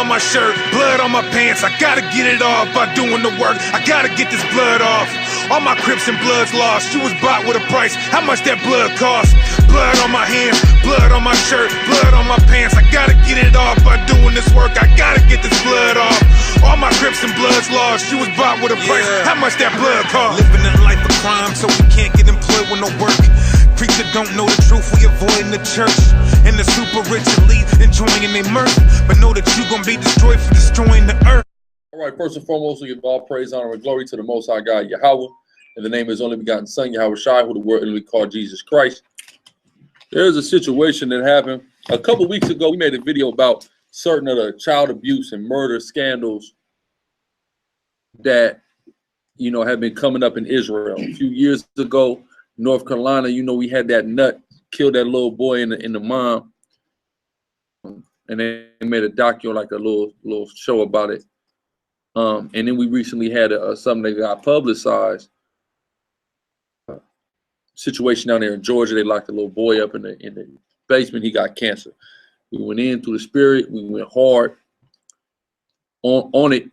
on my shirt, blood on my pants. I gotta get it off by doing the work. I gotta get this blood off. All my Crips and Bloods lost. You was bought with a price. How much that blood cost? Blood on my hands, blood on my shirt, blood on my pants. I gotta get it off by doing this work. I gotta get this blood off. All my Crips and Bloods lost. You was bought with a price. How much that blood cost? Living a life of crime, so we can't get employed with no work. Preacher don't know the truth, we avoiding the church. And the super rich elite enjoying their mirth. But know that you gonna be destroyed for destroying the earth. All right, first and foremost, we give all praise, honor, and glory to the Most High God, Yahweh, in the name of His only begotten Son, Yahweh Shai, who the world literally called Jesus Christ. There's a situation that happened a couple weeks ago. We made a video about certain of the child abuse and murder scandals that, you know, have been coming up in Israel. A few years ago, North Carolina, you know, we had that nut kill that little boy in the mom, and they made a docu, like a little show about it. And then we recently had something that got publicized. Situation down there in Georgia, they locked a little boy up in the basement. He got cancer. We went in through the spirit. We went hard on it.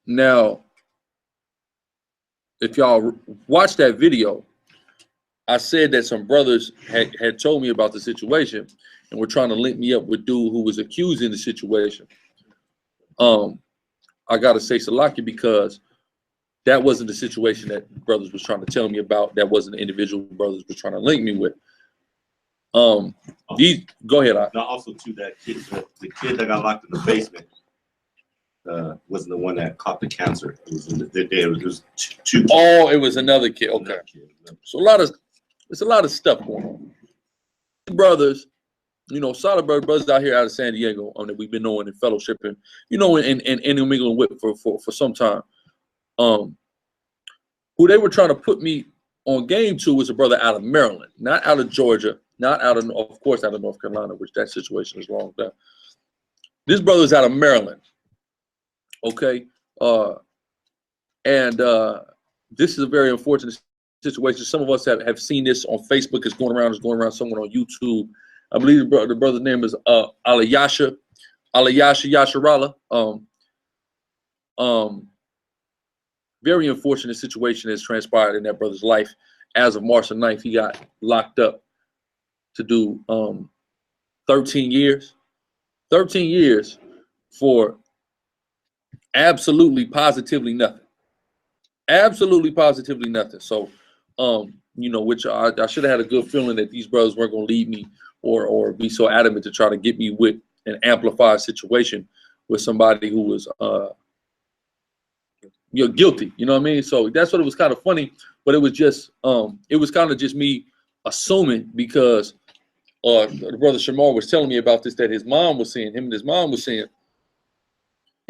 Now, if y'all watch that video, I said that some brothers had told me about the situation and were trying to link me up with dude who was accusing the situation. I gotta say Salaki, because that wasn't the situation that brothers was trying to tell me about. That wasn't the individual brothers were trying to link me with. Go ahead. Now also too, that kid, the kid that got locked in the basement wasn't the one that caught the cancer. It was it was two kids. Oh, it was another kid. Okay. So there's a lot of stuff going on. Brothers, you know, solid brothers out here out of San Diego, that we've been knowing and fellowshipping, you know, and mingling with for some time. Who they were trying to put me on game to was a brother out of Maryland, not out of Georgia, not out of course, out of North Carolina, which that situation is long down. This brother is out of Maryland. Okay. This is a very unfortunate situation. Some of us have seen this on Facebook. It's going around somewhere on YouTube. I believe the brother's name is YASHARAHLA. Very unfortunate situation has transpired in that brother's life. As of March the 9th, he got locked up to do 13 years. 13 years for absolutely positively nothing. Absolutely positively nothing. So you know, which I should have had a good feeling that these brothers weren't going to lead me or be so adamant to try to get me with an amplified situation with somebody who was you know, guilty. You know what I mean? So that's what it was kind of funny, but it was just it was kind of just me assuming, because the brother Shamar was telling me about this, that his mom was seeing, him and his mom was seeing.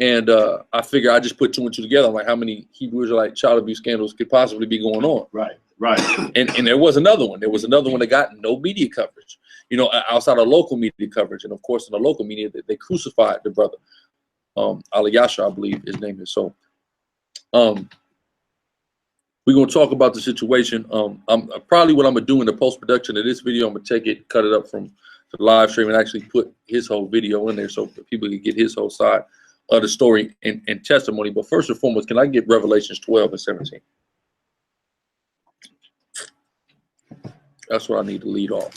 And I figure I just put two and two together. I'm like, how many Hebrew Israelite child abuse scandals could possibly be going on? Right, right. And there was another one. There was another one that got no media coverage, you know, outside of local media coverage. And of course, in the local media, they crucified the brother, Aliyasha, I believe his name is. So we're gonna talk about the situation. Probably what I'm gonna do in the post-production of this video, I'm gonna take it, cut it up from the live stream, and actually put his whole video in there so people can get his whole side of the story and testimony. But first and foremost, can I get Revelations 12 and 17? That's what I need to lead off,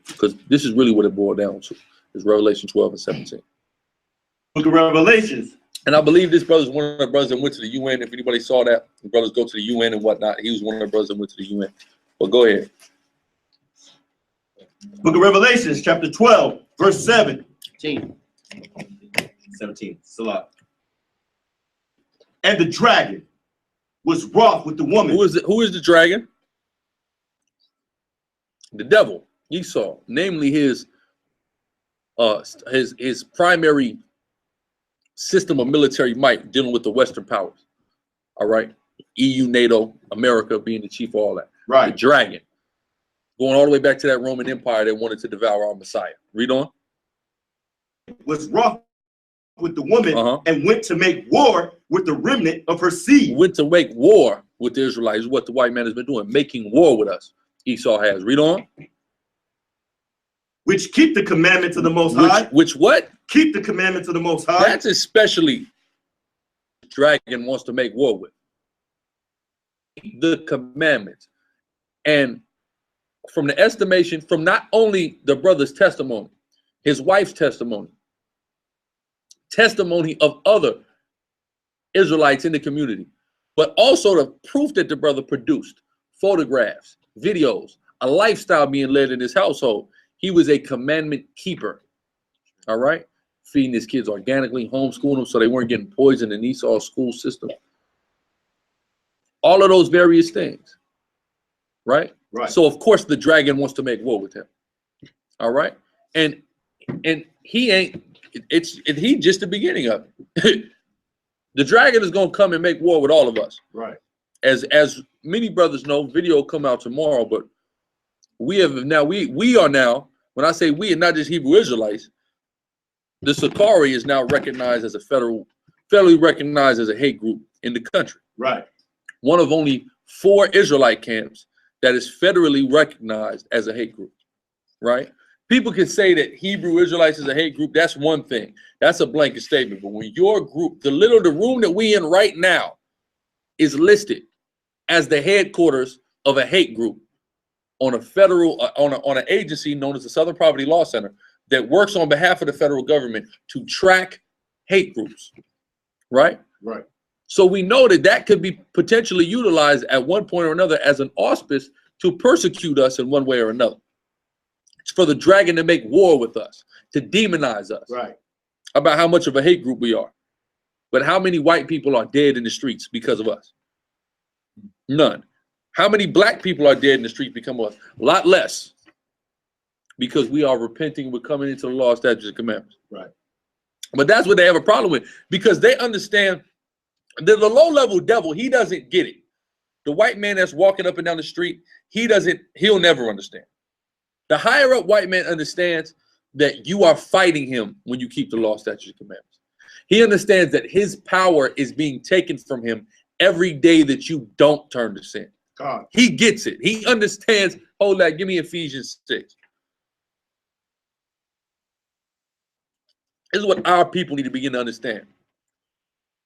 because this is really what it boiled down to, is Revelation 12 and 17. Book of Revelations. And I believe this brother's one of the brothers that went to the UN. If anybody saw that, the brothers go to the UN and whatnot. He was one of the brothers that went to the UN. But go ahead. Book of Revelations, chapter 12, verse 17. Salah. And the dragon was wroth with the woman. Who is the dragon? The devil, Esau, namely his primary system of military might dealing with the Western powers. All right, EU, NATO, America being the chief of all that. Right. The dragon, going all the way back to that Roman Empire that wanted to devour our Messiah. Read on. Was wroth with the woman and went to make war with the remnant of her seed. Went to make war with the Israelites, what the white man has been doing, making war with us. Esau has. Read on. Which keep the commandments of the Most High. Which what? Keep the commandments of the Most High. That's especially the dragon wants to make war with. The commandments. And from the estimation, from not only the brother's testimony, his wife's testimony, testimony of other Israelites in the community, but also the proof that the brother produced, photographs, videos, a lifestyle being led in his household. He was a commandment keeper, all right? Feeding his kids organically, homeschooling them so they weren't getting poisoned in Esau's school system. All of those various things, right? Right. So, of course, the dragon wants to make war with him, all right? And he ain't, he just the beginning of it. The dragon is going to come and make war with all of us. Right. As many brothers know, video will come out tomorrow, but we have now, we are now, when I say we, and not just Hebrew Israelites, the SICARRI is now recognized as a federally recognized as a hate group in the country. Right. One of only 4 Israelite camps that is federally recognized as a hate group, right? People can say that Hebrew Israelites is a hate group. That's one thing. That's a blanket statement. But when your group, the room that we in right now is listed as the headquarters of a hate group on a federal, on an agency known as the Southern Poverty Law Center that works on behalf of the federal government to track hate groups, right? Right. So we know that that could be potentially utilized at one point or another as an auspice to persecute us in one way or another. It's for the dragon to make war with us, to demonize us, right, about how much of a hate group we are. But how many white people are dead in the streets because of us? None. How many black people are dead in the streets because of us? A lot less. Because we are repenting, we're coming into the law, statutes, and commandments. Right. But that's what they have a problem with, because they understand that the low-level devil, he doesn't get it. The white man that's walking up and down the street, he'll never understand. The higher up white man understands that you are fighting him when you keep the law, statutes, and commandments. He understands that his power is being taken from him every day that you don't turn to sin. God. He gets it. He understands. Hold that. Give me Ephesians 6. This is what our people need to begin to understand.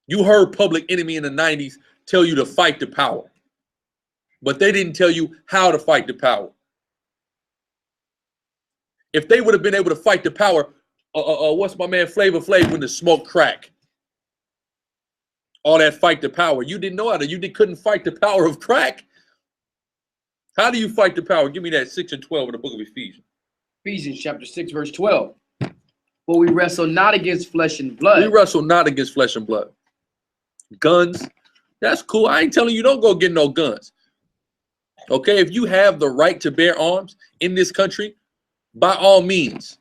You heard Public Enemy in the 90s tell you to fight the power, but they didn't tell you how to fight the power. If they would have been able to fight the power, what's my man Flavor Flav when the smoke crack? All that fight the power. You didn't know how to. You couldn't fight the power of crack. How do you fight the power? Give me that 6 and 12 in the book of Ephesians. Ephesians chapter 6, verse 12. For we wrestle not against flesh and blood. We wrestle not against flesh and blood. Guns, that's cool. I ain't telling you don't go get no guns. Okay, if you have the right to bear arms in this country, by all means,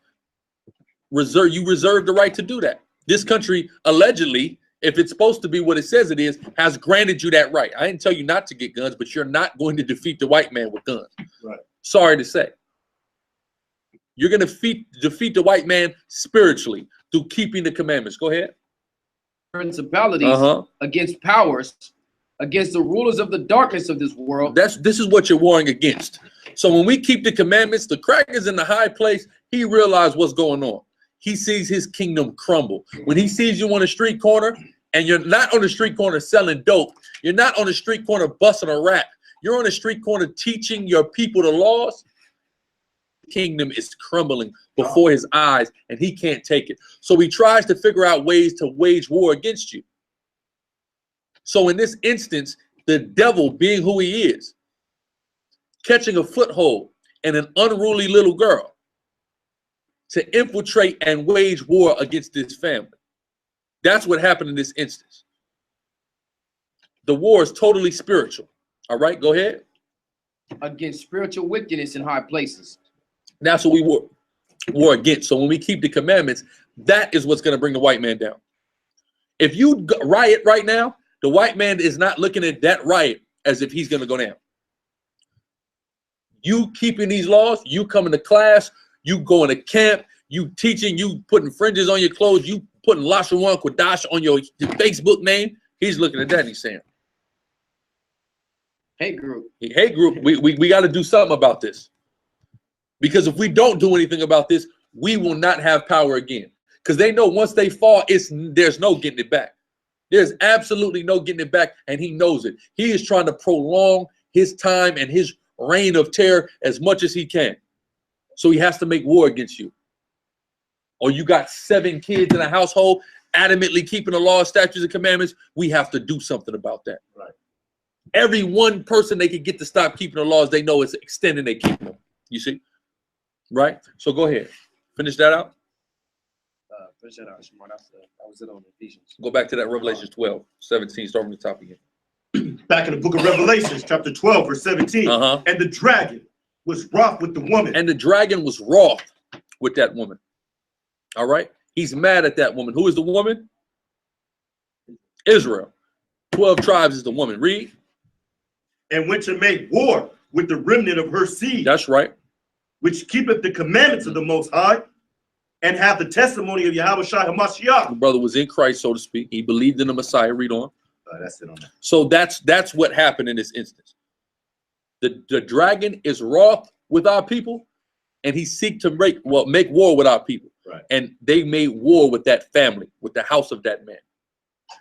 you reserve the right to do that. This country, allegedly, if it's supposed to be what it says it is, has granted you that right. I didn't tell you not to get guns, but you're not going to defeat the white man with guns. Right. Sorry to say. You're going to defeat the white man spiritually through keeping the commandments. Go ahead. Principalities, against powers, against the rulers of the darkness of this world. This is what you're warring against. So when we keep the commandments, the crackers in the high place, he realizes what's going on. He sees his kingdom crumble. When he sees you on a street corner, and you're not on the street corner selling dope, you're not on the street corner busting a rap, you're on the street corner teaching your people the laws, the kingdom is crumbling before his eyes, and he can't take it. So he tries to figure out ways to wage war against you. So in this instance, the devil, being who he is, catching a foothold in an unruly little girl to infiltrate and wage war against this family. That's what happened in this instance. The war is totally spiritual. All right, go ahead. Against spiritual wickedness in high places. That's what we war against. So when we keep the commandments, that is what's going to bring the white man down. If you riot right now, the white man is not looking at that riot as if he's going to go down. You keeping these laws, you coming to class, you going to camp, you teaching, you putting fringes on your clothes, you putting Lashawan Kwadash on your Facebook name, he's looking at that and he's saying, hate group. Hate group, we got to do something about this. Because if we don't do anything about this, we will not have power again. Because they know once they fall, there's no getting it back. There's absolutely no getting it back, and he knows it. He is trying to prolong his time and his reign of terror as much as he can. So he has to make war against you. Or you got 7 kids in a household adamantly keeping the law, statutes, and commandments. We have to do something about that. Right. Every one person they can get to stop keeping the laws, they know it's extending they keep them. You see? Right? So go ahead. Finish that out. Finish that out, Shimon. That was it on Ephesians. Go back to that Revelation 12, 17, start from the top again. Back in the book of Revelations, chapter 12, verse 17. And the dragon was wroth with the woman. And the dragon was wroth with that woman. All right? He's mad at that woman. Who is the woman? Israel. 12 tribes is the woman. Read. And went to make war with the remnant of her seed. That's right. Which keepeth the commandments of the Most High, and have the testimony of Yahweh Shai HaMashiach. The brother was in Christ, so to speak. He believed in the Messiah. Read on. That's it on that. So that's what happened in this instance. The dragon is wroth with our people, and he seeks to make war with our people. Right. And they made war with that family, with the house of that man.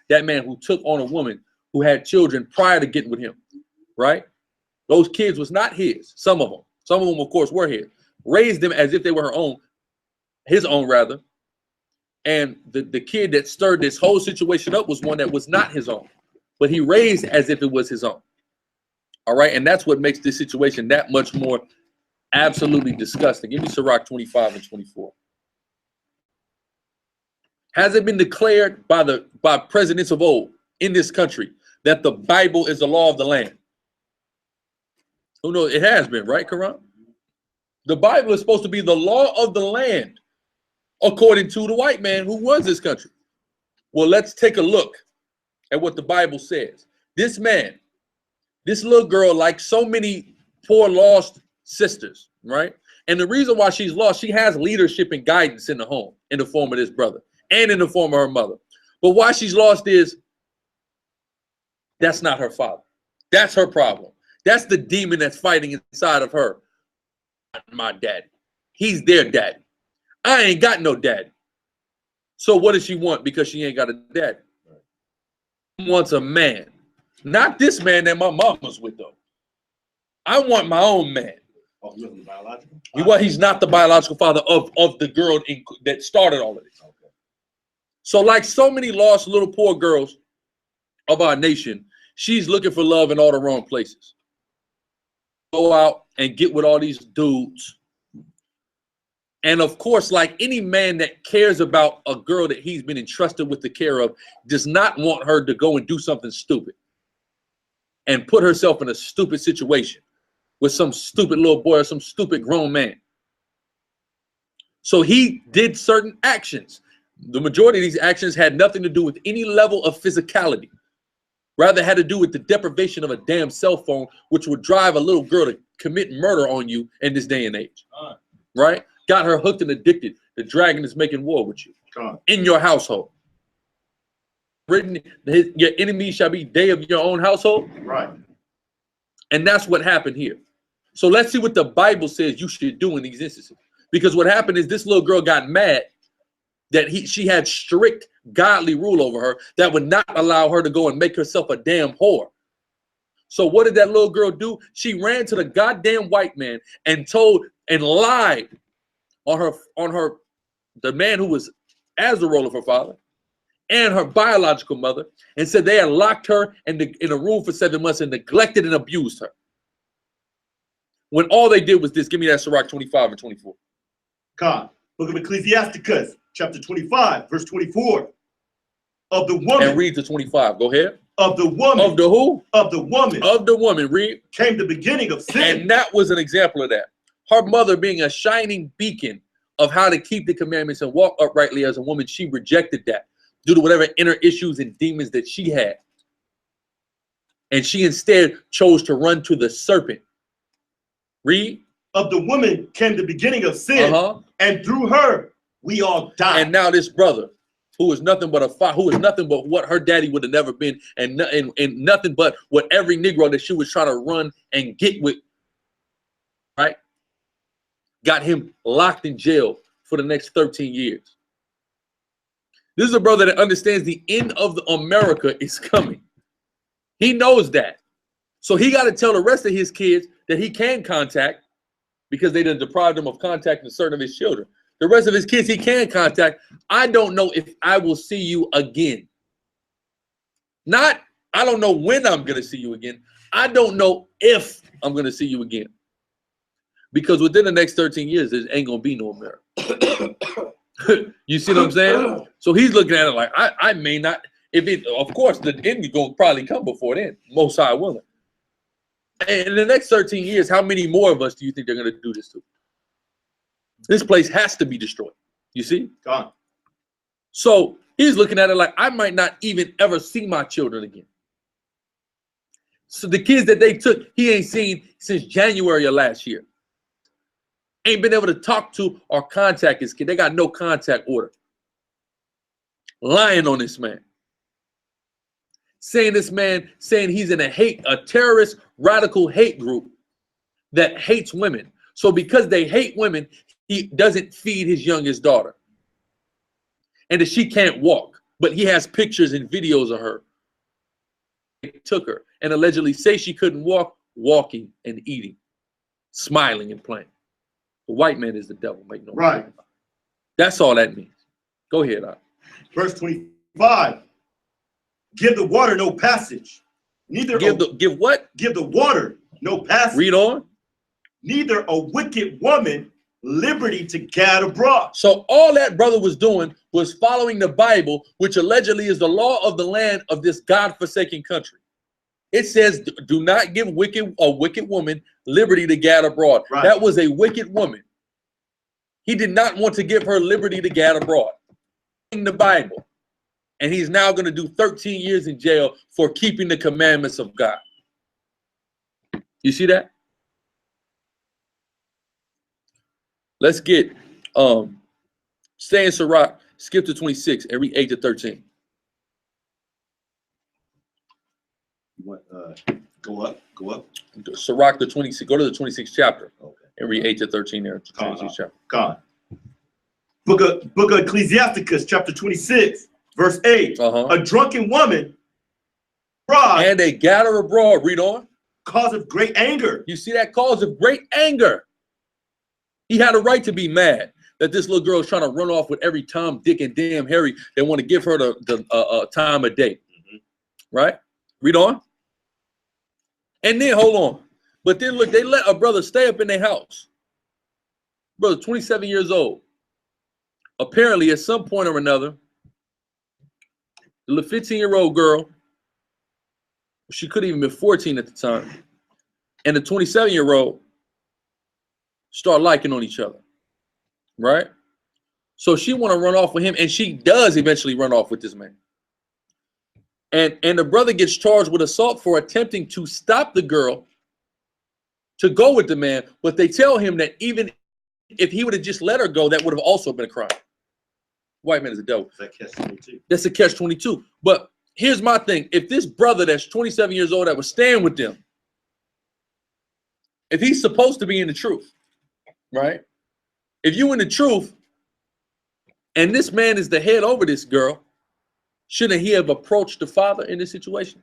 That man who took on a woman who had children prior to getting with him. Right? Those kids was not his. Some of them, of course, were his. Raised them as if they were her own. His own, rather. And the kid that stirred this whole situation up was one that was not his own, but he raised as if it was his own. All right, and that's what makes this situation that much more absolutely disgusting. Give me Sirach 25 and 24. Has it been declared by presidents of old in this country that the Bible is the law of the land? Who knows? It has been, right, Quran? The Bible is supposed to be the law of the land, according to the white man who runs this country. Well, let's take a look at what the Bible says. This man, this little girl, like so many poor lost sisters, right? And the reason why she's lost, she has leadership and guidance in the home in the form of this brother and in the form of her mother. But why she's lost is that's not her father. That's her problem. That's the demon that's fighting inside of her. My daddy. He's their daddy. I ain't got no daddy. So what does she want because she ain't got a daddy? She wants a man. Not this man that my mama's with, though. I want my own man. Oh, you're the biological? He's not the biological father of the girl that started all of this. Okay. So like so many lost little poor girls of our nation, she's looking for love in all the wrong places. Go out and get with all these dudes. And of course, like any man that cares about a girl that he's been entrusted with the care of, does not want her to go and do something stupid and put herself in a stupid situation with some stupid little boy or some stupid grown man. So he did certain actions. The majority of these actions had nothing to do with any level of physicality. Rather had to do with the deprivation of a damn cell phone, which would drive a little girl to commit murder on you in this day and age. Right? Got her hooked and addicted. The dragon is making war with you in your household. Written, your enemy shall be they of your own household. Right. And that's what happened here. So let's see what the Bible says you should do in these instances. Because what happened is this little girl got mad that she had strict godly rule over her that would not allow her to go and make herself a damn whore. So what did that little girl do? She ran to the goddamn white man and told and lied on the man who was as the role of her father and her biological mother, and said they had locked her in a room for 7 months and neglected and abused her. When all they did was this. Give me that Sirach 25 and 24. God, book of Ecclesiasticus, chapter 25, verse 24. Of the woman. And read to 25. Go ahead. Of the woman. Of the who? Of the woman. Of the woman. Read. Came the beginning of sin. And that was an example of that. Her mother being a shining beacon of how to keep the commandments and walk uprightly as a woman, she rejected that due to whatever inner issues and demons that she had. And she instead chose to run to the serpent. Read. Of the woman came the beginning of sin, and through her we all died. And now this brother, who is nothing but who is nothing but what her daddy would have never been, and nothing but what every Negro that she was trying to run and get with, right? got him locked in jail for the next 13 years. This is a brother that understands the end of America is coming. He knows that. So he got to tell the rest of his kids that he can contact, because they done deprived him of contacting certain of his children. The rest of his kids he can contact. I don't know if I will see you again. Not, I don't know when I'm going to see you again. I don't know if I'm going to see you again. Because within the next 13 years, there ain't going to be no America. You see what I'm saying? So he's looking at it like, I may not, of course, the end is going to probably come before then, most high willing. And in the next 13 years, how many more of us do you think they're going to do this to? This place has to be destroyed. You see? Gone. So he's looking at it like, I might not even ever see my children again. So the kids that they took, he ain't seen since January of last year. Ain't been able to talk to or contact his kid. They got no contact order. Lying on this man. Saying he's in a terrorist, radical hate group that hates women. So because they hate women, he doesn't feed his youngest daughter. And that she can't walk, but he has pictures and videos of her. They took her and allegedly say she couldn't walk, walking and eating, smiling and playing. The white man is the devil, make no right. mistake. That's all that means. Go ahead, Doc. Verse 25. Give the water no passage. Neither give what? Give the water no passage. Read on. Neither a wicked woman liberty to gad abroad. So all that brother was doing was following the Bible, which allegedly is the law of the land of this God-forsaken country. It says, do not give a wicked woman liberty to gad abroad. Right. That was a wicked woman. He did not want to give her liberty to gad abroad. In the Bible. And he's now going to do 13 years in jail for keeping the commandments of God. You see that? Let's get, stay in Sirach, skip to 26, and read 8 to 13. Go up. Sirach, the 26, go to the 26th chapter, okay, and read 8 to 13 there. 26th chapter. God. Book of Ecclesiasticus, chapter 26, verse 8. A drunken woman abroad, and they gather abroad. Read on. Cause of great anger. You see that? Cause of great anger. He had a right to be mad that this little girl is trying to run off with every Tom, Dick, and damn Harry. They want to give her the time of day. Right? Read on. And then, hold on. But then, look, they let a brother stay up in their house. Brother, 27 years old. Apparently, at some point or another, the 15-year-old girl, she could have even been 14 at the time, and the 27-year-old start liking on each other, right? So she want to run off with him, and she does eventually run off with this man. And the brother gets charged with assault for attempting to stop the girl to go with the man, but they tell him that even if he would have just let her go, that would have also been a crime. White man is a devil. That's a catch-22. But here's my thing. If this brother that's 27 years old that was staying with them, if he's supposed to be in the truth, right? If you in the truth and this man is the head over this girl, shouldn't he have approached the father in this situation?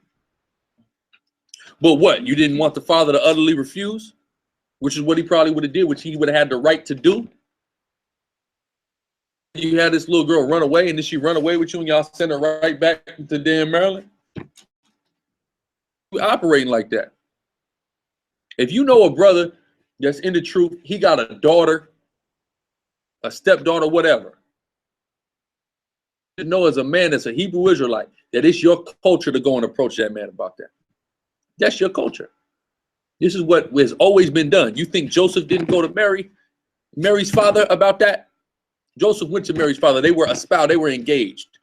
But what? You didn't want the father to utterly refuse, which is what he probably would have did, which he would have had the right to do. You had this little girl run away, and then she run away with you, and y'all send her right back to damn Maryland. We're operating like that. If you know a brother that's in the truth, he got a daughter, a stepdaughter, whatever. You know, as a man that's a Hebrew Israelite, that it's your culture to go and approach that man about that. That's your culture. This is what has always been done. You think Joseph didn't go to Mary's father about that? Joseph went to Mary's father. They were espoused. They were engaged.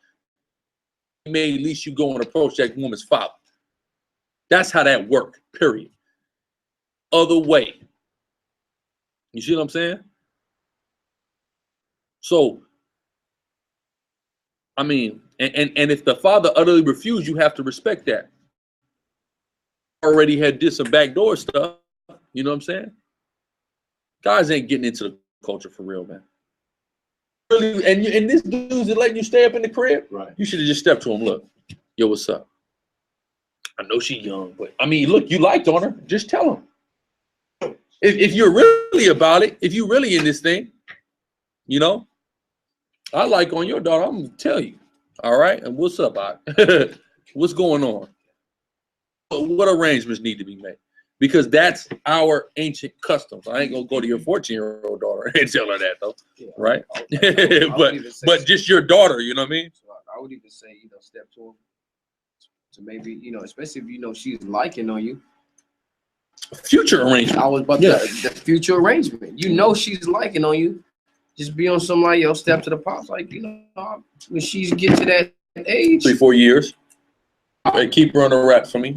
At least you go and approach that woman's father. That's how that worked, period. Other way. You see what I'm saying? So, I mean, and if the father utterly refused, you have to respect that. Already had did some backdoor stuff. You know what I'm saying? Guys ain't getting into the culture for real, man. Really, and this dude's letting you stay up in the crib. Right. You should have just stepped to him. Look, yo, what's up? I know she young, but I mean, look, you liked on her. Just tell him. If you're really about it, if you really in this thing, you know, I like on your daughter. I'm gonna tell you. All right, and what's up, what's going on? What arrangements need to be made? Because that's our ancient customs. I ain't gonna go to your 14-year-old daughter and tell her that though, right? But just your daughter, you know what I mean? So I would even say, you know, step to him. So maybe, you know, especially if you know she's liking on you. Future arrangement. I was about the future arrangement. You know she's liking on you. Just be on some like, yo, step to the pops. Like, you know, when she's get to that age. 3-4 years. Hey, keep her on the rap for me.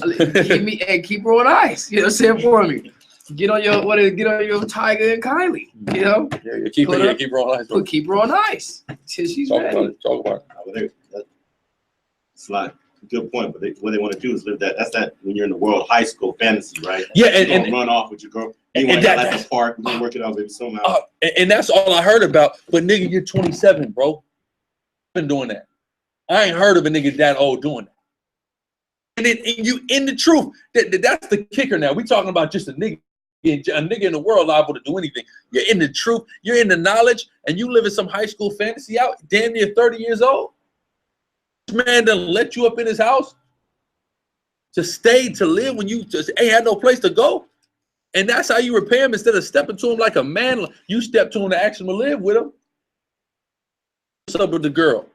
Keep her on ice. You know what I'm saying, for me. Get on your Tiger and Kylie. You know? Yeah, keep her on ice. Keep her on ice. Till she's ready. Talk about it. It's like a good point, but what they want to do is live that. That's that when you're in the world high school fantasy, right? Yeah, and run off with your girl. You want to at the park, you work it out maybe somehow. And that's all I heard about. But nigga, you're 27, bro. I've been doing that. I ain't heard of a nigga that old doing that. And you in the truth. That's the kicker now. We talking about just a nigga in the world liable to do anything. You're in the truth. You're in the knowledge, and you living some high school fantasy out. Damn near 30 years old. This man done let you up in his house to stay to live when you just ain't had no place to go, and that's how you repay him instead of stepping to him like a man. You step to him to ask him to live with him. What's up with the girl?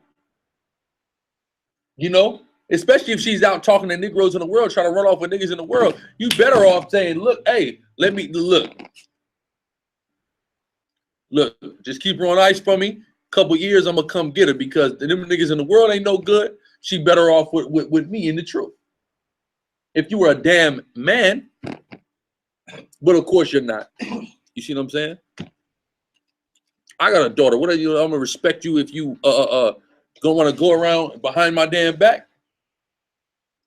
You know. Especially if she's out talking to Negroes in the world, trying to run off with niggas in the world, you better off saying, look, hey, let me look. Look, just keep her on ice for me. Couple years, I'm gonna come get her because them niggas in the world ain't no good. She better off with me in the truth. If you were a damn man, but of course you're not. You see what I'm saying? I got a daughter. What are you? I'm gonna respect you if you gonna want to go around behind my damn back.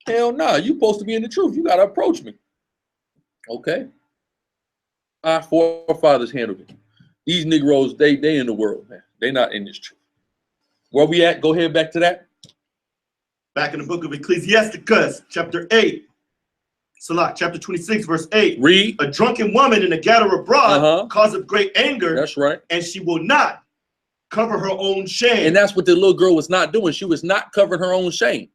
Hell nah, you supposed to be in the truth. You gotta approach me. Okay. Our forefathers handled it. These Negroes, they in the world, man. They not in this truth. Where we at? Go ahead back to that. Back in the book of Ecclesiasticus, chapter 8. Salah, chapter 26, verse 8. Read. A drunken woman in a gather abroad causeth great anger. That's right. And she will not cover her own shame. And that's what the little girl was not doing. She was not covering her own shame.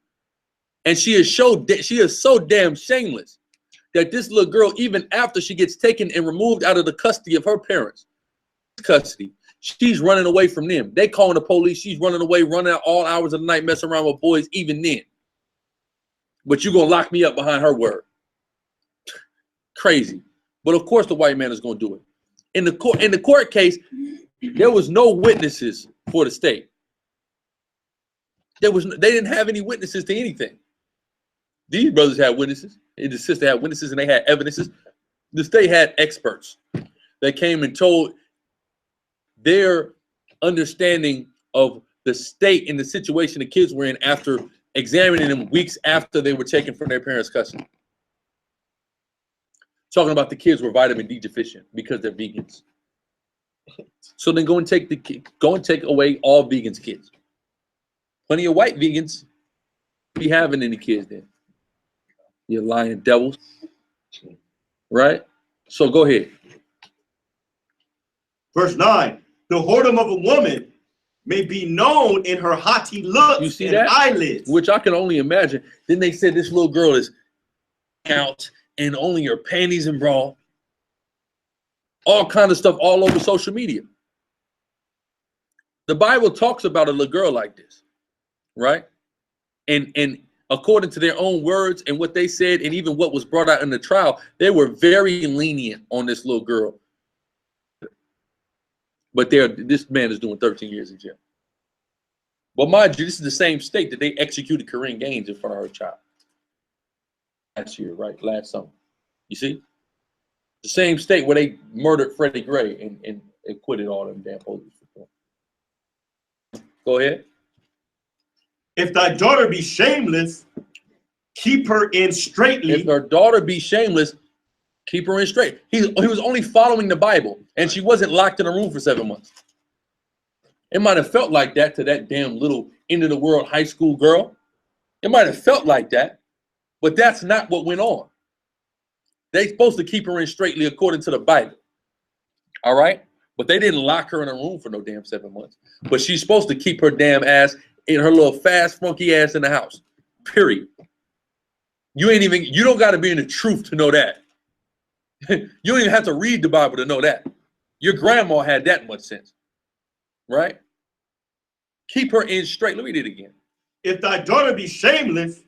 And she is so damn shameless that this little girl, even after she gets taken and removed out of the custody of her parents, she's running away from them. They calling the police. She's running away, running out all hours of the night, messing around with boys, even then. But you're going to lock me up behind her word. Crazy. But of course the white man is going to do it. In the court case, there was no witnesses for the state. They didn't have any witnesses to anything. These brothers had witnesses. And the sister had witnesses, and they had evidences. The state had experts that came and told their understanding of the state and the situation the kids were in after examining them weeks after they were taken from their parents' custody. Talking about the kids were vitamin D deficient because they're vegans. So then go and take away all vegans' kids. Plenty of white vegans be having any kids then. You lying devils. Right? So go ahead. Verse 9. The whoredom of a woman may be known in her haughty looks. You see that? Eyelids. Which I can only imagine. Then they said this little girl is out and only her panties and bra. All kind of stuff all over social media. The Bible talks about a little girl like this. Right? And according to their own words and what they said, and even what was brought out in the trial, they were very lenient on this little girl. But this man is doing 13 years in jail. But mind you, this is the same state that they executed Corinne Gaines in front of her child. Last year, right? Last summer. You see? The same state where they murdered Freddie Gray and acquitted all them damn police. Go ahead. If thy daughter be shameless, keep her in straitly. If her daughter be shameless, Keep her in straight. He was only following the Bible, and she wasn't locked in a room for 7 months. It might have felt like that to that damn little end of the world high school girl. It might have felt like that, but that's not what went on. They're supposed to keep her in straightly according to the Bible. All right? But they didn't lock her in a room for no damn 7 months. But she's supposed to keep her damn ass in her little fast, funky ass in the house. Period. You don't got to be in the truth to know that. You don't even have to read the Bible to know that. Your grandma had that much sense. Right? Keep her in straight. Let me read it again. If thy daughter be shameless,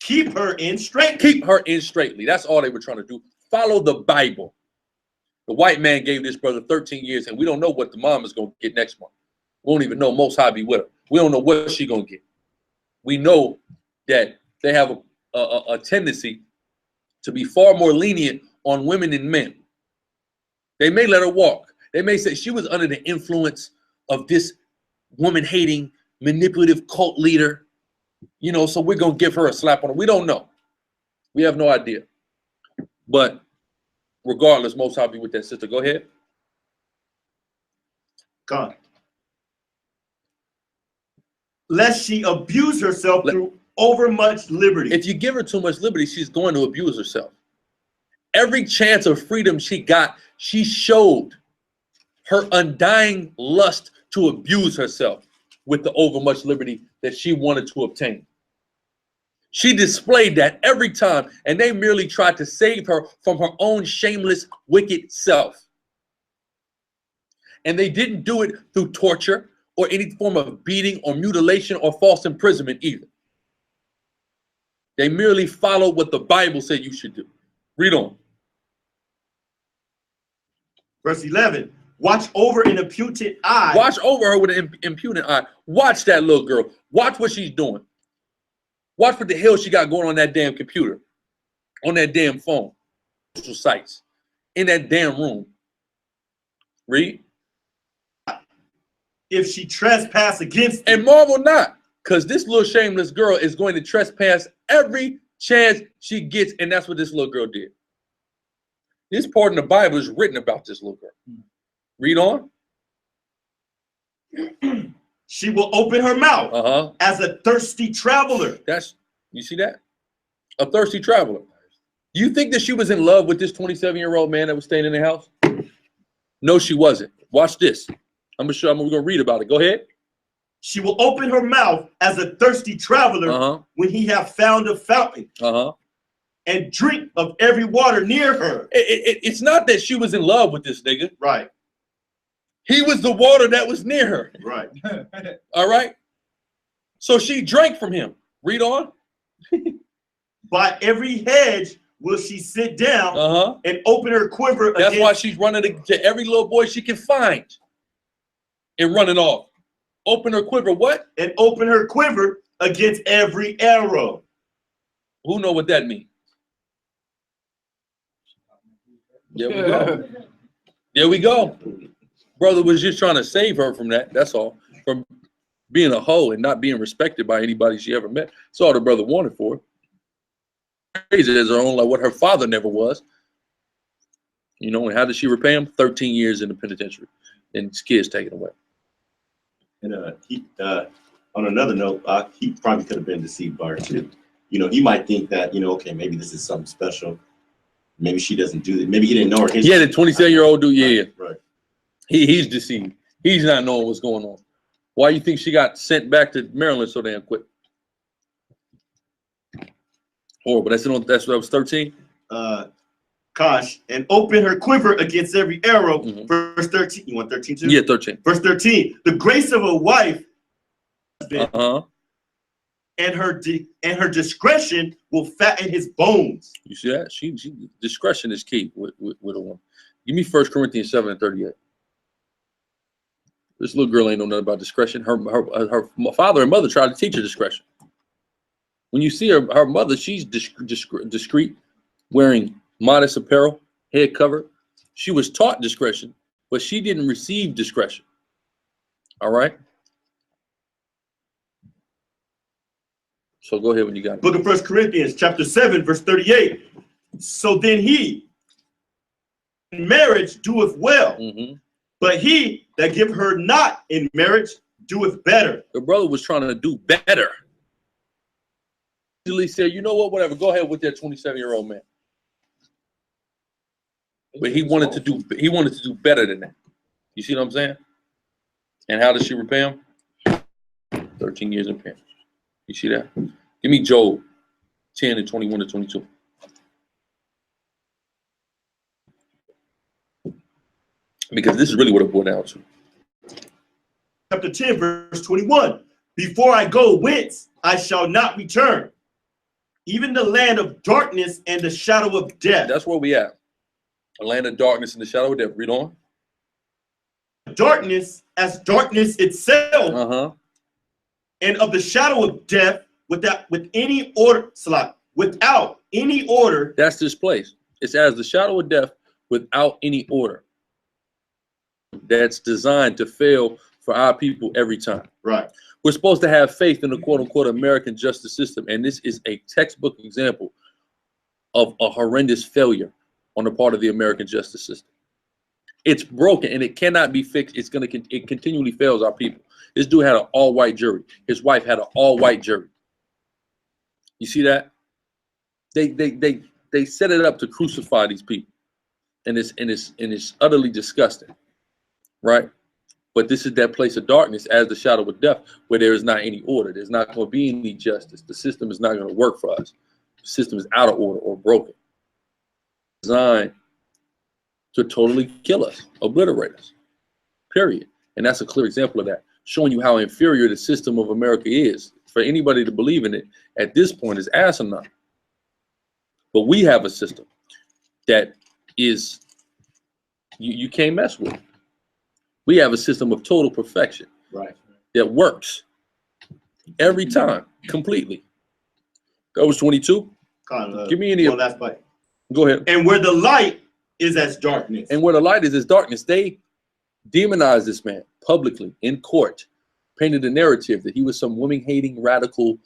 keep her in straight. Keep her in straightly. That's all they were trying to do. Follow the Bible. The white man gave this brother 13 years, and we don't know what the mom is going to get next month. We don't even know. Most High be with her. We don't know what she's going to get. We know that they have a tendency to be far more lenient on women than men. They may let her walk. They may say she was under the influence of this woman-hating, manipulative cult leader. You know, so we're going to give her a slap on her. We don't know. We have no idea. But regardless, most High be with that sister. Go ahead. God. Lest she abuse herself through overmuch liberty. If you give her too much liberty, she's going to abuse herself. Every chance of freedom she got, she showed her undying lust to abuse herself with the overmuch liberty that she wanted to obtain. She displayed that every time, and they merely tried to save her from her own shameless, wicked self. And they didn't do it through torture or any form of beating or mutilation or false imprisonment either. They merely followed what the Bible said you should do. Read on. Verse 11. Watch over an impudent eye. Watch over her with an impudent eye. Watch that little girl. Watch what she's doing. Watch what the hell she got going on that damn computer, on that damn phone, social sites, in that damn room. Read. If she trespass against and marvel not, because this little shameless girl is going to trespass every chance she gets, and that's what this little girl did. This part in the Bible is written about this little girl. Read on. She will open her mouth as a thirsty traveler. You see that? A thirsty traveler. Do you think that she was in love with this 27-year-old man that was staying in the house? No, she wasn't. Watch this. I'm going to read about it. Go ahead. She will open her mouth as a thirsty traveler when he have found a fountain and drink of every water near her. It's not that she was in love with this nigga. Right. He was the water that was near her. Right. All right. So she drank from him. Read on. By every hedge will she sit down and open her quiver. That's why she's running to every little boy she can find and running off. Open her quiver. What? And open her quiver against every arrow. Who know what that means? There we go. There we go. Brother was just trying to save her from that. That's all. From being a hoe and not being respected by anybody she ever met. That's all the brother wanted for her. Crazy as her own, like what her father never was. You know, and how did she repay him? 13 years in the penitentiary and his kids taken away. And on another note, he probably could have been deceived by her too. You know, he might think that, you know, okay, maybe this is something special. Maybe she doesn't do that. Maybe he didn't know her history. Yeah, the 27-year-old dude, yeah. Right. He's deceived. He's not knowing what's going on. Why you think she got sent back to Maryland so damn quick? Horrible. That's what was 13? Kosh, and open her quiver against every arrow. Verse 13. You want 13 too? Yeah, 13. Verse 13. The grace of a wife and her discretion will fatten his bones. You see that? She discretion is key with a woman. Give me 1 Corinthians 7:38. This little girl ain't know nothing about discretion. Her father and mother tried to teach her discretion. When you see her mother, she's discreet, wearing modest apparel, head covered. She was taught discretion, but she didn't receive discretion. All right? So go ahead when you got it. Book of 1 Corinthians, chapter 7, verse 38. So then he, marriage doeth well, but he that give her not in marriage doeth better. The brother was trying to do better. He said, you know what, whatever, go ahead with that 27-year-old man. But he wanted to do better than that. You see what I'm saying? And how does she repay him? 13 years in penance. You see that? Give me Job 10 and 21 to 22. Because this is really what it boiled down to. Chapter 10, verse 21. Before I go whence, I shall not return. Even the land of darkness and the shadow of death. That's where we at. A land of darkness and the shadow of death. Read on. Darkness as darkness itself. And of the shadow of death without any order. Without any order. That's this place. It's as the shadow of death without any order. That's designed to fail for our people every time. Right. We're supposed to have faith in the quote-unquote American justice system, and this is a textbook example of a horrendous failure on the part of the American justice system. It's broken and it cannot be fixed. It continually fails our people. This dude had an all-white jury. His wife had an all-white jury. You see that? They set it up to crucify these people, and it's utterly disgusting, right? But this is that place of darkness as the shadow of death, where there is not any order. There's not going to be any justice. The system is not going to work for us. The system is out of order or broken. Designed to totally kill us, obliterate us, period. And that's a clear example of that, showing you how inferior the system of America is. For anybody to believe in it at this point is asinine. But we have a system that is, you can't mess with. We have a system of total perfection, right, that works every time, completely. That was 22. Give me any. Last bite. Go ahead. And where the light is as darkness. And where the light is as darkness. They demonized this man publicly in court, painted a narrative that he was some women-hating radical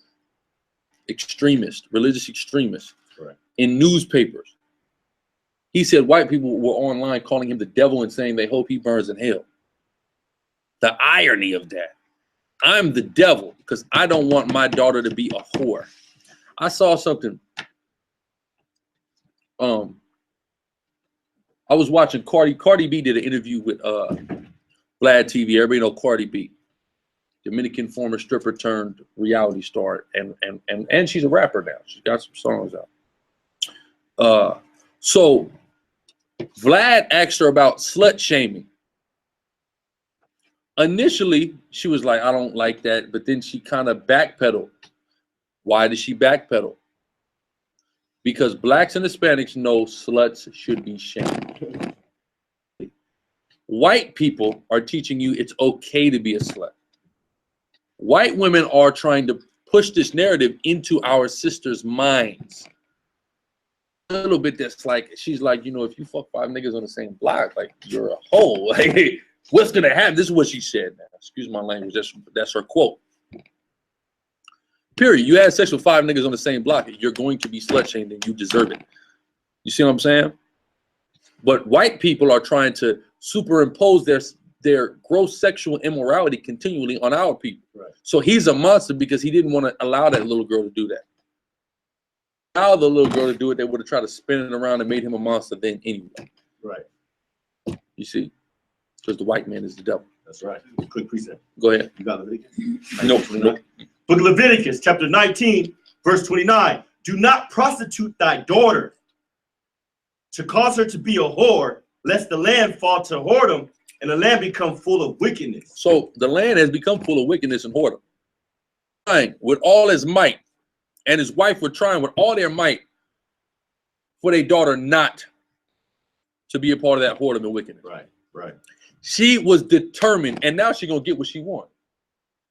extremist, religious extremist, right, in newspapers. He said white people were online calling him the devil and saying they hope he burns in hell. The irony of that. I'm the devil because I don't want my daughter to be a whore. I saw something. I was watching Cardi B did an interview with Vlad TV. Everybody know Cardi B, Dominican former stripper turned reality star, and she's a rapper now. She's got some songs out. So Vlad asked her about slut shaming. Initially, she was like, I don't like that. But then she kind of backpedaled. Why did she backpedal? Because blacks and Hispanics know sluts should be shamed. White people are teaching you it's okay to be a slut. White women are trying to push this narrative into our sisters' minds. A little bit that's like, she's like, you know, if you fuck 5 niggas on the same block, like, you're a hoe. Like, what's gonna happen? This is what she said now. Excuse my language. That's her quote. Period. You had sex with 5 niggas on the same block, you're going to be slut shamed and you deserve it. You see what I'm saying? But white people are trying to superimpose their gross sexual immorality continually on our people. Right. So he's a monster because he didn't want to allow that little girl to do that. Allow the little girl to do it, they would have tried to spin it around and made him a monster then anyway. Right. You see? Because the white man is the devil. That's right. Quick precept. Go ahead. You got Leviticus? Nope. Book of Leviticus, chapter 19, verse 29. Do not prostitute thy daughter to cause her to be a whore, lest the land fall to whoredom and the land become full of wickedness. So the land has become full of wickedness and whoredom. Trying with all his might, and his wife were trying with all their might for their daughter not to be a part of that whoredom and wickedness. Right, right. She was determined, and now she's gonna get what she wants.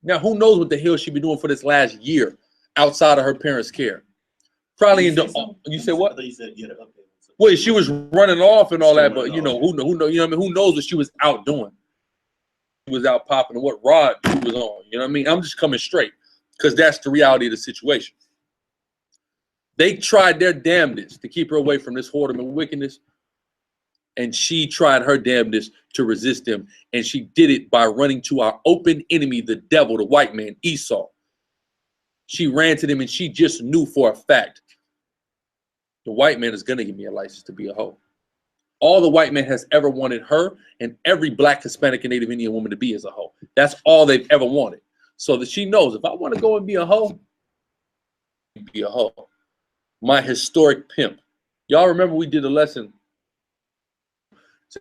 Now, who knows what the hell she been doing for this last year outside of her parents' care? Probably in the. You said what? I thought you said you had an update. Well, she was running off and all that, but you know who know, you know what I mean? Who knows what she was out doing? She was out popping and what rod she was on. You know what I mean? I'm just coming straight because that's the reality of the situation. They tried their damnedest to keep her away from this whoredom and wickedness. And she tried her damnedest to resist them. And she did it by running to our open enemy, the devil, the white man, Esau. She ran to them and she just knew for a fact, the white man is going to give me a license to be a hoe. All the white man has ever wanted her and every black, Hispanic, and Native Indian woman to be is a hoe. That's all they've ever wanted. So that she knows, if I want to go and be a hoe, be a hoe. My historic pimp. Y'all remember we did a lesson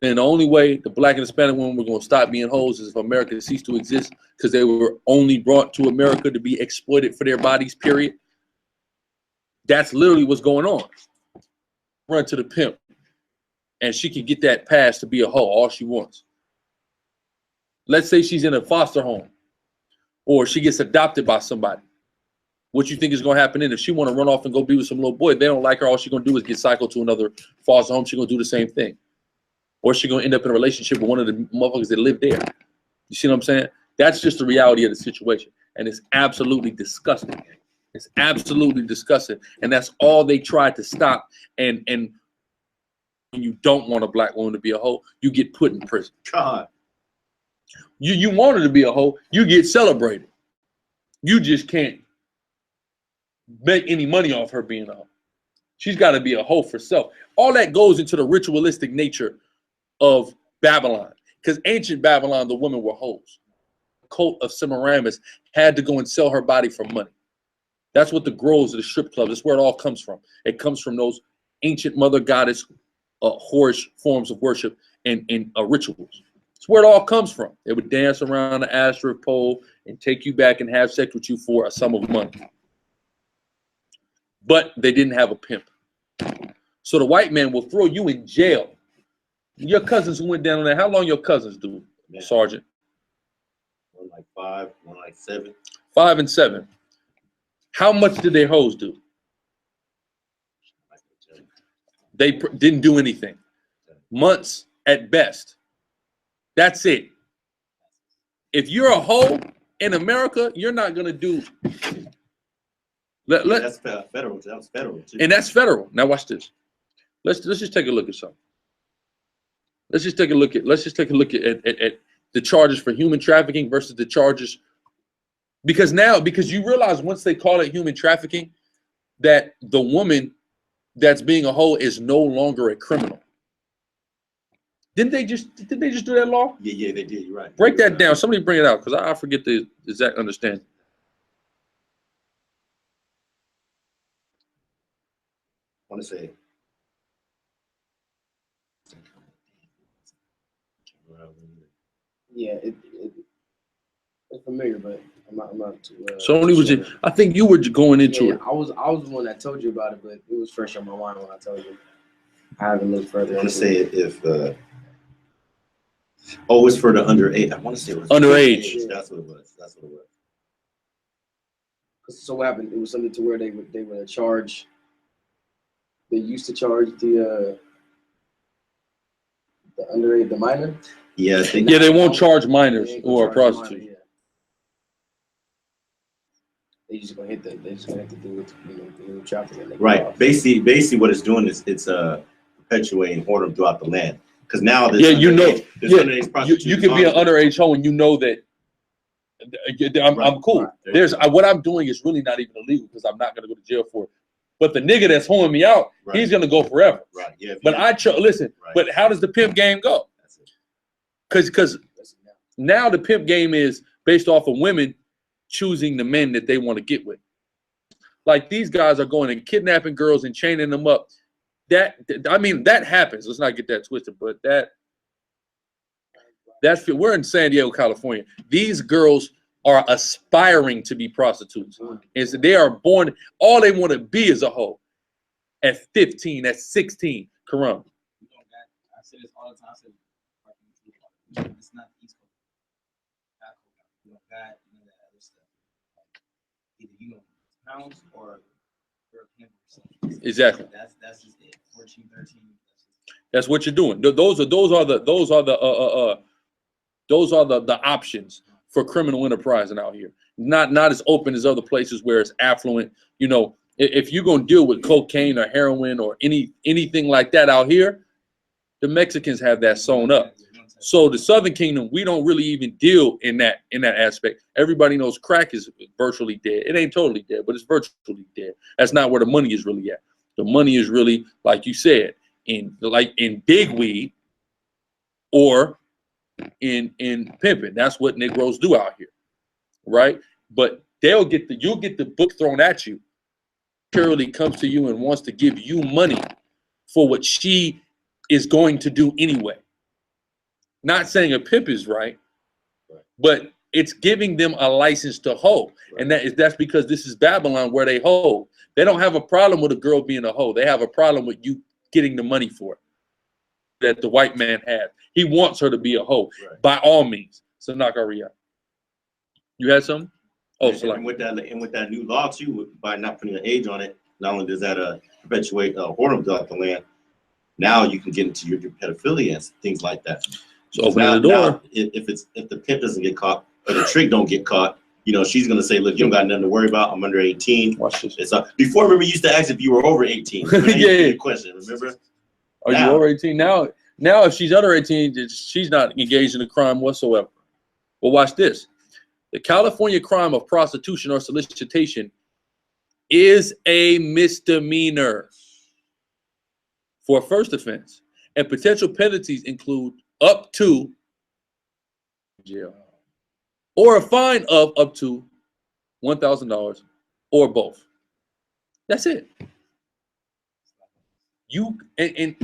saying the only way the black and Hispanic women were going to stop being hoes is if America ceased to exist, because they were only brought to America to be exploited for their bodies, period. That's literally what's going on. Run to the pimp. And she can get that pass to be a hoe all she wants. Let's say she's in a foster home or she gets adopted by somebody. What you think is going to happen then? If she want to run off and go be with some little boy, they don't like her, all she's going to do is get cycled to another foster home. She's going to do the same thing. Or she's going to end up in a relationship with one of the motherfuckers that live there. You see what I'm saying? That's just the reality of the situation. And it's absolutely disgusting. It's absolutely disgusting. And that's all they tried to stop. And when you don't want a black woman to be a hoe, you get put in prison. God. You want her to be a hoe, you get celebrated. You just can't make any money off her being a hoe. She's got to be a hoe for self. All that goes into the ritualistic nature of Babylon. Because ancient Babylon, the women were hoes. The cult of Semiramis had to go and sell her body for money. That's what the groves of the strip clubs, that's where it all comes from. It comes from those ancient mother goddess whorish forms of worship and rituals. It's where it all comes from. They would dance around the asterisk pole and take you back and have sex with you for a sum of money. But they didn't have a pimp. So the white man will throw you in jail. Your cousins who went down on that, how long your cousins do, Man. Sergeant? One like 5, one like 7. 5 and 7. How much did their hoes do? They didn't do anything. Months at best. That's it. If you're a hoe in America, you're not gonna do. That's federal. That was federal too. And that's federal. Now watch this. Let's just take a look at something. Let's just take a look at the charges for human trafficking versus the charges. Because you realize once they call it human trafficking, that the woman that's being a hoe is no longer a criminal. Didn't they just do that law? Yeah, they did. You're right. Break that down. Somebody bring it out, because I forget the exact understanding. I want to say. Yeah, it's familiar, but I'm not too. I think you were going into it. I was the one that told you about it, but it was fresh on my mind when I told you. I haven't looked further. I want to say if it's for the underage. I want to say it was underage. Yeah. That's what it was. So what happened? It was something to where they would charge. They used to charge the underage, the minor. Yeah, they won't charge minors who are prostitutes. Yeah. They just gonna hit that. They just gonna have to do with the trafficking. Right. Basically, what it's doing is it's perpetuating whoredom throughout the land. Because now you can be an underage hoe and you know that I'm cool. Right. What I'm doing is really not even illegal because I'm not gonna go to jail for it. But the nigga that's hoeing me out, he's gonna go forever. Right. Yeah. But listen. Right. But how does the pimp game go? Because now the pimp game is based off of women choosing the men that they want to get with. Like these guys are going and kidnapping girls and chaining them up. That happens. Let's not get that twisted, but we're in San Diego, California. These girls are aspiring to be prostitutes. Is they are born, all they want to be is a hoe. At 15, at 16, Karam. I say this all the time. It's not the East Coast. You don't got none of that other stuff. Either you don't pounds or you're a pimp or something. Exactly. That's just it. 14, 13. That's what you're doing. Those are the options for criminal enterprising out here. Not as open as other places where it's affluent. You know, if you're gonna deal with cocaine or heroin or anything like that out here, The Mexicans have that sewn up. So the Southern Kingdom, we don't really even deal in that aspect. Everybody knows crack is virtually dead. It ain't totally dead, but it's virtually dead. That's not where the money is really at. The money is really, like you said, in big weed or in pimping. That's what Negroes do out here, right? But you'll get the book thrown at you. Purely comes to you and wants to give you money for what she is going to do anyway. Not saying a pimp is right, but it's giving them a license to hoe. And that's because this is Babylon where they hoe. They don't have a problem with a girl being a hoe. They have a problem with you getting the money for it that the white man has. He wants her to be a hoe by all means. So SICARRI. You had something? Oh, so and with that new law too, by not putting an age on it, not only does that perpetuate whoredom throughout the land, now you can get into your pedophilia and things like that. So open the door. Now, if the pimp doesn't get caught or the trick don't get caught, you know, she's gonna say, "Look, you don't got nothing to worry about. I'm under 18." Watch this. It's before, remember, you used to ask if you were over 18. Yeah. Question, remember? Are you over 18 now? Now, if she's under 18, she's not engaged in a crime whatsoever. Well, watch this. The California crime of prostitution or solicitation is a misdemeanor for a first offense, and potential penalties include up to jail or a fine of up to $1,000 or both. That's it. You and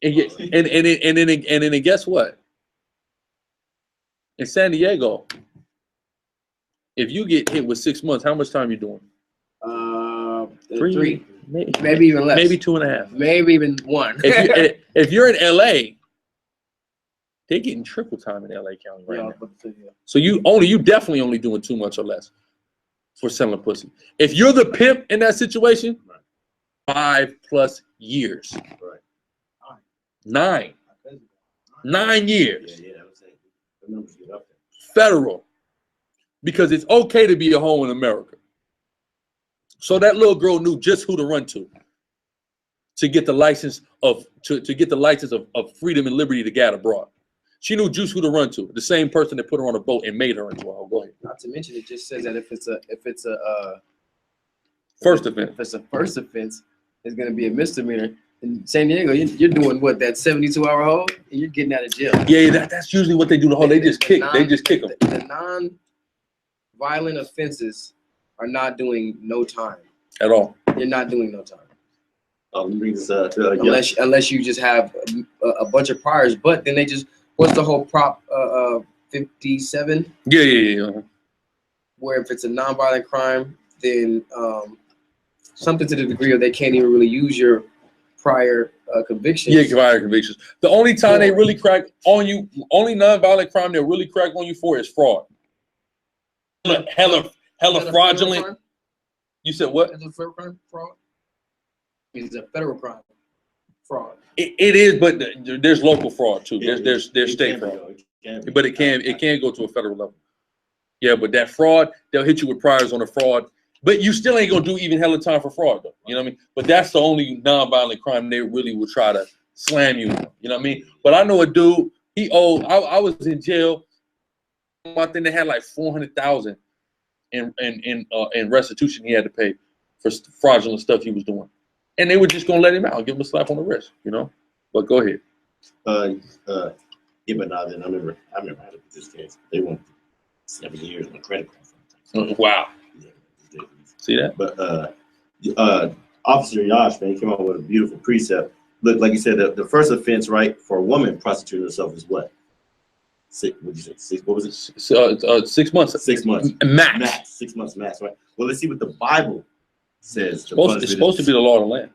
then guess what? In San Diego, if you get hit with 6 months, how much time you doing? 3, maybe even less. Maybe 2.5. Maybe even 1. If you're in LA, they're getting triple time in LA County right now. So you definitely only doing 2 months or less for selling pussy. If you're the pimp in that situation, 5+ years. Right. 9 years. Yeah, I would say the numbers get up there. Federal. Because it's okay to be a hoe in America. So that little girl knew just who to run to get the license of of freedom and liberty to get abroad. She knew just who to run to. The same person that put her on a boat and made her into a hoe. Go ahead. Not to mention, it just says that if it's a first offense. If it's a first offense, it's going to be a misdemeanor. In San Diego, you're doing what, that 72-hour hold, and you're getting out of jail. Yeah, that's usually what they do. The whole they just kick them. The non-violent offenses are not doing no time at all. You're not doing no time. Unless you just have a bunch of priors. But then they just, what's the whole Prop 57? Yeah. Where if it's a non-violent crime, then something to the degree of they can't even really use your prior convictions. Yeah, prior convictions. The only time they really crack on you, only non-violent crime they'll really crack on you for is fraud. Hella fraudulent. You said what? Is it a federal crime? Fraud? It's a federal crime. Fraud. It is, but there's local fraud too. There's state fraud. But it can go to a federal level. Yeah, but that fraud, they'll hit you with priors on the fraud. But you still ain't gonna do even hella time for fraud though. You know what I mean? But that's the only non-violent crime they really will try to slam you on. You know what I mean? But I know a dude, he owed, I was in jail. I think they had like $400,000 in restitution he had to pay for fraudulent stuff he was doing. And they were just gonna let him out, give him a slap on the wrist, you know? But go ahead. Yeah, but now then I remember having this case. They went 7 years on a credit card. Wow. Yeah, see that? But Officer Yash, man, he came up with a beautiful precept. Look, like you said, the first offense, right, for a woman prostituting herself is what? What did you say? 6? What was it? 6 months. 6 months. Max. 6 months max, right? Well, let's see what the Bible says. It's supposed to be the law of the land.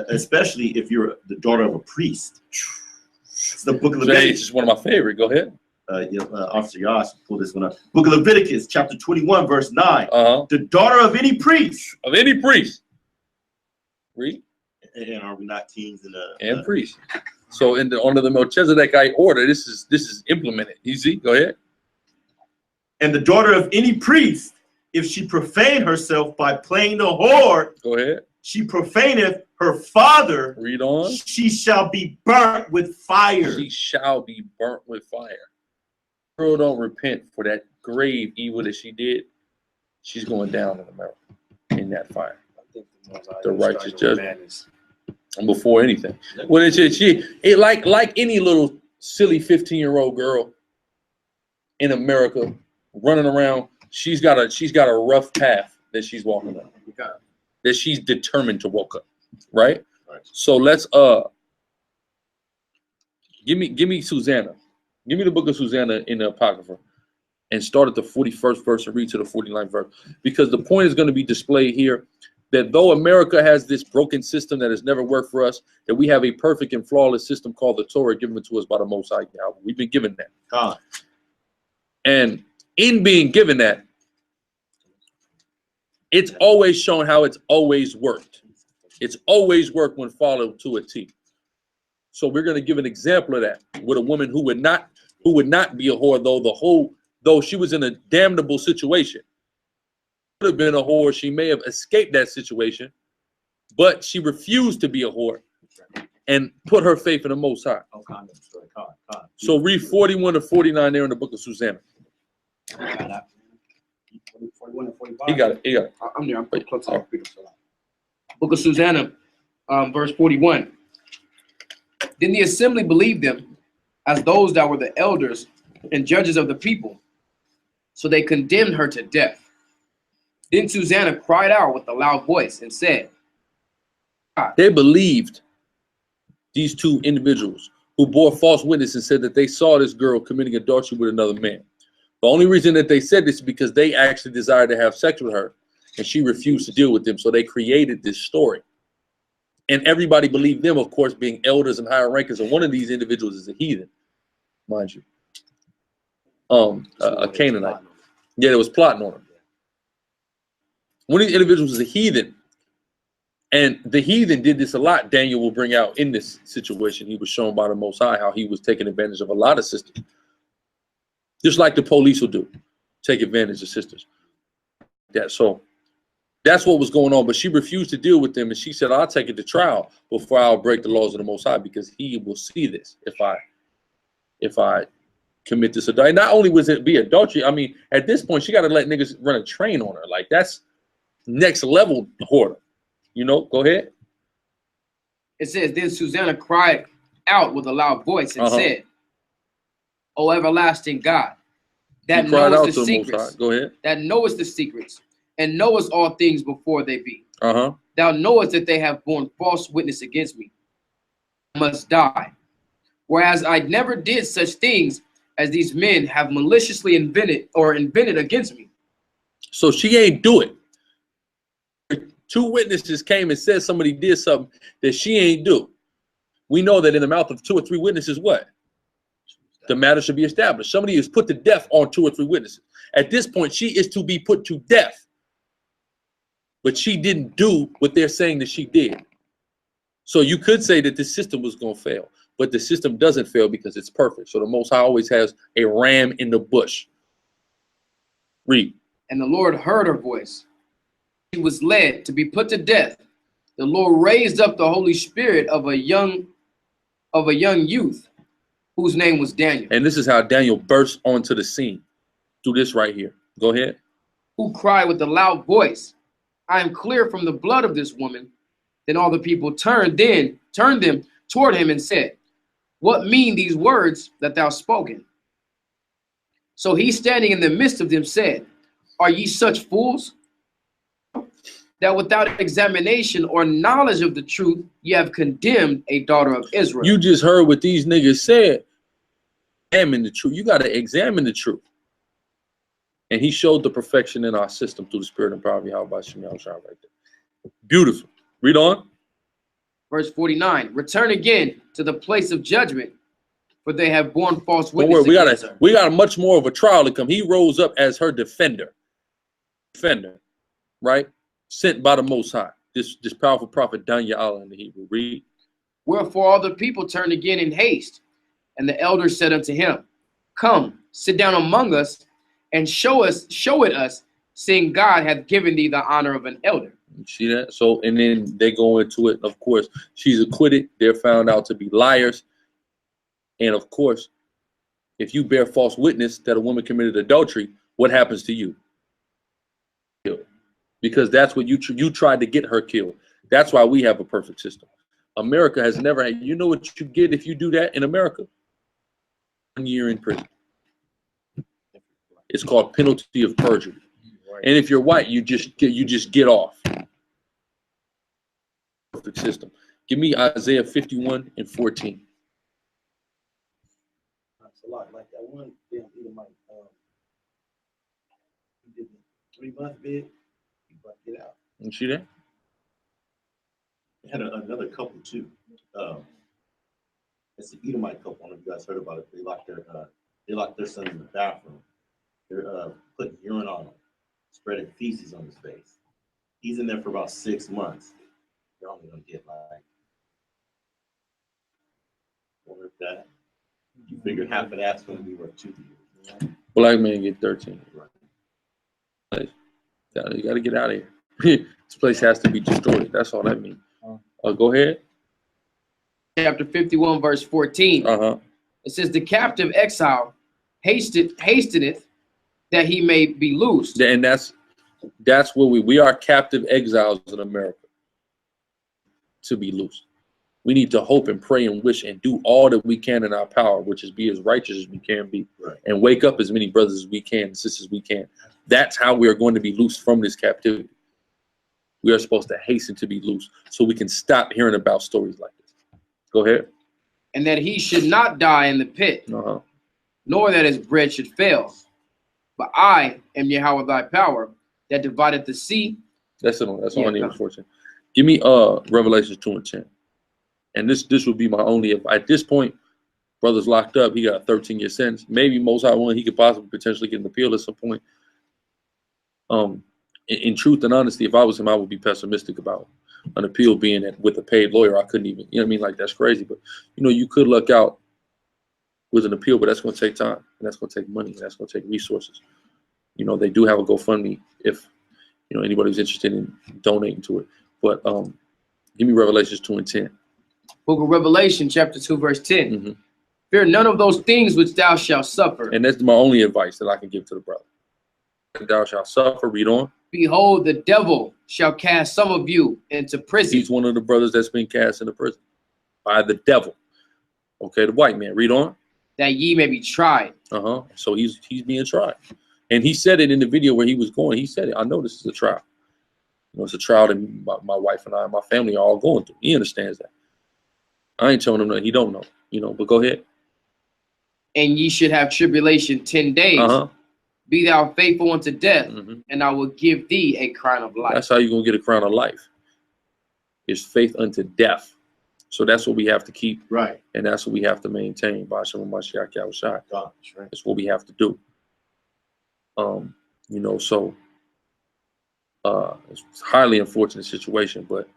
Especially if you're the daughter of a priest. It's the book of Leviticus. It's one of my favorite. Go ahead. Officer Yash, pull this one up. Book of Leviticus, chapter 21, verse 9. The daughter of any priest. Of any priest. Read. And are we not kings and priests? So under the Melchizedekite order, this is implemented. You see? Go ahead. And the daughter of any priest, if she profane herself by playing the whore. Go ahead. she profaneth her father. Read on. She shall be burnt with fire. She shall be burnt with fire. Girl, don't repent for that grave evil that she did. She's going down in America in that fire. I think the righteous judgment. And before anything, well, it like any little silly 15-year-old girl in America running around. She's got a rough path that she's walking on. Okay. That she's determined to walk up, right? Right. So let's give me Susanna. Give me the book of Susanna in the Apocrypha and start at the 41st verse and read to the 49th verse. Because the point is going to be displayed here that though America has this broken system that has never worked for us, that we have a perfect and flawless system called the Torah given to us by the Most High Yahweh. We've been given that. And in being given that, it's always shown how it's always worked. It's always worked when followed to a T. So we're going to give an example of that with a woman who would not be a whore, though she was in a damnable situation. Could have been a whore. She may have escaped that situation, but she refused to be a whore and put her faith in the Most High. So read 41 to 49 there in the book of Susanna. 41 and 45. He got it. I'm there. I'm pretty close to Book of Susanna, verse 41. Then the assembly believed them as those that were the elders and judges of the people. So they condemned her to death. Then Susanna cried out with a loud voice and said, they believed these two individuals who bore false witness and said that they saw this girl committing adultery with another man. The only reason that they said this is because they actually desired to have sex with her and she refused to deal with them. So they created this story. And everybody believed them, of course, being elders and higher rankers. And one of these individuals is a heathen, mind you. A Canaanite. Yeah, there was plotting on him. One of these individuals is a heathen. And the heathen did this a lot. Daniel will bring out in this situation. He was shown by the Most High how he was taking advantage of a lot of sisters. Just like the police will do. Take advantage of sisters. So that's what was going on. But she refused to deal with them. And she said, I'll take it to trial before I'll break the laws of the Most High, because he will see this if I commit this adultery. Not only was it be adultery, I mean, at this point, she got to let niggas run a train on her. Like, that's next level hoarder. You know, go ahead. It says, then Susanna cried out with a loud voice and said, O everlasting God, that knowest the secrets, go ahead. That knowest the secrets, and knowest all things before they be. Thou knowest that they have borne false witness against me. I must die. Whereas I never did such things as these men have maliciously invented against me. So she ain't do it. Two witnesses came and said somebody did something that she ain't do. We know that in the mouth of 2 or 3 witnesses, what? The matter should be established. Somebody is put to death on 2 or 3 witnesses. At this point, she is to be put to death. But she didn't do what they're saying that she did. So you could say that the system was going to fail. But the system doesn't fail because it's perfect. So the Most High always has a ram in the bush. Read. And the Lord heard her voice. She was led to be put to death. The Lord raised up the Holy Spirit of a young youth whose name was Daniel. And this is how Daniel burst onto the scene through this right here. Go ahead. Who cried with a loud voice, I am clear from the blood of this woman. Then all the people turned them toward him and said, what mean these words that thou hast spoken? So he, standing in the midst of them, said, are ye such fools, that without examination or knowledge of the truth, ye have condemned a daughter of Israel? You just heard what these niggas said. Examine the truth. You got to examine the truth. And he showed the perfection in our system through the Spirit and power of Yahweh right there. Beautiful. Read on. Verse 49. Return again to the place of judgment, for they have borne false witness. Don't worry, we got much more of a trial to come. He rose up as her defender. Right? Sent by the Most High. This powerful prophet Daniel in the Hebrew. Read. Wherefore all the people turned again in haste, and the elders said unto him, come, sit down among us, and show it us, seeing God hath given thee the honor of an elder. You see that? So, and then they go into it. Of course, she's acquitted. They're found out to be liars. And of course, if you bear false witness that a woman committed adultery, what happens to you? Killed. Because that's what you tried to get her killed. That's why we have a perfect system. America has never had. You know what you get if you do that in America? 1 year in prison. It's called penalty of perjury. And if you're white, you just get off. Perfect system. Give me Isaiah 51 and 14. That's a lot. Like that one damn Edomite, he did the 3-month bid. He about to get out. You see that? They had another couple too. It's an Edomite couple. I don't know if you guys heard about it. They locked their son in the bathroom. They're putting urine on him, spreading feces on his face. He's in there for about 6 months. They're only gonna get like, what if that? You figure half of that's gonna be worth 2 years. You know? Black man get 13. Right. You got to get out of here. This place has to be destroyed. That's all that means. Go ahead. Chapter 51, verse 14. It says, the captive exile hasteneth that he may be loosed. And that's where we are captive exiles in America. To be loosed. We need to hope and pray and wish and do all that we can in our power, which is be as righteous as we can be, right, and wake up as many brothers as we can, sisters as we can. That's how we are going to be loosed from this captivity. We are supposed to hasten to be loose so we can stop hearing about stories like this. Go ahead. And that he should not die in the pit, nor that his bread should fail. But I am Yahweh thy power, that divideth the sea. That's all I need, unfortunately. Give me Revelations 2 and 10. And this would be my only, if at this point, brother's locked up, he got a 13-year sentence. Maybe Most High one, he could possibly potentially get an appeal at some point. In truth and honesty, if I was him, I would be pessimistic about an appeal being with a paid lawyer. I couldn't even, you know what I mean? Like, that's crazy. But, you know, you could luck out with an appeal, but that's going to take time. And that's going to take money. And that's going to take resources. You know, they do have a GoFundMe if, you know, anybody's interested in donating to it. But give me Revelations 2 and 10. Book of Revelation, chapter 2, verse 10. Fear none of those things which thou shalt suffer. And that's my only advice that I can give to the brother. Thou shalt suffer. Read on. Behold, the devil shall cast some of you into prison. He's one of the brothers that's been cast into prison by the devil. Okay, the white man. Read on. That ye may be tried. So he's being tried. And he said it in the video where he was going. He said it. I know this is a trial. You know, it's a trial that my wife and I and my family are all going through. He understands that. I ain't telling him that he don't know, you know, but go ahead. And ye should have tribulation 10 days. Be thou faithful unto death, and I will give thee a crown of life. That's how you're going to get a crown of life. Is faith unto death. So that's what we have to keep. Right. And that's what we have to maintain. That's what we have to do. You know, so it's a highly unfortunate situation, but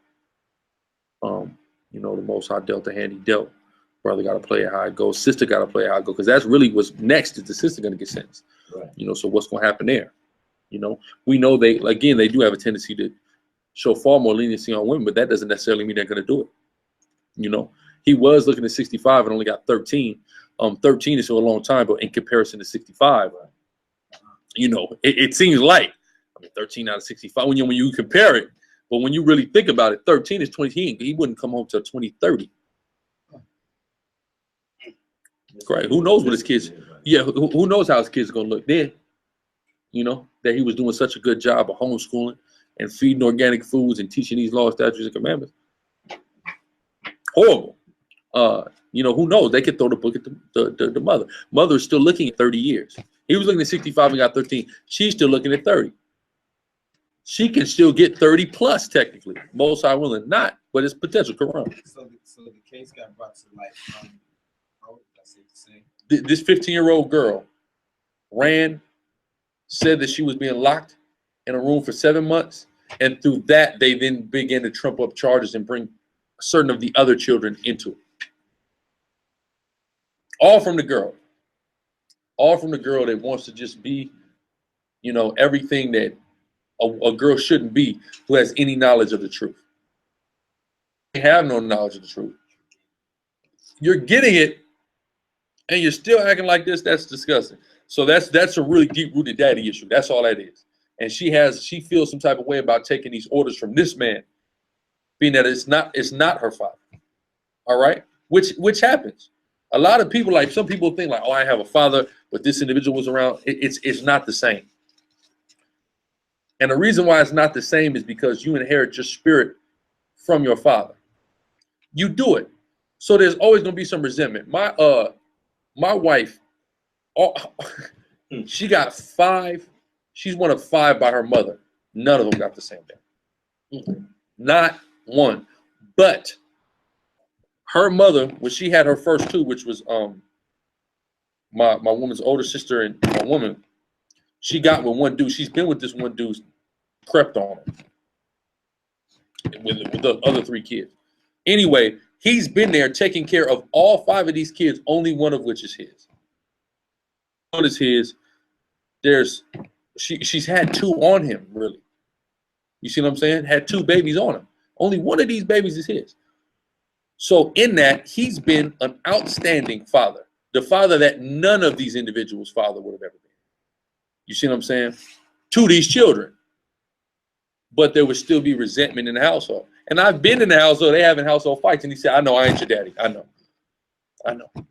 you know, the Most High dealt the hand he dealt. Brother got to play it how it goes. Sister got to play it how it goes, because that's really what's next. Is the sister going to get sentenced? Right. You know, so what's going to happen there? You know, we know they do have a tendency to show far more leniency on women, but that doesn't necessarily mean they're going to do it. You know, he was looking at 65 and only got 13. 13 is still a long time, but in comparison to 65, you know, it seems light. I mean, 13 out of 65 when you compare it. But when you really think about it, 13 is 20. He wouldn't come home till 2030. Right? Who knows what his kids? Yeah, who knows how his kids are gonna look then? You know, that he was doing such a good job of homeschooling and feeding organic foods and teaching these laws, statutes, and commandments. Horrible. You know, who knows? They could throw the book at the mother. Mother is still looking at 30 years. He was looking at 65 and got 13. She's still looking at 30. She can still get 30 plus, technically. Most High willing not, but it's potential corrupt. So the case got brought to light. That's safe to say. This 15-year-old girl ran, said that she was being locked in a room for 7 months, and through that, they then began to trump up charges and bring certain of the other children into it. All from the girl. All from the girl that wants to just be, you know, everything that a girl shouldn't be who has any knowledge of the truth. You have no knowledge of the truth. You're getting it, and you're still acting like this. That's disgusting. So that's a really deep-rooted daddy issue. That's all that is. And she feels some type of way about taking these orders from this man, being that it's not her father. All right, which happens. A lot of people, like some people think like, oh, I have a father, but this individual was around. It's not the same. And the reason why it's not the same is because you inherit your spirit from your father. You do it. So there's always gonna be some resentment. My wife, she got 5. She's one of 5 by her mother. None of them got the same dad. Not one. But her mother, when she had her first 2, which was my woman's older sister and my woman, she got with one dude. She's been with this one dude, crept on her with the other 3 kids. Anyway, he's been there taking care of all 5 of these kids, only one of which is his. One is his. She's had 2 on him, really. You see what I'm saying? Had 2 babies on him. Only one of these babies is his. So in that, he's been an outstanding father. The father that none of these individuals' father would have ever been. You see what I'm saying? To these children. But there would still be resentment in the household. And I've been in the household, they having household fights, and he said, I know I ain't your daddy. I know.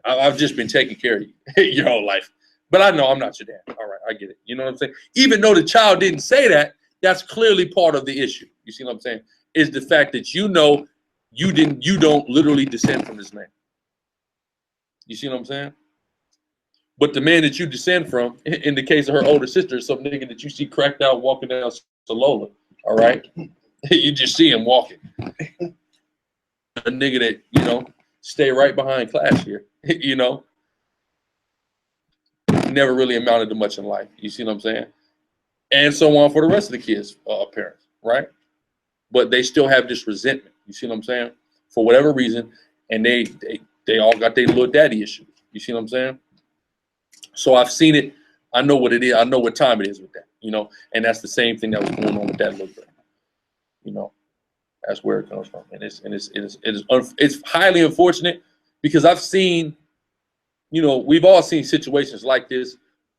I've just been taking care of you your whole life. But I know I'm not your dad. All right, I get it. You know what I'm saying? Even though the child didn't say that, that's clearly part of the issue. You see what I'm saying? Is the fact that you know you don't literally descend from this man. You see what I'm saying? But the man that you descend from, in the case of her older sister, is some nigga that you see cracked out walking down Salola. All right? You just see him walking. A nigga that, you know, stay right behind class here, you know? Never really amounted to much in life. You see what I'm saying? And so on for the rest of the kids' parents, right? But they still have this resentment. You see what I'm saying? For whatever reason, and they all got their little daddy issues. You see what I'm saying? So I've seen it. I know what it is. I know what time it is with that. You know, and that's the same thing that was going on with that little girl. You know, that's where it comes from, and it's highly unfortunate because I've seen. You know, we've all seen situations like this,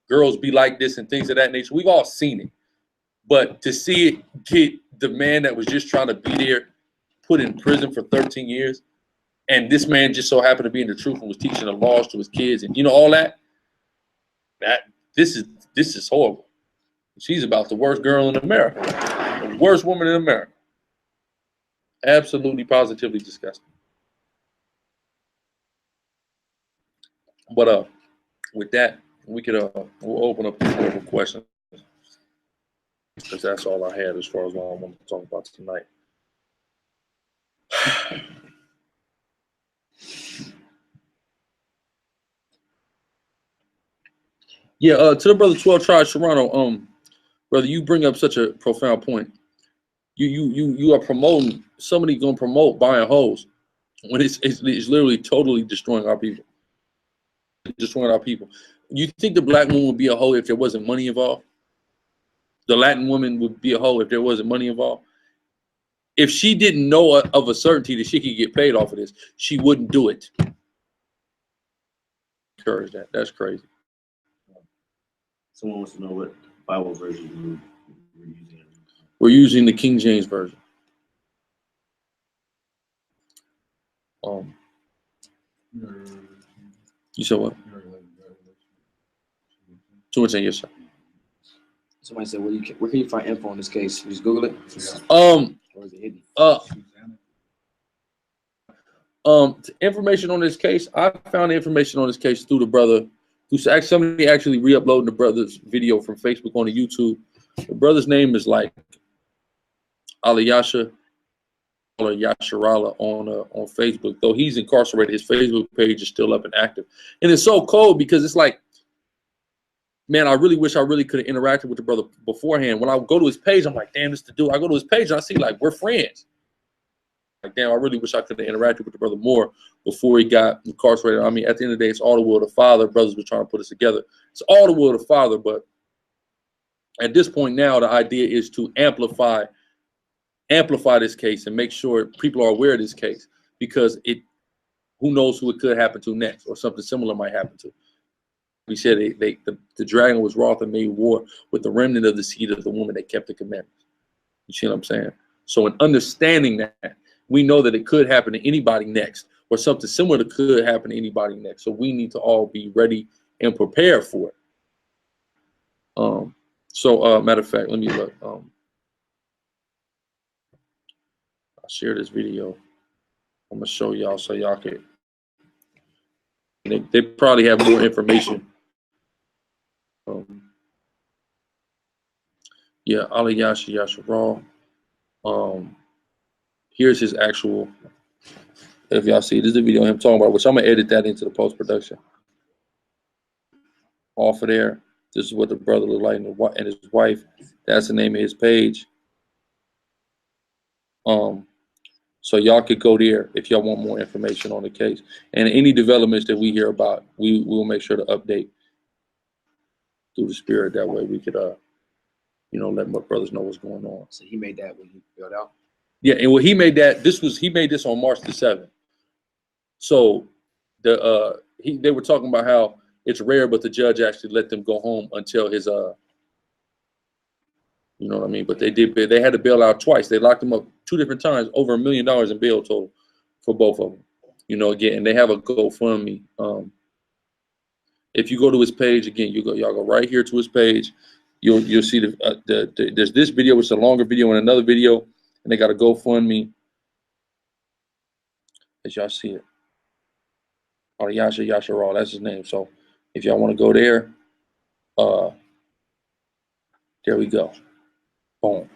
girls be like this and things of that nature. We've all seen it. But to see it get the man that was just trying to be there put in prison for 13 years, and this man just so happened to be in the truth and was teaching the laws to his kids and, you know, all that, this is horrible. She's about the worst girl in America, the worst woman in America. Absolutely, positively disgusting. But with that, we could we'll open up the floor for questions because that's all I had as far as what I want to talk about tonight. Yeah, to the brother 12 Tribes Toronto, brother, you bring up such a profound point. You are promoting, somebody gonna promote buying hoes when it's literally totally destroying our people. Destroying our people. You think the black woman would be a hoe if there wasn't money involved? The Latin woman would be a hoe if there wasn't money involved? If she didn't know of a certainty that she could get paid off of this, she wouldn't do it. Encourage that. That's crazy. Someone wants to know what Bible version we're using. We're using the King James Version. You said what? 210, yes, sir. Somebody said, where can you find info on this case? You just Google it? Or is it hidden? Information on this case, I found the information on this case through the brother, somebody actually re-uploading the brother's video from Facebook on the YouTube. The brother's name is like Aliyasha or YASHARAHLA on Facebook, though he's incarcerated. His Facebook page is still up and active. And it's so cold because it's like, man, I really wish I really could have interacted with the brother beforehand. When I go to his page, I'm like, damn, this the dude. I go to his page and I see like we're friends. Like, damn, I really wish I could have interacted with the brother more before he got incarcerated. I mean, at the end of the day, it's all the will of the Father. Brothers were trying to put us together. It's all the will of the Father, but At this point now, the idea is to amplify this case and make sure people are aware of this case, because who knows who it could happen to next, or something similar might happen to. We said the dragon was wroth and made war with the remnant of the seed of the woman that kept the commandments. You see what I'm saying? So in understanding that, we know that it could happen to anybody next, or something similar could happen to anybody next. So we need to all be ready and prepared for it. Matter of fact, let me look. I'll share this video. I'm gonna show y'all so y'all can. They probably have more information. Yeah, Ali Yasharahla. Here's his actual. If y'all see, this is the video of him talking about, which I'm gonna edit that into the post-production. Off of there, this is what the brother looked like and his wife. That's the name of his page. So y'all could go there if y'all want more information on the case, and any developments that we hear about, we will make sure to update through the spirit. That way we could, let my brothers know what's going on. So he made that when he filled out. Yeah, and when he made that, he made this on March the 7th. So they were talking about how it's rare, but the judge actually let them go home until his you know what I mean? But they had to bail out twice. They locked him up 2 different times, over $1 million in bail total for both of them. Again, and they have a GoFundMe. If you go to his page again, y'all go right here to his page. You'll see there's this video, which is a longer video, and another video, and they got a GoFundMe. As y'all see it, or Yasharahla, that's his name. So if y'all want to go there, there we go. Boom.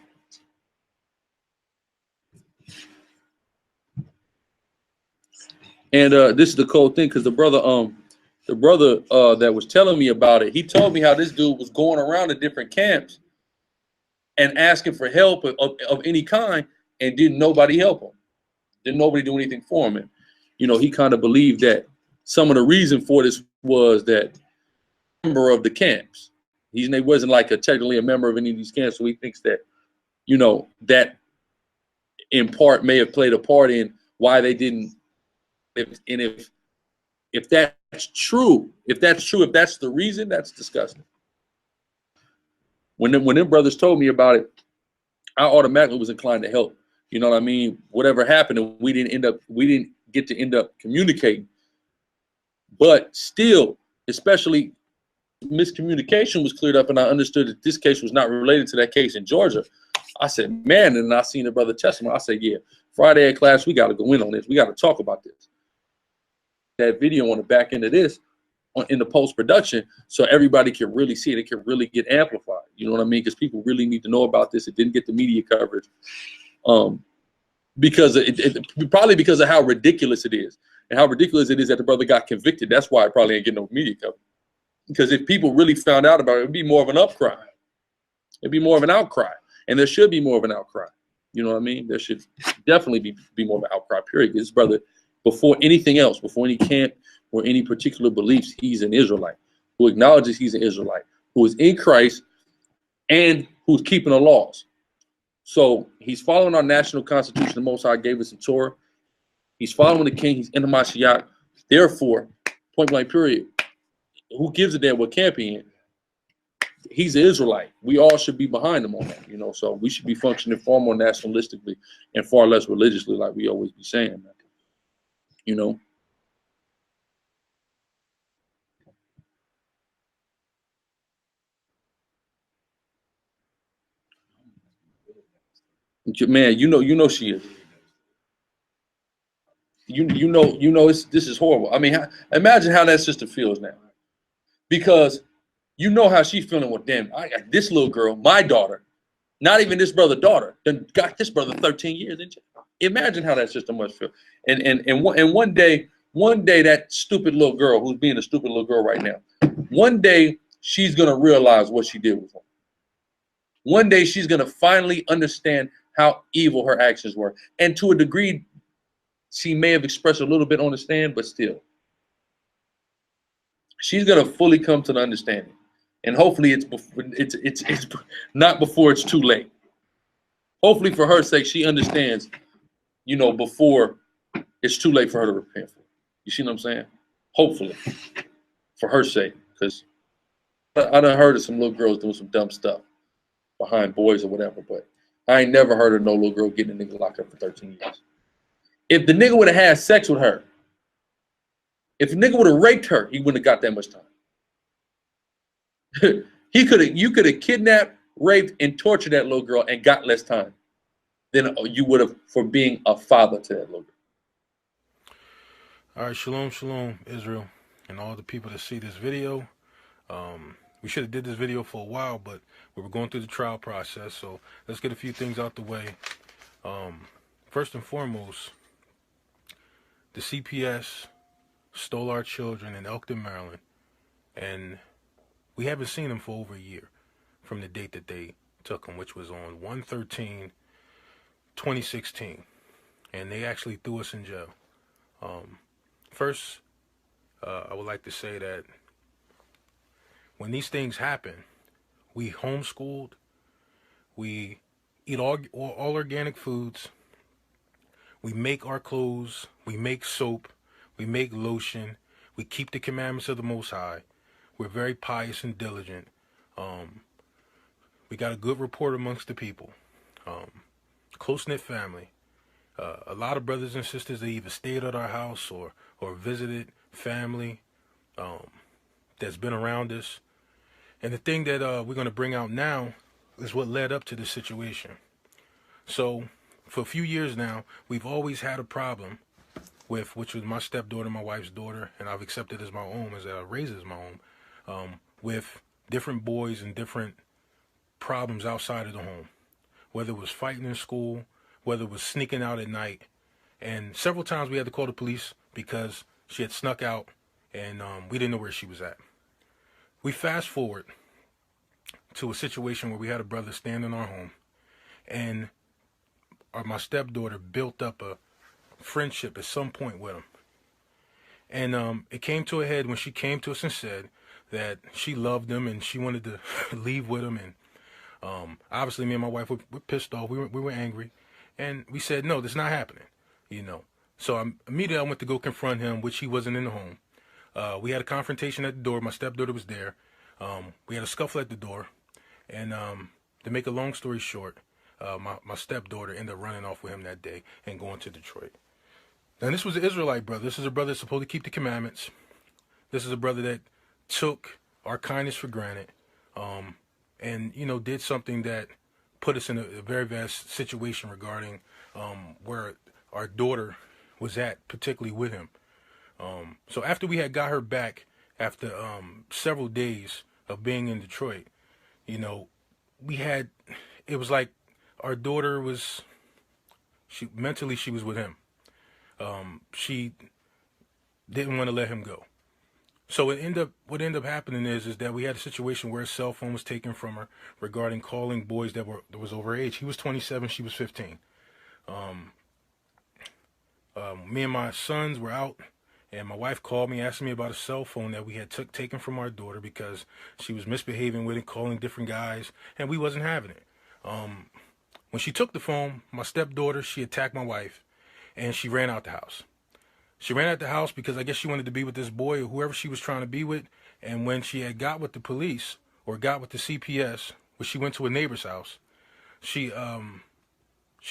And this is the cold thing, because the brother that was telling me about it, he told me how this dude was going around to different camps and asking for help of any kind, and didn't nobody help him. Didn't nobody do anything for him. And he kind of believed that some of the reason for this was that member of the camps. He wasn't like technically a member of any of these camps, so he thinks that, that in part may have played a part in why they didn't. If that's true, if that's the reason, that's disgusting. When them brothers told me about it, I automatically was inclined to help. You know what I mean? Whatever happened, and we didn't get to end up communicating. But still, especially, miscommunication was cleared up, and I understood that this case was not related to that case in Georgia. I said, man, and I seen the brother testimony. I said, yeah, Friday at class, we got to go in on this. We got to talk about this. That video on the back end of this, in the post-production, so everybody can really see it. It can really get amplified. You know what I mean? Because people really need to know about this. It didn't get the media coverage, because probably because of how ridiculous it is, and how ridiculous it is that the brother got convicted. That's why it probably ain't getting no media coverage. Because if people really found out about it, it'd be more of an upcry. It'd be more of an outcry, and there should be more of an outcry. You know what I mean? There should definitely be more of an outcry. Period. This brother, before anything else, before any camp or any particular beliefs, he's an Israelite who acknowledges he's an Israelite, who is in Christ, and who's keeping the laws. So he's following our national constitution. The Most High gave us in Torah. He's following the King. He's in the Mashiach. Therefore, point blank, period. Who gives a damn what camp he in? He's an Israelite. We all should be behind him on that, So we should be functioning far more nationalistically and far less religiously, like we always be saying, Man, she is. This is horrible. I mean, imagine how that sister feels now, because how she's feeling with them. This little girl, my daughter, not even this brother's daughter, then got this brother 13 years in jail. Imagine how that sister must feel. And one day that stupid little girl, who's being a stupid little girl right now, one day she's gonna realize what she did with him. One day she's gonna finally understand how evil her actions were. And to a degree, she may have expressed a little bit on the stand, but still, she's gonna fully come to the understanding. and hopefully it's not before it's too late. Hopefully, for her sake, she understands, you know, before it's too late for her to repent for it. You see what I'm saying? Hopefully, for her sake, because I done heard of some little girls doing some dumb stuff behind boys or whatever, but I ain't never heard of no little girl getting a nigga locked up for 13 years. If the nigga would have had sex with her, if the nigga would have raped her, he wouldn't have got that much time. You could have kidnapped, raped, and tortured that little girl and got less time than you would have for being a father to that little girl. All right, shalom, shalom, Israel, and all the people that see this video. We should have did this video for a while, but we were going through the trial process, so let's get a few things out the way. First and foremost, the CPS stole our children in Elkton, Maryland, and we haven't seen them for over a year from the date that they took them, which was on 1/13/2016, and they actually threw us in jail. First, I would like to say that when these things happen, we homeschooled, we eat all organic foods, we make our clothes, we make soap, we make lotion, we keep the commandments of the Most High. We're very pious and diligent. We got a good rapport amongst the people. Close-knit family. A lot of brothers and sisters that either stayed at our house or visited family that's been around us. And the thing that we're going to bring out now is what led up to this situation. So for a few years now, we've always had a problem with, which was my stepdaughter, my wife's daughter, and I've accepted as my own, as I raised as my own, with different boys and different problems outside of the home. Whether it was fighting in school, whether it was sneaking out at night. And several times we had to call the police because she had snuck out and we didn't know where she was at. We fast forward to a situation where we had a brother stand in our home, and my stepdaughter built up a friendship at some point with him. And it came to a head when she came to us and said that she loved him and she wanted to leave with him. And obviously me and my wife were pissed off. We were angry. And we said, no, that's not happening, you know. So immediately I went to go confront him, which he wasn't in the home. We had a confrontation at the door. My stepdaughter was there. We had a scuffle at the door. And to make a long story short, my stepdaughter ended up running off with him that day and going to Detroit. Now, this was an Israelite brother. This is a brother that's supposed to keep the commandments. This is a brother that took our kindness for granted and, you know, did something that put us in a very bad situation regarding where our daughter was at, particularly with him. So after we had got her back, after several days of being in Detroit, you know, it was like our daughter was, mentally she was with him. She didn't want to let him go. So what ended up happening is that we had a situation where a cell phone was taken from her regarding calling boys that was over age. He was 27, she was 15. Me and my sons were out, and my wife called me, asking me about a cell phone that we had taken from our daughter because she was misbehaving with it, calling different guys, and we wasn't having it. When she took the phone, my stepdaughter, she attacked my wife, and she ran out the house. She ran out the house because I guess she wanted to be with this boy or whoever she was trying to be with. And when she had got with the police or got with the CPS, when she went to a neighbor's house, she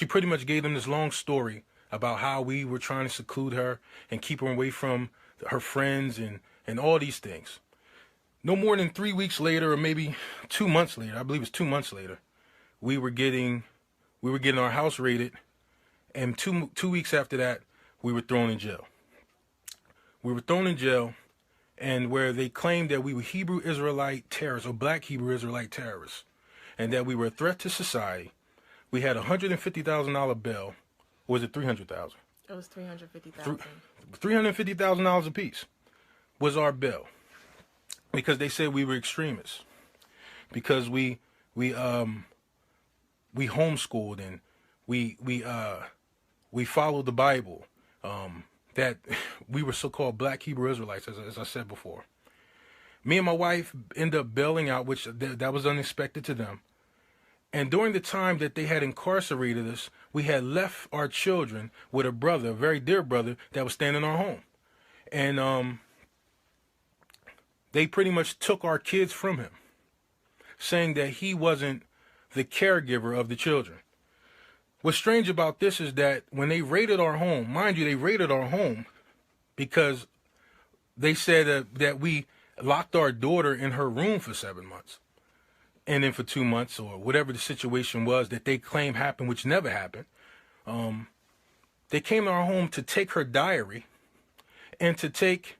pretty much gave them this long story about how we were trying to seclude her and keep her away from her friends and all these things. No more than 3 weeks later, or maybe 2 months later, I believe it was 2 months later, we were getting our house raided, and two weeks after that, we were thrown in jail. We were thrown in jail, and where they claimed that we were Hebrew Israelite terrorists or black Hebrew Israelite terrorists, and that we were a threat to society. We had $150,000 bail, or was it $300,000? It was $350,000. $350,000 apiece was our bail, because they said we were extremists, because we homeschooled and we followed the Bible. That we were so-called black Hebrew Israelites, as I said before. Me and my wife ended up bailing out, which that was unexpected to them. And during the time that they had incarcerated us, we had left our children with a brother, a very dear brother, that was staying in our home. And they pretty much took our kids from him, saying that he wasn't the caregiver of the children. What's strange about this is that when they raided our home, mind you, they raided our home because they said that we locked our daughter in her room for 7 months. And then for 2 months, or whatever the situation was that they claim happened, which never happened, they came to our home to take her diary and to take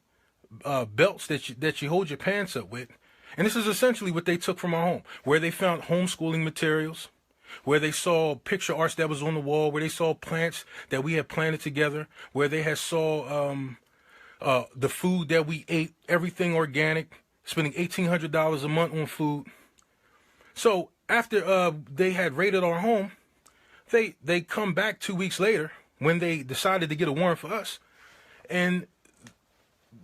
belts that you hold your pants up with. And this is essentially what they took from our home, where they found homeschooling materials, where they saw picture arts that was on the wall, where they saw plants that we had planted together, where they had saw the food that we ate, everything organic, spending $1,800 a month on food. So after they had raided our home, they come back 2 weeks later when they decided to get a warrant for us, and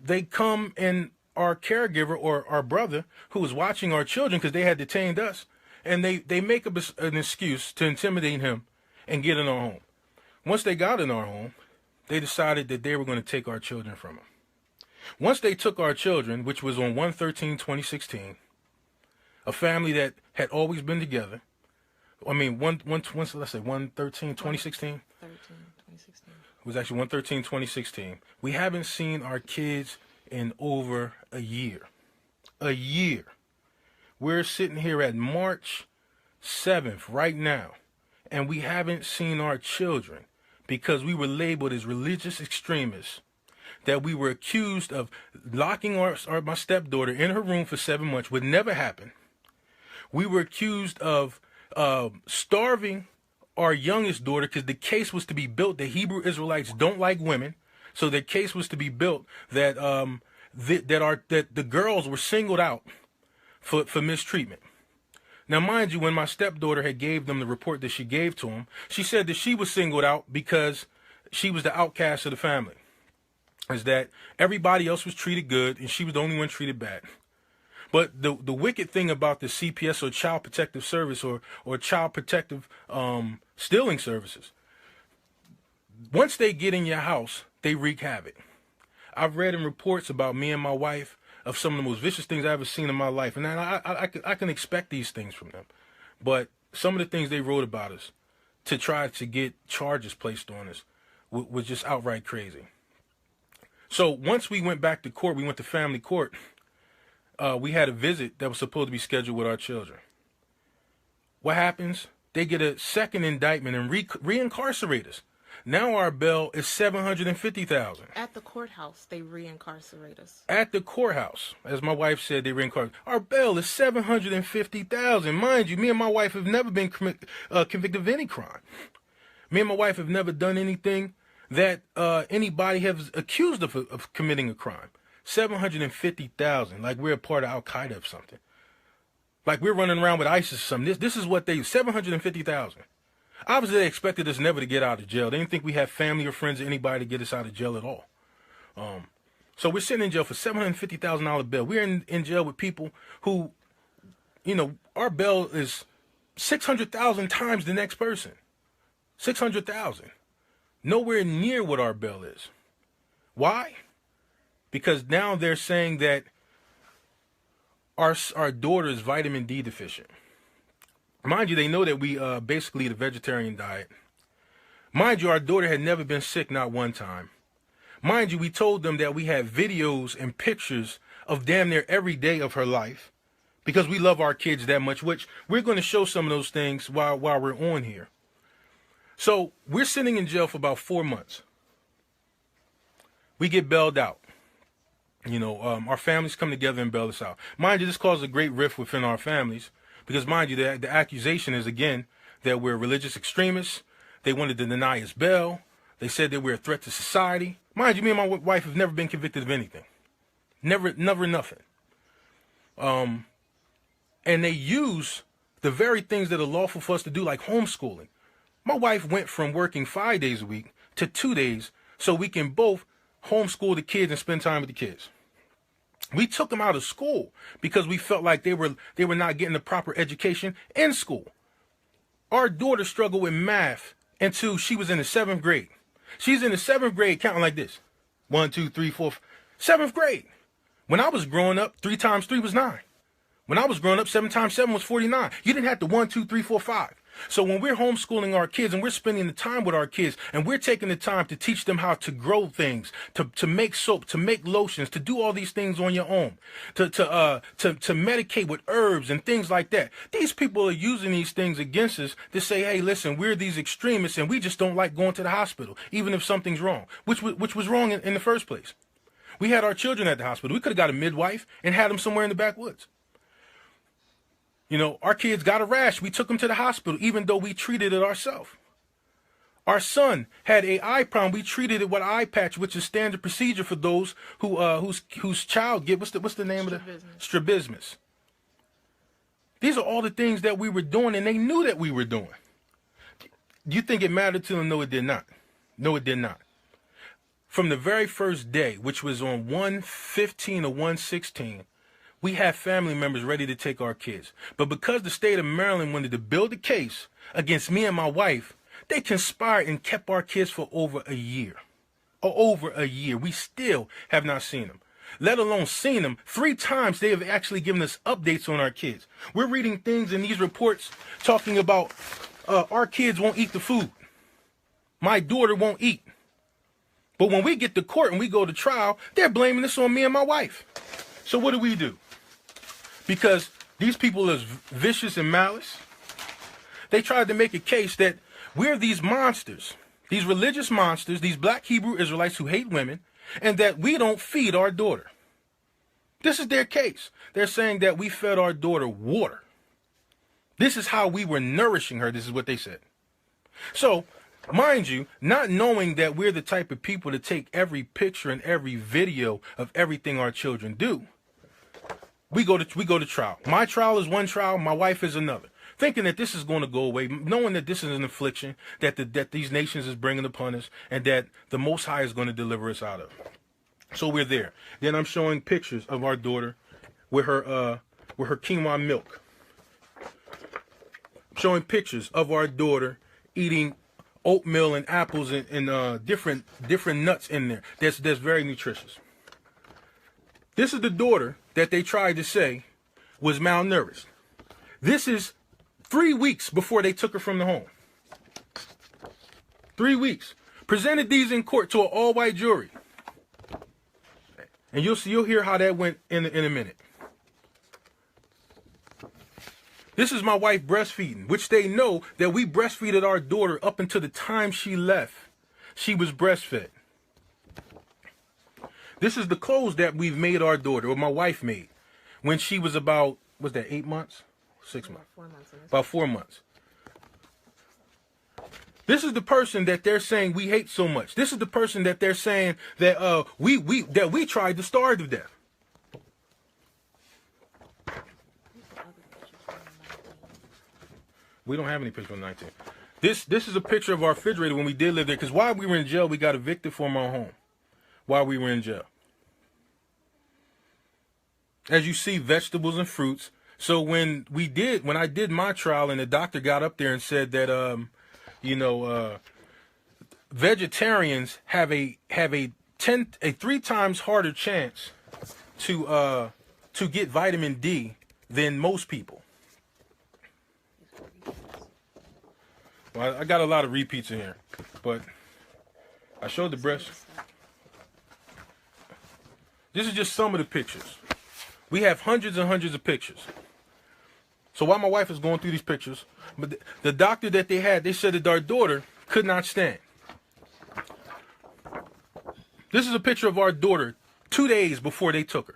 they come and our caregiver or our brother who was watching our children because they had detained us, and they make up an excuse to intimidate him and get in our home. Once they got in our home, they decided that they were going to take our children from him. Once they took our children, which was on 1/13/2016, a family that had always been together. I mean, let's say 1/13/2016. 2016. It was actually 1/13/2016. We haven't seen our kids in over a year. A year. We're sitting here at March 7th right now, and we haven't seen our children because we were labeled as religious extremists, that we were accused of locking my stepdaughter in her room for 7 months, would never happen. We were accused of starving our youngest daughter because the case was to be built that Hebrew Israelites don't like women. So the case was to be built that the girls were singled out for mistreatment. Now, mind you, when my stepdaughter had gave them the report that she gave to them, she said that she was singled out because she was the outcast of the family. Is that everybody else was treated good and she was the only one treated bad. But the wicked thing about the CPS, or Child Protective Service, or Child Protective Stealing Services, once they get in your house, they wreak havoc. I've read in reports about me and my wife of some of the most vicious things I've ever seen in my life. And I can expect these things from them. But some of the things they wrote about us to try to get charges placed on us was just outright crazy. So once we went back to court, we went to family court. We had a visit that was supposed to be scheduled with our children. What happens? They get a second indictment and reincarcerate us. Now our bail is $750,000. At the courthouse, they reincarcerate us. At the courthouse, as my wife said, they reincarcerate. Our bail is $750,000. Mind you, me and my wife have never been convicted of any crime. Me and my wife have never done anything that anybody has accused of committing a crime. $750,000, like we're a part of Al Qaeda or something. Like we're running around with ISIS or something. This is what $750,000. Obviously, they expected us never to get out of jail. They didn't think we had family or friends or anybody to get us out of jail at all. So we're sitting in jail for $750,000 bail. We're in jail with people who, our bail is 600,000 times the next person. 600,000. Nowhere near what our bail is. Why? Because now they're saying that our daughter is vitamin D deficient. Mind you, they know that we basically eat a vegetarian diet. Mind you, our daughter had never been sick, not one time. Mind you, we told them that we had videos and pictures of damn near every day of her life because we love our kids that much, which we're going to show some of those things while we're on here. So we're sitting in jail for about 4 months. We get bailed out. Our families come together and bail us out. Mind you, this caused a great rift within our families because, mind you, the accusation is, again, that we're religious extremists. They wanted to deny us bail. They said that we're a threat to society. Mind you, me and my wife have never been convicted of anything. Never, nothing. And they use the very things that are lawful for us to do, like homeschooling. My wife went from working 5 days a week to 2 days so we can both homeschool the kids and spend time with the kids. We took them out of school because we felt like they were not getting the proper education in school. Our daughter struggled with math until she was in the 7th grade. She's in the 7th grade counting like this. 1, 2, 3, 4, 7th grade. When I was growing up, 3 times 3 was 9. When I was growing up, 7 times 7 was 49. You didn't have to 1, 2, 3, 4, 5. So when we're homeschooling our kids and we're spending the time with our kids and we're taking the time to teach them how to grow things, to make soap, to make lotions, to do all these things on your own, to medicate with herbs and things like that. These people are using these things against us to say, hey, listen, we're these extremists and we just don't like going to the hospital, even if something's wrong, which was wrong in the first place. We had our children at the hospital. We could have got a midwife and had them somewhere in the backwoods. You know, our kids got a rash. We took them to the hospital, even though we treated it ourselves. Our son had a eye problem. We treated it with eye patch, which is standard procedure for those whose child get what's the name of the strabismus. These are all the things that we were doing, and they knew that we were doing. Do you think it mattered to them? No, it did not. No, it did not. From the very first day, which was on 1/15 or 1/16. We have family members ready to take our kids. But because the state of Maryland wanted to build a case against me and my wife, they conspired and kept our kids for over a year. Over a year. We still have not seen them. Let alone seen them. 3 times they have actually given us updates on our kids. We're reading things in these reports talking about our kids won't eat the food. My daughter won't eat. But when we get to court and we go to trial, they're blaming this on me and my wife. So what do? Because these people are vicious and malice. They tried to make a case that we're these monsters, these religious monsters, these black Hebrew Israelites who hate women, and that we don't feed our daughter. This is their case. They're saying that we fed our daughter water. This is how we were nourishing her. This is what they said. So, mind you, not knowing that we're the type of people to take every picture and every video of everything our children do, we go to trial. My trial is one trial, my wife is another. Thinking that this is going to go away, knowing that this is an affliction that these nations is bringing upon us, and that the Most High is going to deliver us out of. So we're there. Then I'm showing pictures of our daughter with her quinoa milk. Showing pictures of our daughter eating oatmeal and apples and different nuts in there. That's very nutritious. This is the daughter that they tried to say was malnourished. This is 3 weeks before they took her from the home. 3 weeks. Presented these in court to an all-white jury. And you'll hear how that went in a minute. This is my wife breastfeeding, which they know that we breastfeeded our daughter up until the time she left. She was breastfed. This is the clothes that we've made our daughter, or my wife made, when she was about, was that 8 months? 6 months? 4 months. About 4 months. This is the person that they're saying we hate so much. This is the person that they're saying that we tried to starve to death. We don't have any picture on 19. This is a picture of our refrigerator when we did live there, because while we were in jail, we got evicted from our home. While we were in jail. As you see, vegetables and fruits. So when I did my trial and the doctor got up there and said that vegetarians have a 3 times harder chance to get vitamin D than most people. Well, I got a lot of repeats in here, but I showed the breast. This is just some of the pictures. We have hundreds and hundreds of pictures. So while my wife is going through these pictures, but the doctor that they had, they said that our daughter could not stand. This is a picture of our daughter 2 days before they took her.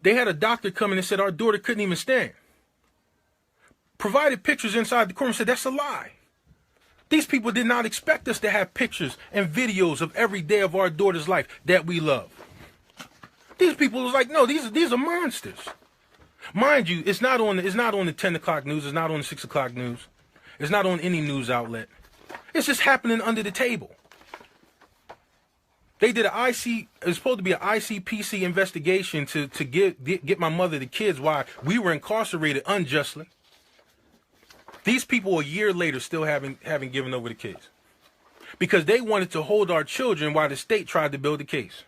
They had a doctor come in and said our daughter couldn't even stand. Provided pictures inside the courtroom and said that's a lie. These people did not expect us to have pictures and videos of every day of our daughter's life that we love. These people was like, no, these are monsters. Mind you, it's not on the 10 o'clock news. It's not on the 6 o'clock news. It's not on any news outlet. It's just happening under the table. They did it's supposed to be an ICPC investigation to get my mother the kids while we were incarcerated unjustly. These people a year later still haven't given over the kids. Because they wanted to hold our children while the state tried to build a case.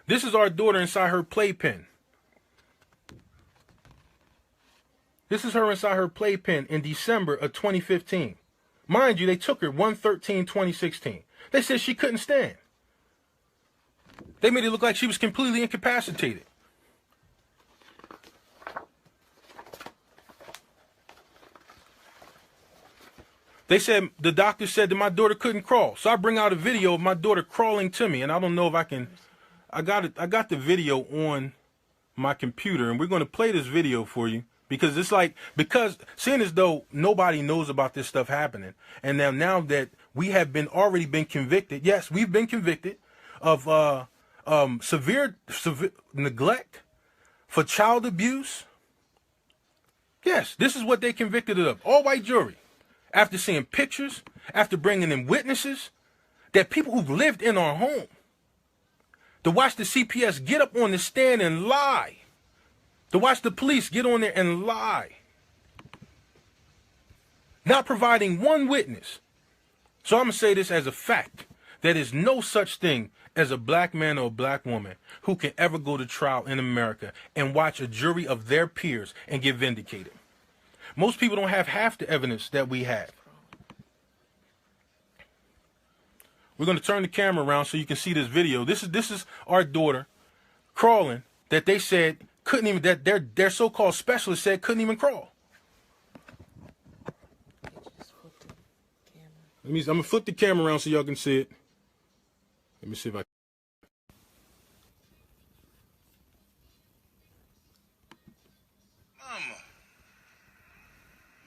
This is our daughter inside her playpen. This is her inside her playpen in December of 2015. Mind you, they took her 1/13/2016. They said she couldn't stand. They made it look like she was completely incapacitated. They said, the doctor said that my daughter couldn't crawl. So I bring out a video of my daughter crawling to me. And I don't know if I can, I got the video on my computer. And we're going to play this video for you. Because it's like, seeing as though nobody knows about this stuff happening. And now that we have already been convicted. Yes, we've been convicted of severe neglect for child abuse. Yes, this is what they convicted of. All white jury. After seeing pictures, after bringing in witnesses, that people who've lived in our home, to watch the CPS get up on the stand and lie, to watch the police get on there and lie, not providing one witness. So I'm going to say this as a fact. There is no such thing as a black man or a black woman who can ever go to trial in America and watch a jury of their peers and get vindicated. Most people don't have half the evidence that we have. We're going to turn the camera around so you can see this video. This is our daughter crawling that they said couldn't even, that their so-called specialist said couldn't even crawl. I'm going to flip the camera around so y'all can see it. Let me see if I can.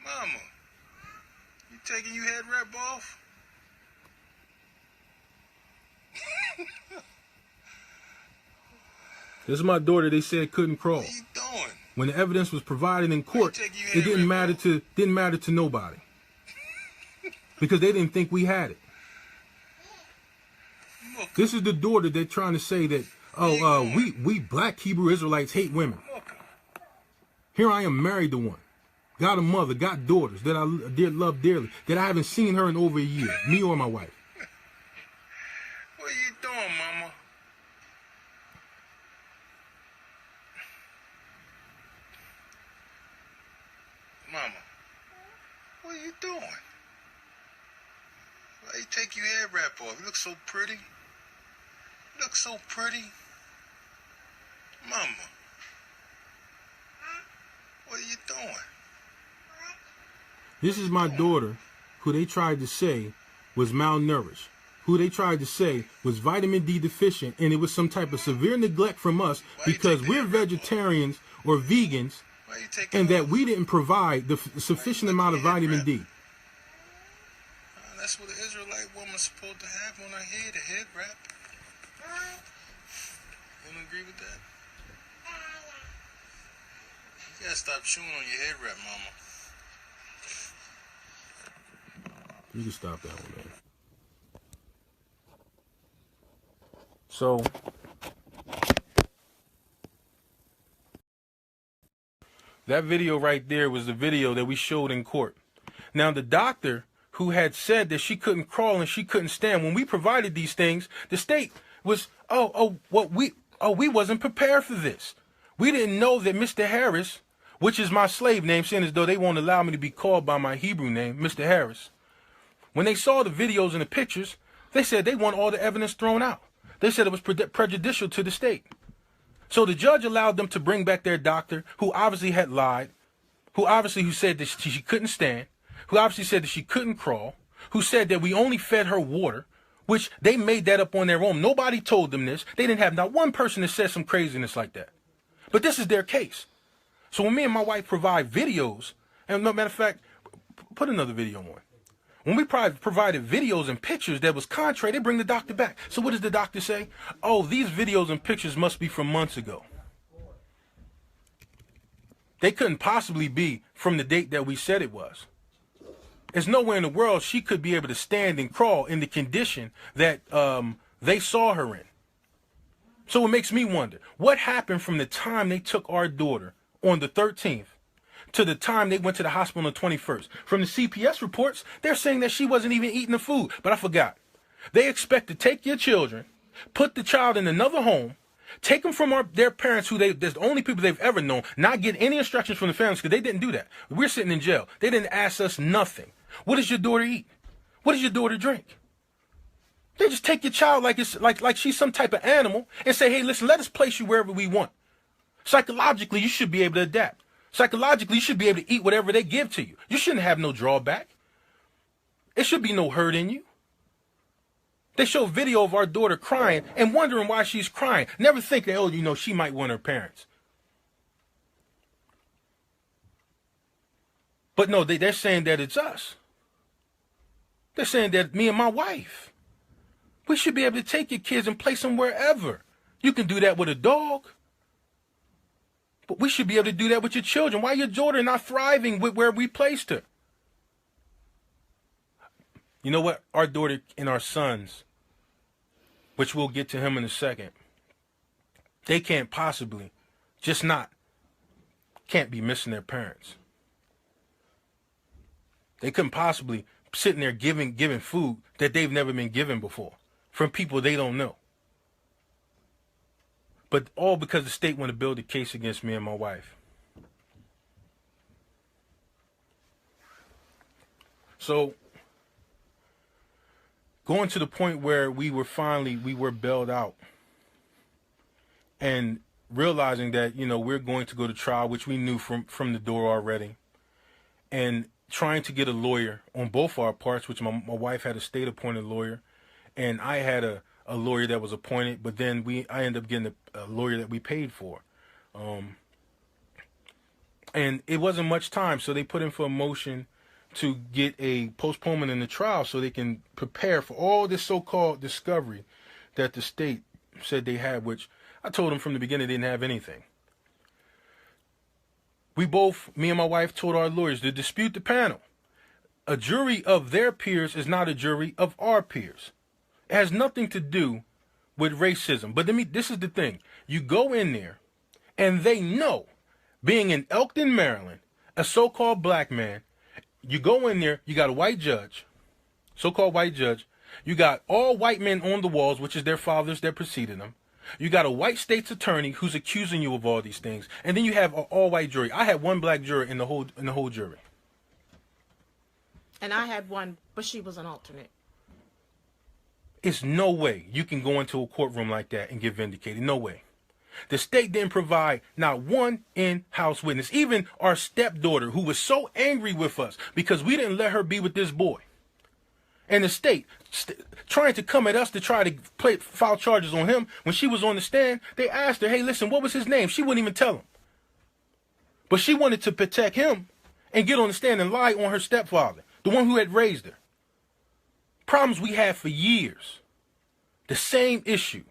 Mama, you taking your head wrap off? This is my daughter. They said couldn't crawl. What are you doing? When the evidence was provided in court, it didn't matter to nobody because they didn't think we had it. This is the daughter they're trying to say that we black Hebrew Israelites hate women. Here I am married to one. Got a mother, got daughters that I love dearly, that I haven't seen her in over a year, me or my wife. What are you doing, Mama? Mama, what are you doing? Why you take your hair wrap off? You look so pretty. You look so pretty. Mama, what are you doing? This is my daughter, who they tried to say was malnourished, who they tried to say was vitamin D deficient, and it was some type of severe neglect from us because we're vegetarians or vegans, and that we didn't provide the sufficient amount of vitamin D. That's what an Israelite woman's supposed to have on her head, a head wrap. You don't agree with that? You gotta stop chewing on your head wrap, Mama. You can stop that one, man. So, that video right there was the video that we showed in court. Now, the doctor who had said that she couldn't crawl and she couldn't stand, when we provided these things, the state was, we wasn't prepared for this. We didn't know that Mr. Harris, which is my slave name, seeing as though they won't allow me to be called by my Hebrew name, Mr. Harris. When they saw the videos and the pictures, they said they want all the evidence thrown out. They said it was prejudicial to the state. So the judge allowed them to bring back their doctor, who obviously had lied, who said that she couldn't stand, who obviously said that she couldn't crawl, who said that we only fed her water, which they made that up on their own. Nobody told them this. They didn't have not one person that said some craziness like that. But this is their case. So when me and my wife provide videos, and no matter of fact, put another video on. When we provided videos and pictures that was contrary, they bring the doctor back. So what does the doctor say? Oh, these videos and pictures must be from months ago. They couldn't possibly be from the date that we said it was. There's nowhere in the world she could be able to stand and crawl in the condition that they saw her in. So it makes me wonder, what happened from the time they took our daughter on the 13th to the time they went to the hospital on the 21st? From the CPS reports, they're saying that she wasn't even eating the food. But I forgot. They expect to take your children, put the child in another home, take them from their parents, who that's the only people they've ever known, not get any instructions from the families, because they didn't do that. We're sitting in jail. They didn't ask us nothing. What does your daughter eat? What does your daughter drink? They just take your child like it's like she's some type of animal and say, hey, listen, let us place you wherever we want. Psychologically, you should be able to adapt. Psychologically, you should be able to eat whatever they give to you. You shouldn't have no drawback. It should be no hurt in you. They show video of our daughter crying and wondering why she's crying. Never think that, oh, you know, she might want her parents. But no, they're saying that it's us. They're saying that me and my wife. We should be able to take your kids and place them wherever. You can do that with a dog. But we should be able to do that with your children. Why your daughter not thriving with where we placed her? You know what? Our daughter and our sons, which we'll get to him in a second, they can't possibly, can't be missing their parents. They couldn't possibly sitting there giving food that they've never been given before from people they don't know. But all because the state want to build a case against me and my wife. So going to the point where we were bailed out and realizing that, you know, we're going to go to trial, which we knew from the door already, and trying to get a lawyer on both our parts, which my wife had a state-appointed lawyer, and I had a lawyer that was appointed, but then I ended up getting a lawyer that we paid for. And it wasn't much time, so they put in for a motion to get a postponement in the trial so they can prepare for all this so-called discovery that the state said they had, which I told them from the beginning they didn't have anything. We both, me and my wife, told our lawyers to dispute the panel. A jury of their peers is not a jury of our peers. It has nothing to do with racism. But this is the thing. You go in there, and they know, being in Elkton, Maryland, a so-called black man, you go in there, you got a white judge, so-called white judge. You got all white men on the walls, which is their fathers that preceded them. You got a white state's attorney who's accusing you of all these things, and then you have an all-white jury. I had one black juror in the whole jury. And I had one, but she was an alternate. It's no way you can go into a courtroom like that and get vindicated. No way. The state didn't provide not one in-house witness. Even our stepdaughter, who was so angry with us because we didn't let her be with this boy. And the state trying to come at us to try to file charges on him. When she was on the stand, they asked her, hey, listen, what was his name? She wouldn't even tell him. But she wanted to protect him and get on the stand and lie on her stepfather, the one who had raised her. Problems we had for years. The same issue.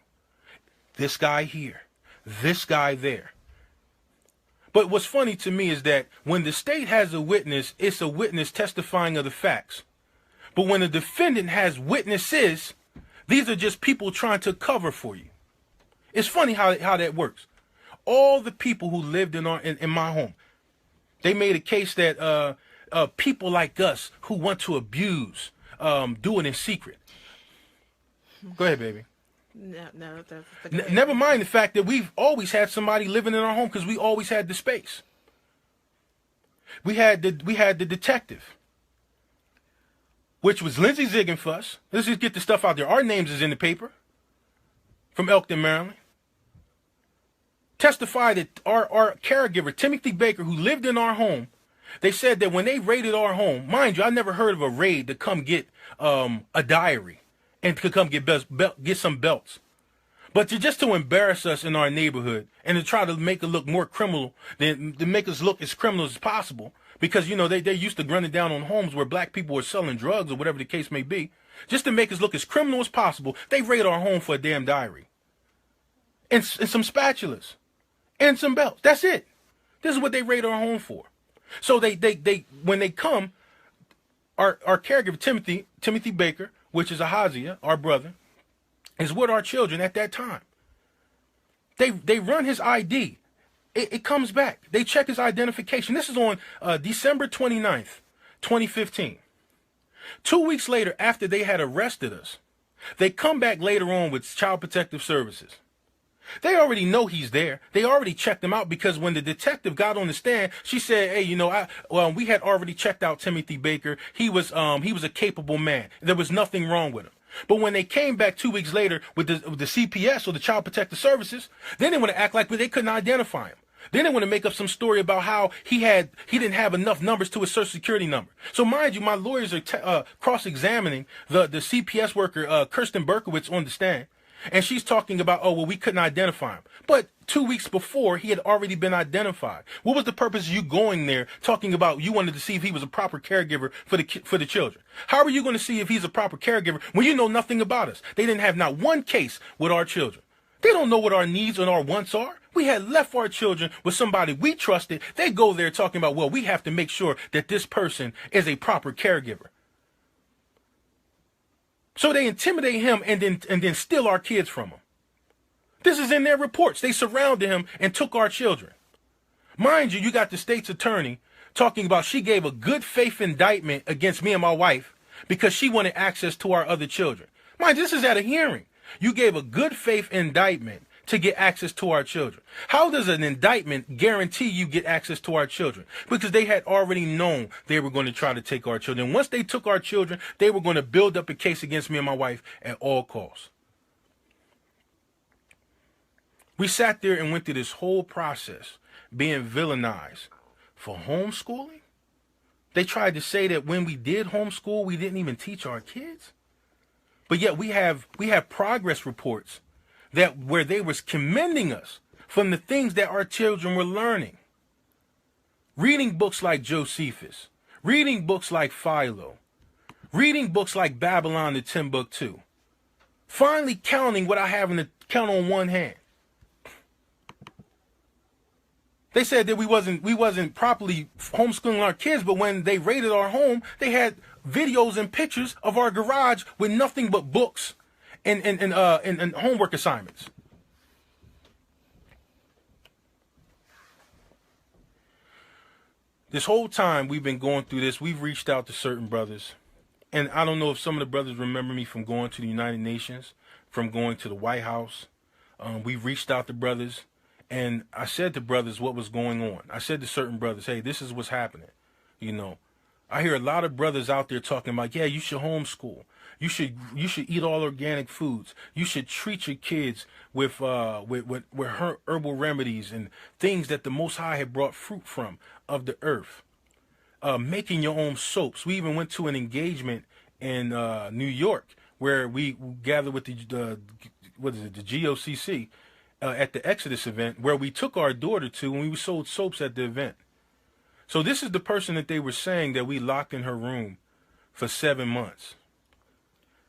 This guy here. This guy there. But what's funny to me is that when the state has a witness, it's a witness testifying of the facts. But when a defendant has witnesses, these are just people trying to cover for you. It's funny how that works. All the people who lived in my home, they made a case that people like us who want to abuse do it in secret. Go ahead, baby. No, Never mind the fact that we've always had somebody living in our home because we always had the space. We had the detective, which was Lindsay Ziegenfuss. Let's just get the stuff out there. Our names is in the paper from Elkton, Maryland. Testified that our caregiver, Timothy Baker, who lived in our home, they said that when they raided our home, mind you, I never heard of a raid to come get a diary and to come get some belts. But just to embarrass us in our neighborhood and to try to make it look more criminal, to make us look as criminal as possible, because, you know, they used to running down on homes where black people were selling drugs or whatever the case may be. Just to make us look as criminal as possible, they raided our home for a damn diary. And some spatulas. And some belts. That's it. This is what they raided our home for. So they when they come, our caregiver, Timothy Baker, which is Ahaziah, our brother, is with our children at that time. They run his ID. It comes back. They check his identification. This is on December 29th, 2015. 2 weeks later, after they had arrested us, they come back later on with Child Protective Services. They already know he's there. They already checked him out because when the detective got on the stand, she said, "Hey, you know, we had already checked out Timothy Baker. He was a capable man. There was nothing wrong with him." But when they came back 2 weeks later with the CPS or the Child Protective Services, then they want to act like they couldn't identify him. Then they want to make up some story about how he didn't have enough numbers to his social security number. So mind you, my lawyers are cross-examining the CPS worker, Kirsten Berkowitz, on the stand. And she's talking about, oh, well, we couldn't identify him. But 2 weeks before, he had already been identified. What was the purpose of you going there talking about you wanted to see if he was a proper caregiver for the children? How are you going to see if he's a proper caregiver when you know nothing about us? They didn't have not one case with our children. They don't know what our needs and our wants are. We had left our children with somebody we trusted. They go there talking about, well, we have to make sure that this person is a proper caregiver. So they intimidate him and then steal our kids from him. This is in their reports. They surrounded him and took our children. Mind you, you got the state's attorney talking about she gave a good faith indictment against me and my wife because she wanted access to our other children. Mind you, this is at a hearing. You gave a good faith indictment to get access to our children. How does an indictment guarantee you get access to our children? Because they had already known they were going to try to take our children. Once they took our children, they were going to build up a case against me and my wife at all costs. We sat there and went through this whole process being villainized for homeschooling. They tried to say that when we did homeschool, we didn't even teach our kids. But yet we have progress reports that where they was commending us from the things that our children were learning. Reading books like Josephus, reading books like Philo, reading books like Babylon the Timbuktu. Finally counting what I have in the count on one hand. They said that we wasn't properly homeschooling our kids, but when they raided our home, they had videos and pictures of our garage with nothing but books and homework assignments. This whole time we've been going through this, we've reached out to certain brothers. And I don't know if some of the brothers remember me from going to the United Nations, from going to the White House. We've reached out to brothers. And I said to brothers what was going on. I said to certain brothers, hey, this is what's happening. You know, I hear a lot of brothers out there talking about, yeah, you should homeschool. You should eat all organic foods. You should treat your kids with herbal remedies and things that the Most High had brought fruit from of the earth. Making your own soaps. We even went to an engagement in New York where we gathered with the GOCC. At the Exodus event where we took our daughter to and we sold soaps at the event. So this is the person that they were saying that we locked in her room for 7 months.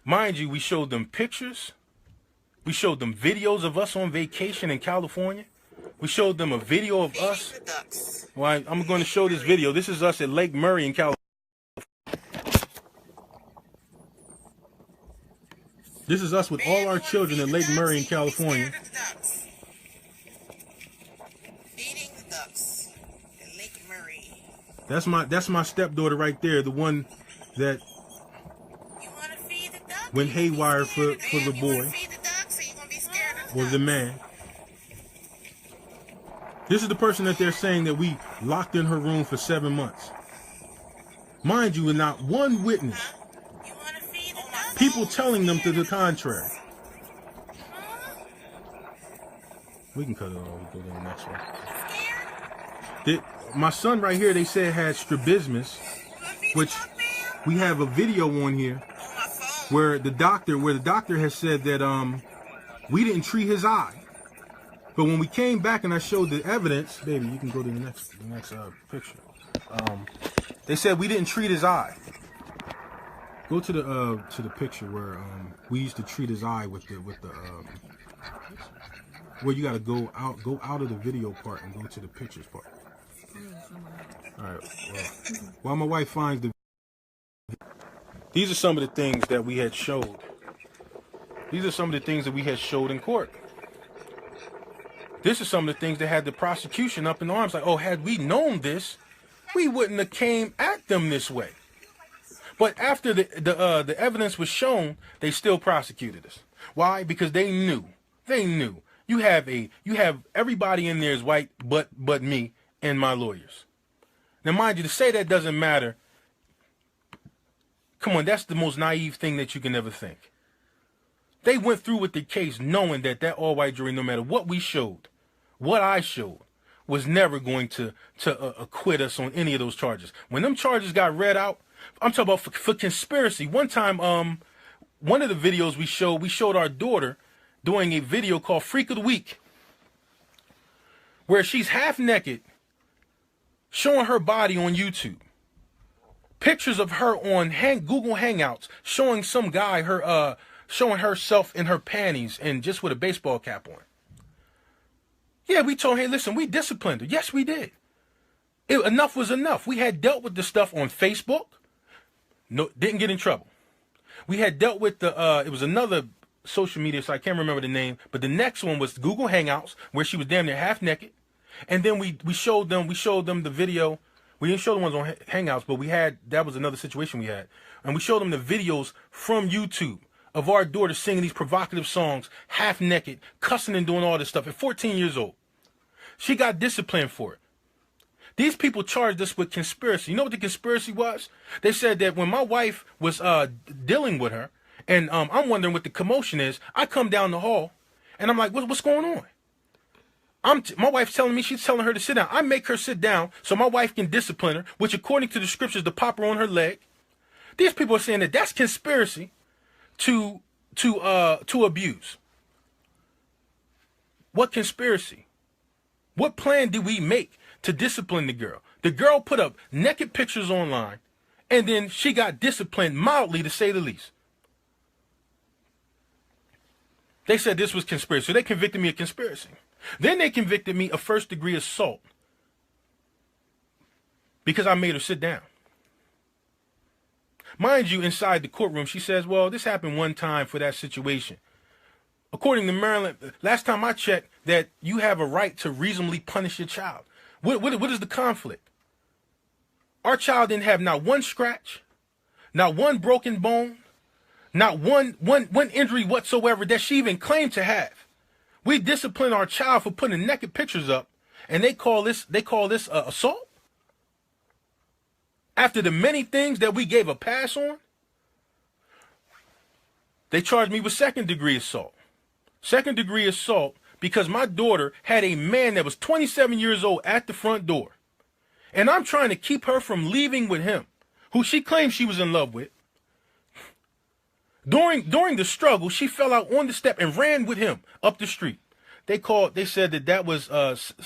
Mind you, we showed them pictures. We showed them videos of us on vacation in California. We showed them a video of us. Well, I'm going to show this video. This is us at Lake Murray in California. This is us with all our children at Lake Murray in California. That's my stepdaughter right there, the one that went haywire for the boy or the man. This is the person that they're saying that we locked in her room for 7 months. Mind you, not one witness. People telling them to the contrary. We can cut it off. We'll go to the next one. My son right here, they said had strabismus, which we have a video on here where the doctor has said that we didn't treat his eye. But when we came back and I showed the evidence, baby, you can go to the next picture. They said we didn't treat his eye. Go to the picture where we used to treat his eye with the where you got to go out of the video part and go to the pictures part. All right. Well, while my wife finds the These are some of the things that we had showed. These are some of the things that we had showed in court. This is some of the things that had the prosecution up in arms. Like, oh, had we known this, we wouldn't have came at them this way. But after the evidence was shown, they still prosecuted us. Why? Because they knew. They knew. You have everybody in there is white, but me and my lawyers. Now, mind you, to say that doesn't matter. Come on, that's the most naive thing that you can ever think. They went through with the case knowing that all-white jury, no matter what we showed, what I showed, was never going to acquit us on any of those charges. When them charges got read out, I'm talking about for conspiracy. One time, one of the videos we showed our daughter doing a video called Freak of the Week, where she's half naked, showing her body on YouTube. Pictures of her on Google Hangouts, showing some guy showing herself in her panties and just with a baseball cap on. Yeah, we told her, hey, listen, we disciplined her. Yes, we did. Enough was enough. We had dealt with the stuff on Facebook. No, didn't get in trouble. We had dealt with it was another social media, so I can't remember the name, but the next one was Google Hangouts, where she was damn near half naked. And then we showed them the video. We didn't show the ones on Hangouts, but that was another situation we had. And we showed them the videos from YouTube of our daughter singing these provocative songs, half naked, cussing and doing all this stuff at 14 years old. She got disciplined for it. These people charged us with conspiracy. You know what the conspiracy was? They said that when my wife was dealing with her, and I'm wondering what the commotion is, I come down the hall, and I'm like, what's going on? My wife's telling me, she's telling her to sit down. I make her sit down so my wife can discipline her, which according to the scriptures, to pop her on her leg. These people are saying that that's conspiracy to abuse. What conspiracy? What plan did we make to discipline the girl? The girl put up naked pictures online, and then she got disciplined mildly, to say the least. They said this was conspiracy. So they convicted me of conspiracy. Then they convicted me of first-degree assault because I made her sit down. Mind you, inside the courtroom, she says, well, this happened one time for that situation. According to Maryland, last time I checked, that you have a right to reasonably punish your child. What is the conflict? Our child didn't have not one scratch, not one broken bone, not one injury whatsoever that she even claimed to have. We discipline our child for putting naked pictures up, and they call this assault? After the many things that we gave a pass on? They charged me with second-degree assault. Second-degree assault because my daughter had a man that was 27 years old at the front door. And I'm trying to keep her from leaving with him, who she claims she was in love with. During the struggle, she fell out on the step and ran with him up the street. They said that was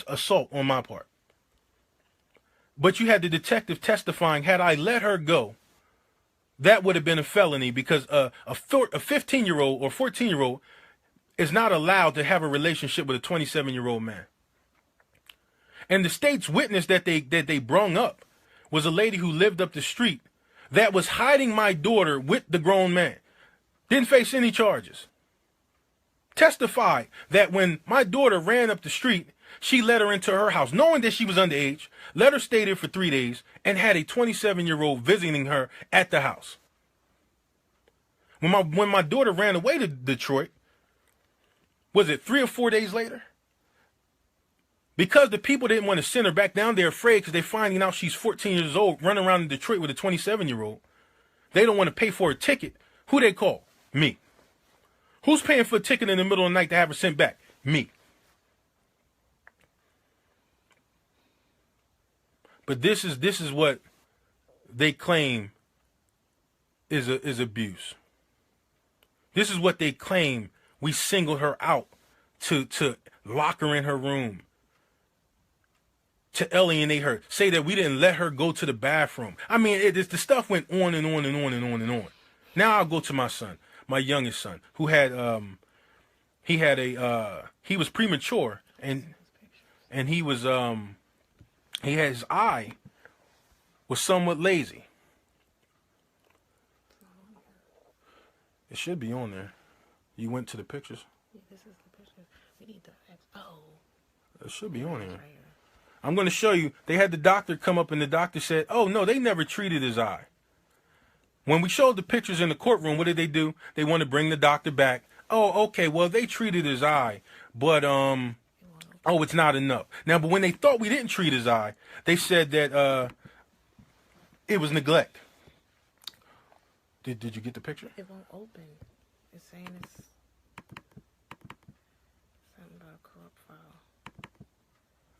assault on my part. But you had the detective testifying, had I let her go, that would have been a felony because a 15-year-old or 14-year-old is not allowed to have a relationship with a 27-year-old man. And the state's witness that they brung up was a lady who lived up the street that was hiding my daughter with the grown man. Didn't face any charges. Testified that when my daughter ran up the street, she let her into her house, knowing that she was underage, let her stay there for 3 days, and had a 27-year-old visiting her at the house. When my daughter ran away to Detroit, was it 3 or 4 days later? Because the people didn't want to send her back down, they're afraid because they're finding out she's 14 years old, running around in Detroit with a 27-year-old. They don't want to pay for a ticket. Who they call? Me. Who's paying for a ticket in the middle of the night to have her sent back? Me. But this is what they claim is abuse. This is what they claim we singled her out to lock her in her room, to alienate her, say that we didn't let her go to the bathroom. I mean, the stuff went on and on and on and on and on. Now I'll go to my son, my youngest son, who had he was premature and he was his eye was somewhat lazy. It should be on there. You went to the pictures. Yeah, this is the picture. We need the oh. It should be on here. Right here. I'm going to show you. They had the doctor come up and the doctor said, oh, no, they never treated his eye. When we showed the pictures in the courtroom, what did they do? They want to bring the doctor back. Oh, okay, well, they treated his eye, but, oh, it's not enough. Now, but when they thought we didn't treat his eye, they said that it was neglect. Did you get the picture? It won't open. It's saying it's something about a corrupt file.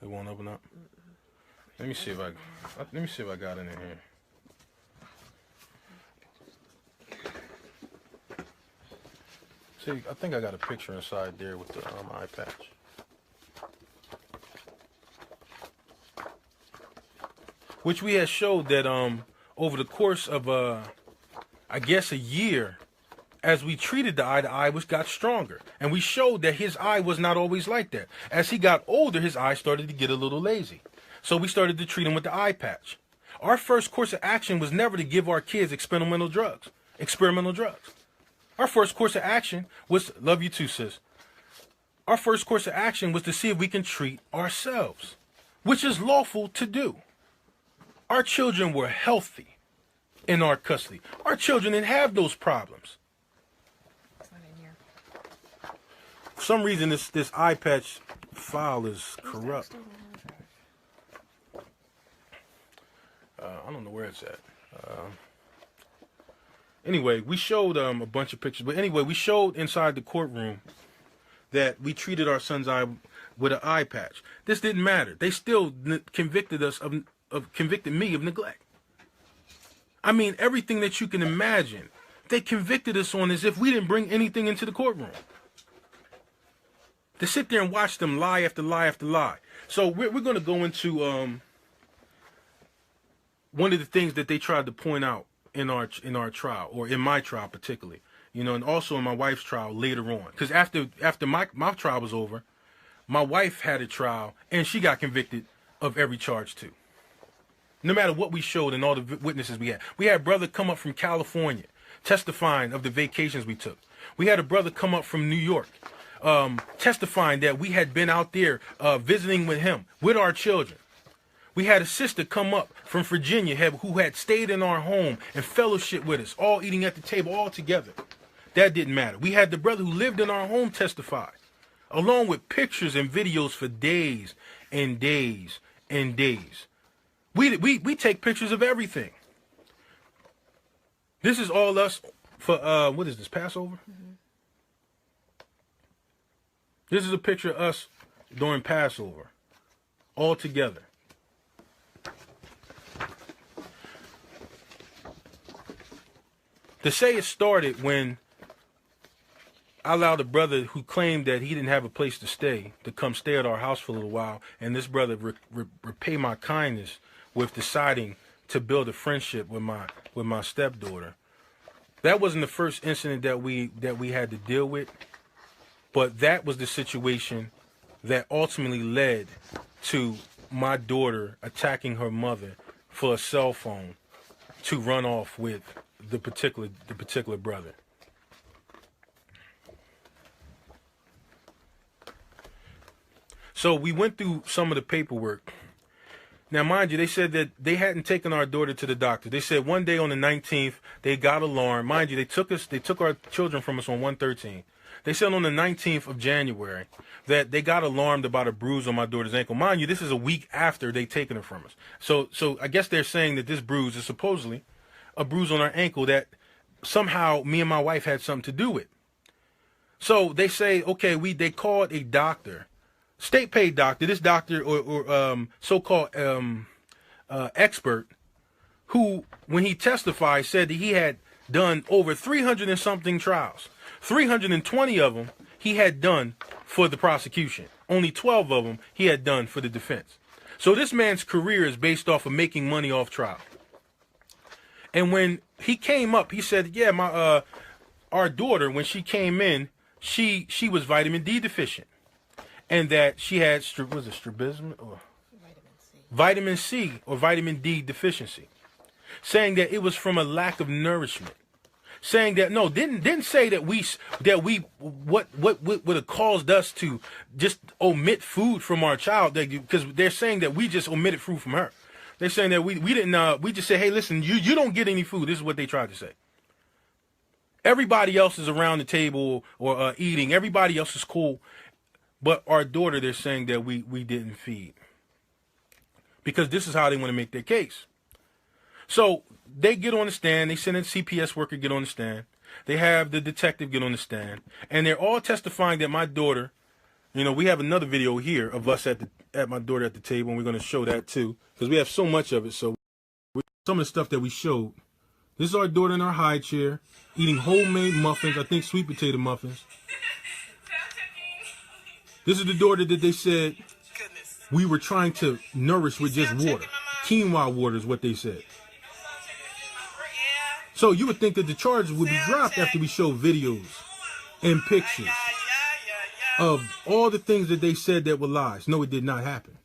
It won't open up. Let me see if I got it in here. See, I think I got a picture inside there with the eye patch. Which we had showed that over the course of I guess a year, as we treated the eye was got stronger. And we showed that his eye was not always like that. As he got older, his eye started to get a little lazy. So we started to treat him with the eye patch. Our first course of action was never to give our kids experimental drugs. Our first course of action was, love you too, sis. Our first course of action was to see if we can treat ourselves, which is lawful to do. Our children were healthy in our custody. Our children didn't have those problems. It's not in here. For some reason, this eye patch file is corrupt. I don't know where it's at. Anyway, we showed a bunch of pictures. But anyway, we showed inside the courtroom that we treated our son's eye with an eye patch. This didn't matter. They still convicted us convicted me of neglect. I mean, everything that you can imagine, they convicted us on as if we didn't bring anything into the courtroom. To sit there and watch them lie after lie after lie. So we're going to go into one of the things that they tried to point out in our trial, or in my trial particularly, you know, and also in my wife's trial later on. Because after my trial was over, my wife had a trial and she got convicted of every charge too. No matter what we showed and all the witnesses we had. We had a brother come up from California testifying of the vacations we took. We had a brother come up from New York testifying that we had been out there visiting with him, with our children. We had a sister come up from Virginia who had stayed in our home and fellowship with us, all eating at the table, all together. That didn't matter. We had the brother who lived in our home testify, along with pictures and videos for days and days and days. We take pictures of everything. This is all us for, what is this, Passover? Mm-hmm. This is a picture of us during Passover, all together. To say it started when I allowed a brother who claimed that he didn't have a place to stay to come stay at our house for a little while, and this brother repay my kindness with deciding to build a friendship with my stepdaughter. That wasn't the first incident that we had to deal with, but that was the situation that ultimately led to my daughter attacking her mother for a cell phone to run off with the particular brother. So we went through some of the paperwork. Now, mind you, they said that they hadn't taken our daughter to the doctor. They said one day on the 19th, they got alarmed. Mind you, they took our children from us on 1/13. They said on the 19th of January that they got alarmed about a bruise on my daughter's ankle. Mind you, this is a week after they'd taken her from us. So I guess they're saying that this bruise is supposedly a bruise on her ankle that somehow me and my wife had something to do with. So they say, okay, they called a doctor, state paid doctor, this doctor or so-called expert, who, when he testified, said that he had done over 300 and something trials. 320 of them he had done for the prosecution. Only 12 of them he had done for the defense. So this man's career is based off of making money off trial. And when he came up, he said, yeah, our daughter, when she came in, she was vitamin D deficient. And that she had, strabismus or vitamin C or vitamin D deficiency. Saying that it was from a lack of nourishment. saying that no, didn't say that what would have caused us to just omit food from our child, because they're saying that we just omitted food from her. They're saying that we didn't we just said, hey, listen, you don't get any food. This is what they tried to say. Everybody else is around the table or eating. Everybody else is cool, but our daughter, they're saying that we didn't feed, because this is how they want to make their case. So they get on the stand. They send a CPS worker get on the stand. They have the detective get on the stand, and they're all testifying that my daughter, you know, we have another video here of us at my daughter at the table, and we're going to show that too, because we have so much of it. So some of the stuff that we showed. This is our daughter in our high chair, eating homemade muffins, I think sweet potato muffins. This is the daughter that they said we were trying to nourish with just water. Quinoa water is what they said. So you would think that the charges would be dropped after we show videos and pictures of all the things that they said that were lies. No, it did not happen.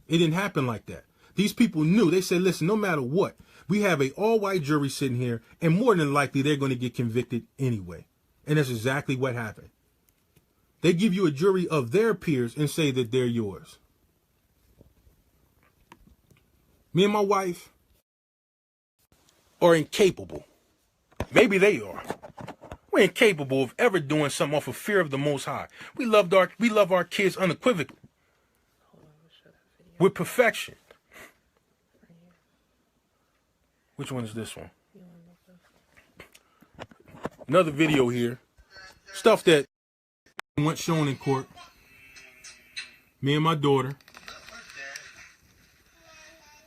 It didn't happen like that. These people knew. They said, listen, no matter what, we have a all-white jury sitting here, and more than likely they're going to get convicted anyway. And that's exactly what happened. They give you a jury of their peers and say that they're yours. Me and my wife are incapable. Maybe they are. We're incapable of ever doing something off of fear of the Most High. We love our kids unequivocally. With perfection. Which one is this one? Another video here. Stuff that went shown in court. Me and my daughter.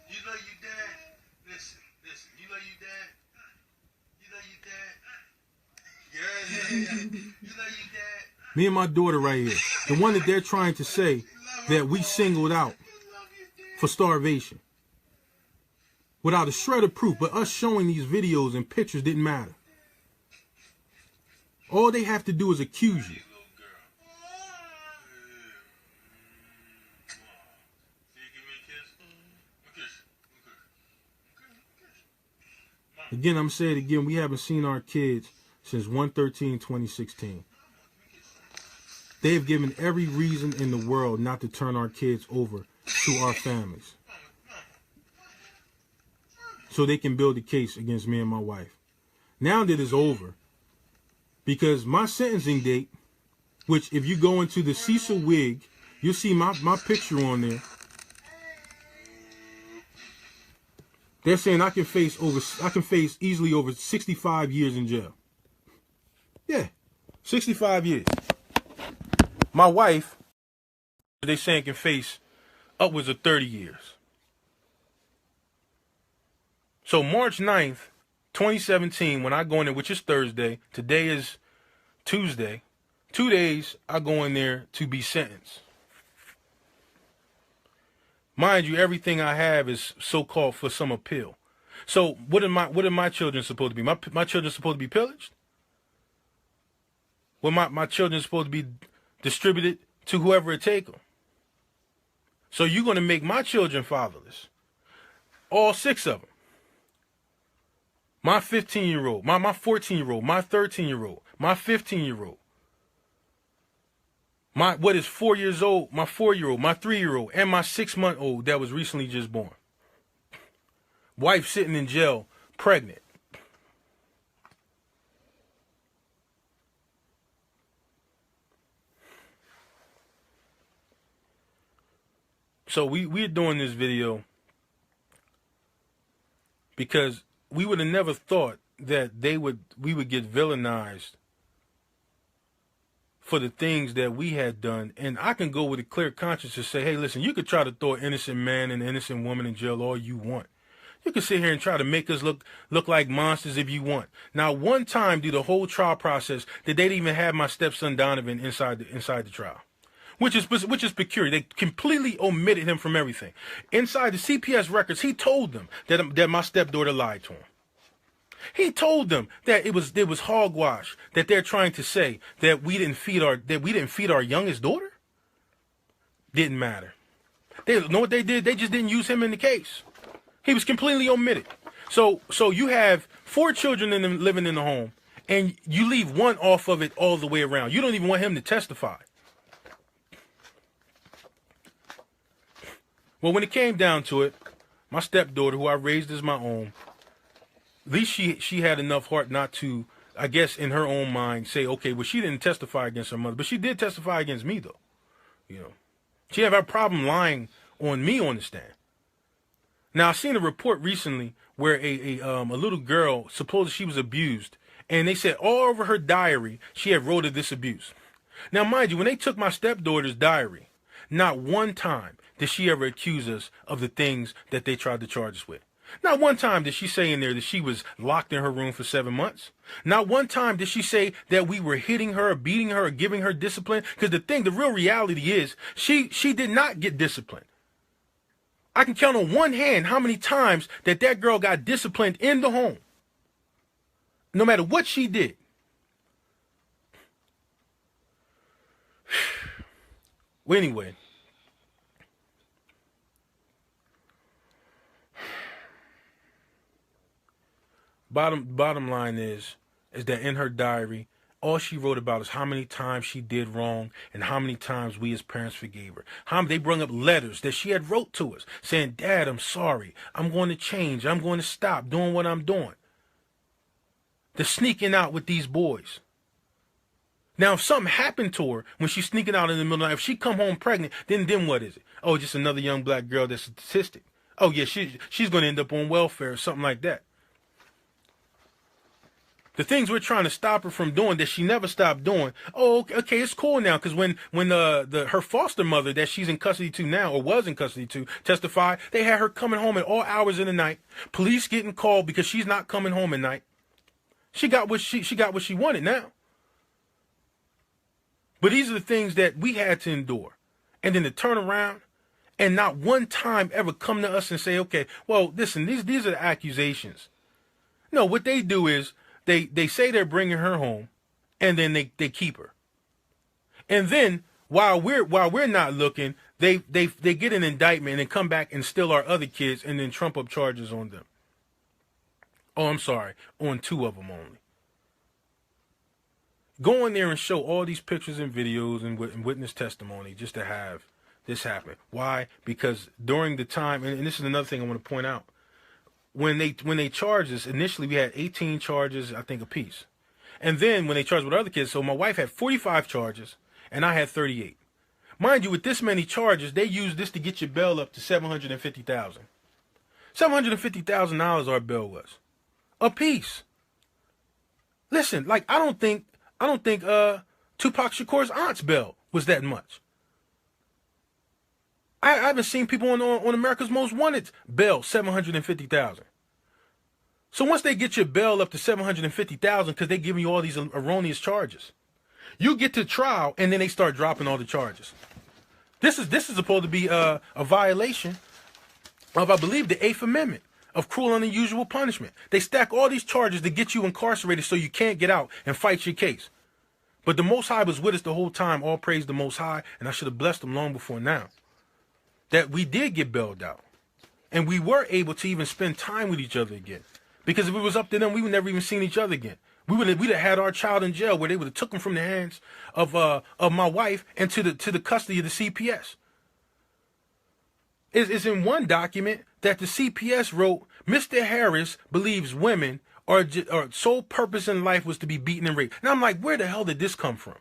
You love your dad? Listen. You love your dad? You love your dad? Yeah. You love your dad? Me and my daughter right here. The one that they're trying to say that we singled out for starvation. Without a shred of proof, but us showing these videos and pictures didn't matter. All they have to do is accuse you. Again, I'm saying it again, we haven't seen our kids since 1/13/2016. They have given every reason in the world not to turn our kids over to our families, so they can build a case against me and my wife. Now that it's over, because my sentencing date, which if you go into the Cecil wig, you'll see my picture on there. They're saying I can face easily over 65 years in jail. Yeah, 65 years. My wife, they saying can face upwards of 30 years. So March 9th, 2017, when I go in there, which is Thursday, today is Tuesday, 2 days I go in there to be sentenced. Mind you, everything I have is so-called for some appeal. So what are my children supposed to be? My children supposed to be pillaged? Well, my children supposed to be distributed to whoever it take them. So you're going to make my children fatherless. All 6 of them. My 15-year-old, my 14-year-old, my 13-year-old, my 15-year-old. What is 4 years old, my 4-year-old, my 3-year-old, and my 6-month-old that was recently just born. Wife sitting in jail, pregnant. So we're doing this video because we would have never thought that we would get villainized for the things that we had done. And I can go with a clear conscience and say, hey, listen, you could try to throw an innocent man and an innocent woman in jail all you want. You can sit here and try to make us look like monsters if you want. Now, one time through the whole trial process, that they didn't even have my stepson Donovan inside the trial, which is peculiar. They completely omitted him from everything. Inside the CPS records, he told them that my stepdaughter lied to him. He told them that it was hogwash, that they're trying to say that we didn't feed our youngest daughter. Didn't matter. They know what they did. They just didn't use him in the case. He was completely omitted. So you have 4 children living in the home, and you leave one off of it all the way around. You don't even want him to testify. Well, when it came down to it, my stepdaughter, who I raised as my own, at least she had enough heart not to, I guess, in her own mind, say, okay, well, she didn't testify against her mother, but she did testify against me, though. You know, she didn't have a problem lying on me on the stand. Now, I seen a report recently where a little girl, supposedly she was abused, and they said all over her diary she had wrote of this abuse. Now, mind you, when they took my stepdaughter's diary, not one time did she ever accuse us of the things that they tried to charge us with. Not one time did she say in there that she was locked in her room for 7 months. Not one time did she say that we were hitting her or beating her or giving her discipline. Because the real reality is she did not get disciplined. I can count on one hand how many times that girl got disciplined in the home. No matter what she did. Well, anyway. Bottom line is that in her diary, all she wrote about is how many times she did wrong and how many times we as parents forgave her. How they brought up letters that she had wrote to us saying, Dad, I'm sorry. I'm going to change. I'm going to stop doing what I'm doing. The sneaking out with these boys. Now, if something happened to her when she's sneaking out in the middle of the night, if she come home pregnant, then what is it? Oh, just another young black girl that's statistic. Oh, yeah, she's going to end up on welfare or something like that. The things we're trying to stop her from doing that she never stopped doing. Oh, okay, it's cool now because when her foster mother that she's in custody to now or was in custody to testified, they had her coming home at all hours of the night. Police getting called because she's not coming home at night. She got what she wanted now. But these are the things that we had to endure, and then to turn around and not one time ever come to us and say, okay, well, listen, these are the accusations. No, what they do is. They say they're bringing her home, and then they keep her. And then while we're not looking, they get an indictment and then come back and steal our other kids and then trump up charges on them. Oh, I'm sorry, on 2 of them only. Go in there and show all these pictures and videos and witness testimony just to have this happen. Why? Because during the time, and this is another thing I want to point out. When they charged us, initially we had 18 charges, I think, apiece. And then when they charged with other kids, so my wife had 45 charges, and I had 38. Mind you, with this many charges, they used this to get your bail up to $750,000. $750,000 our bail was. Apiece. Listen, like, I don't think Tupac Shakur's aunt's bail was that much. I haven't seen people on America's Most Wanted bail $750,000. So once they get your bail up to $750,000 because they're giving you all these erroneous charges, you get to trial and then they start dropping all the charges. This is supposed to be a violation of, I believe, the 8th Amendment of cruel and unusual punishment. They stack all these charges to get you incarcerated so you can't get out and fight your case. But the Most High was with us the whole time. All praise the Most High, and I should have blessed him long before now. That we did get bailed out. And we were able to even spend time with each other again. Because if it was up to them, we would never even seen each other again. We'd have had our child in jail where they would have took him from the hands of my wife and to the custody of the CPS. It's in one document that the CPS wrote, Mr. Harris believes women are sole purpose in life was to be beaten and raped. And I'm like, where the hell did this come from?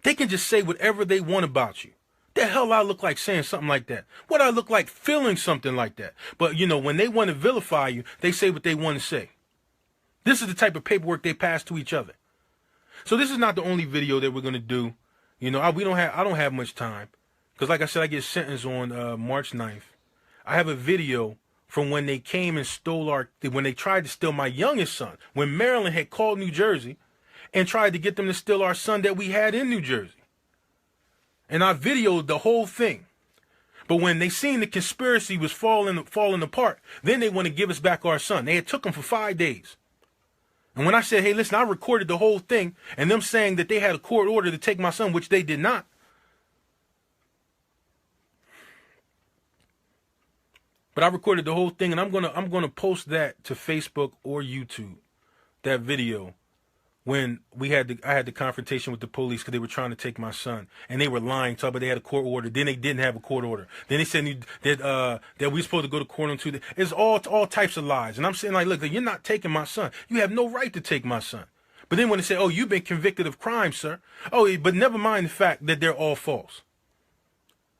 They can just say whatever they want about you. The hell I look like saying something like that? What I look like feeling something like that? But, you know, when they want to vilify you, they say what they want to say. This is the type of paperwork they pass to each other. So this is not the only video that we're going to do. You know, I don't have much time. Because like I said, I get sentenced on March 9th. I have a video from when they came and when they tried to steal my youngest son. When Maryland had called New Jersey and tried to get them to steal our son that we had in New Jersey. And I videoed the whole thing. But when they seen the conspiracy was falling apart, then they want to give us back our son. They had took him for 5 days. And when I said, hey, listen, I recorded the whole thing, and them saying that they had a court order to take my son, which they did not. But I recorded the whole thing, and I'm gonna post that to Facebook or YouTube, that video when I had the confrontation with the police because they were trying to take my son, and they were lying, talking about they had a court order. Then they didn't have a court order. Then they said that we were supposed to go to court on Tuesday. It's all types of lies. And I'm saying, like, look, you're not taking my son. You have no right to take my son. But then when they say, oh, you've been convicted of crime, sir. Oh, but never mind the fact that they're all false.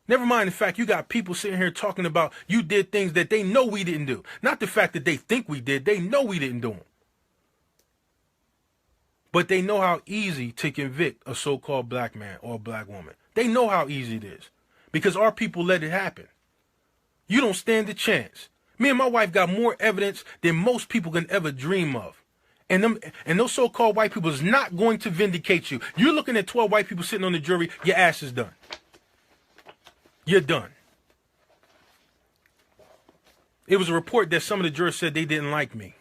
Never mind the fact you got people sitting here talking about you did things that they know we didn't do. Not the fact that they think we did. They know we didn't do them. But they know how easy to convict a so-called black man or a black woman. They know how easy it is because our people let it happen. You don't stand a chance. Me and my wife got more evidence than most people can ever dream of. And those so-called white people is not going to vindicate you. You're looking at 12 white people sitting on the jury, your ass is done. You're done. It was a report that some of the jurors said they didn't like me.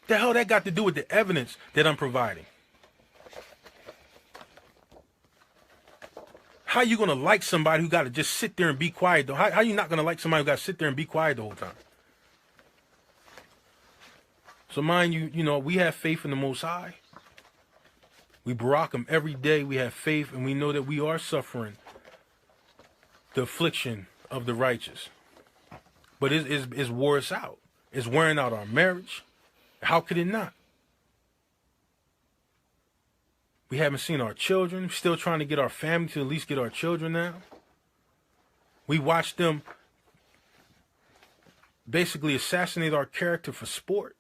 The hell that got to do with the evidence that I'm providing? How you going to like somebody who got to just sit there and be quiet? Though? How you not going to like somebody who got to sit there and be quiet the whole time? So mind you, we have faith in the Most High. We barak him every day. We have faith, and we know that we are suffering the affliction of the righteous. But it's wore us out. It's wearing out our marriage. How could it not? We haven't seen our children. We're still trying to get our family to at least get our children now. We watched them basically assassinate our character for sport.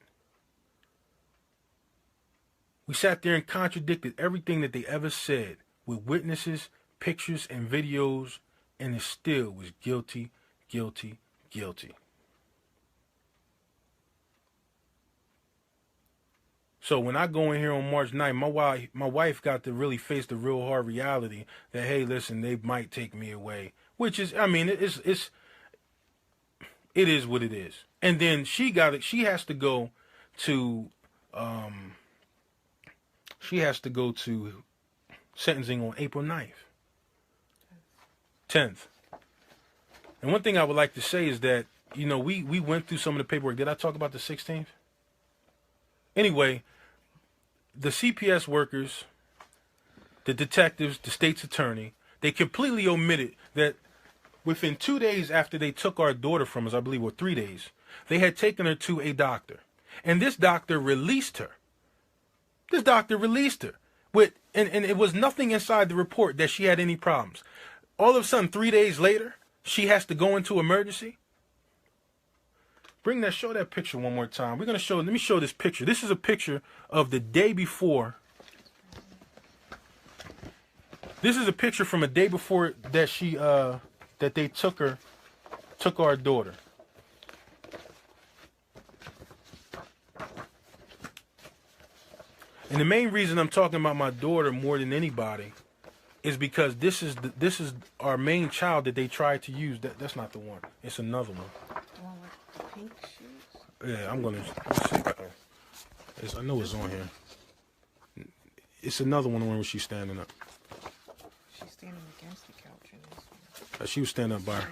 We sat there and contradicted everything that they ever said with witnesses, pictures, and videos, and it still was guilty, guilty, guilty. So when I go in here on March 9th, my wife got to really face the real hard reality that, hey, listen, they might take me away. Which is, I mean, it is what it is. And then she has to go to sentencing on April 9th. 10th. And one thing I would like to say is that, we went through some of the paperwork. Did I talk about the 16th? Anyway, the CPS workers, the detectives, the state's attorney, they completely omitted that within 2 days after they took our daughter from us, I believe, or 3 days, they had taken her to a doctor. And this doctor released her. And it was nothing inside the report that she had any problems. All of a sudden, 3 days later, she has to go into emergency. Show that picture one more time. Let me show this picture. This is a picture of the day before. This is a picture from a day before that that they took our daughter. And the main reason I'm talking about my daughter more than anybody is because this is our main child that they tried to use. That's not the one. It's another one. The one with the pink shoes? Yeah, I'm gonna. I know it's on here. It's another one where she's standing up. She's standing against the couch in this one. She was standing up by her.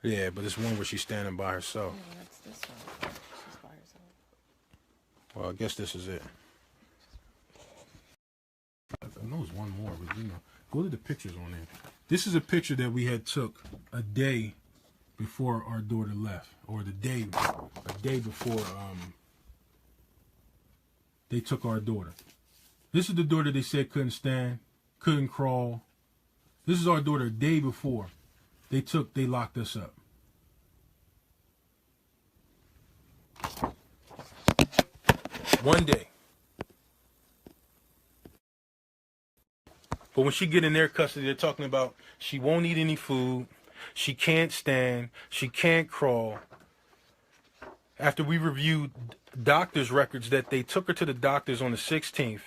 Yeah, but it's one where she's standing by herself. Yeah, that's this one. She's by herself. Well, I guess this is it. I know it's one more, but go to the pictures on there. This is a picture that we had took a day before our daughter left, or a day before they took our daughter. This is the daughter they said couldn't stand, couldn't crawl. This is our daughter a day before they locked us up. One day. But when she get in their custody, they're talking about she won't eat any food, she can't stand, she can't crawl. After we reviewed doctor's records that they took her to the doctors on the 16th,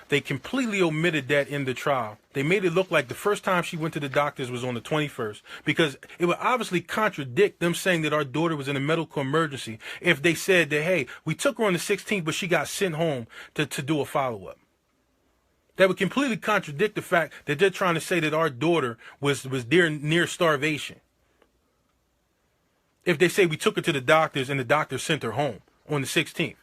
they completely omitted that in the trial. They made it look like the first time she went to the doctors was on the 21st, because it would obviously contradict them saying that our daughter was in a medical emergency if they said that, hey, we took her on the 16th, but she got sent home to do a follow-up. That would completely contradict the fact that they're trying to say that our daughter was near starvation. If they say we took her to the doctors and the doctor sent her home on the 16th.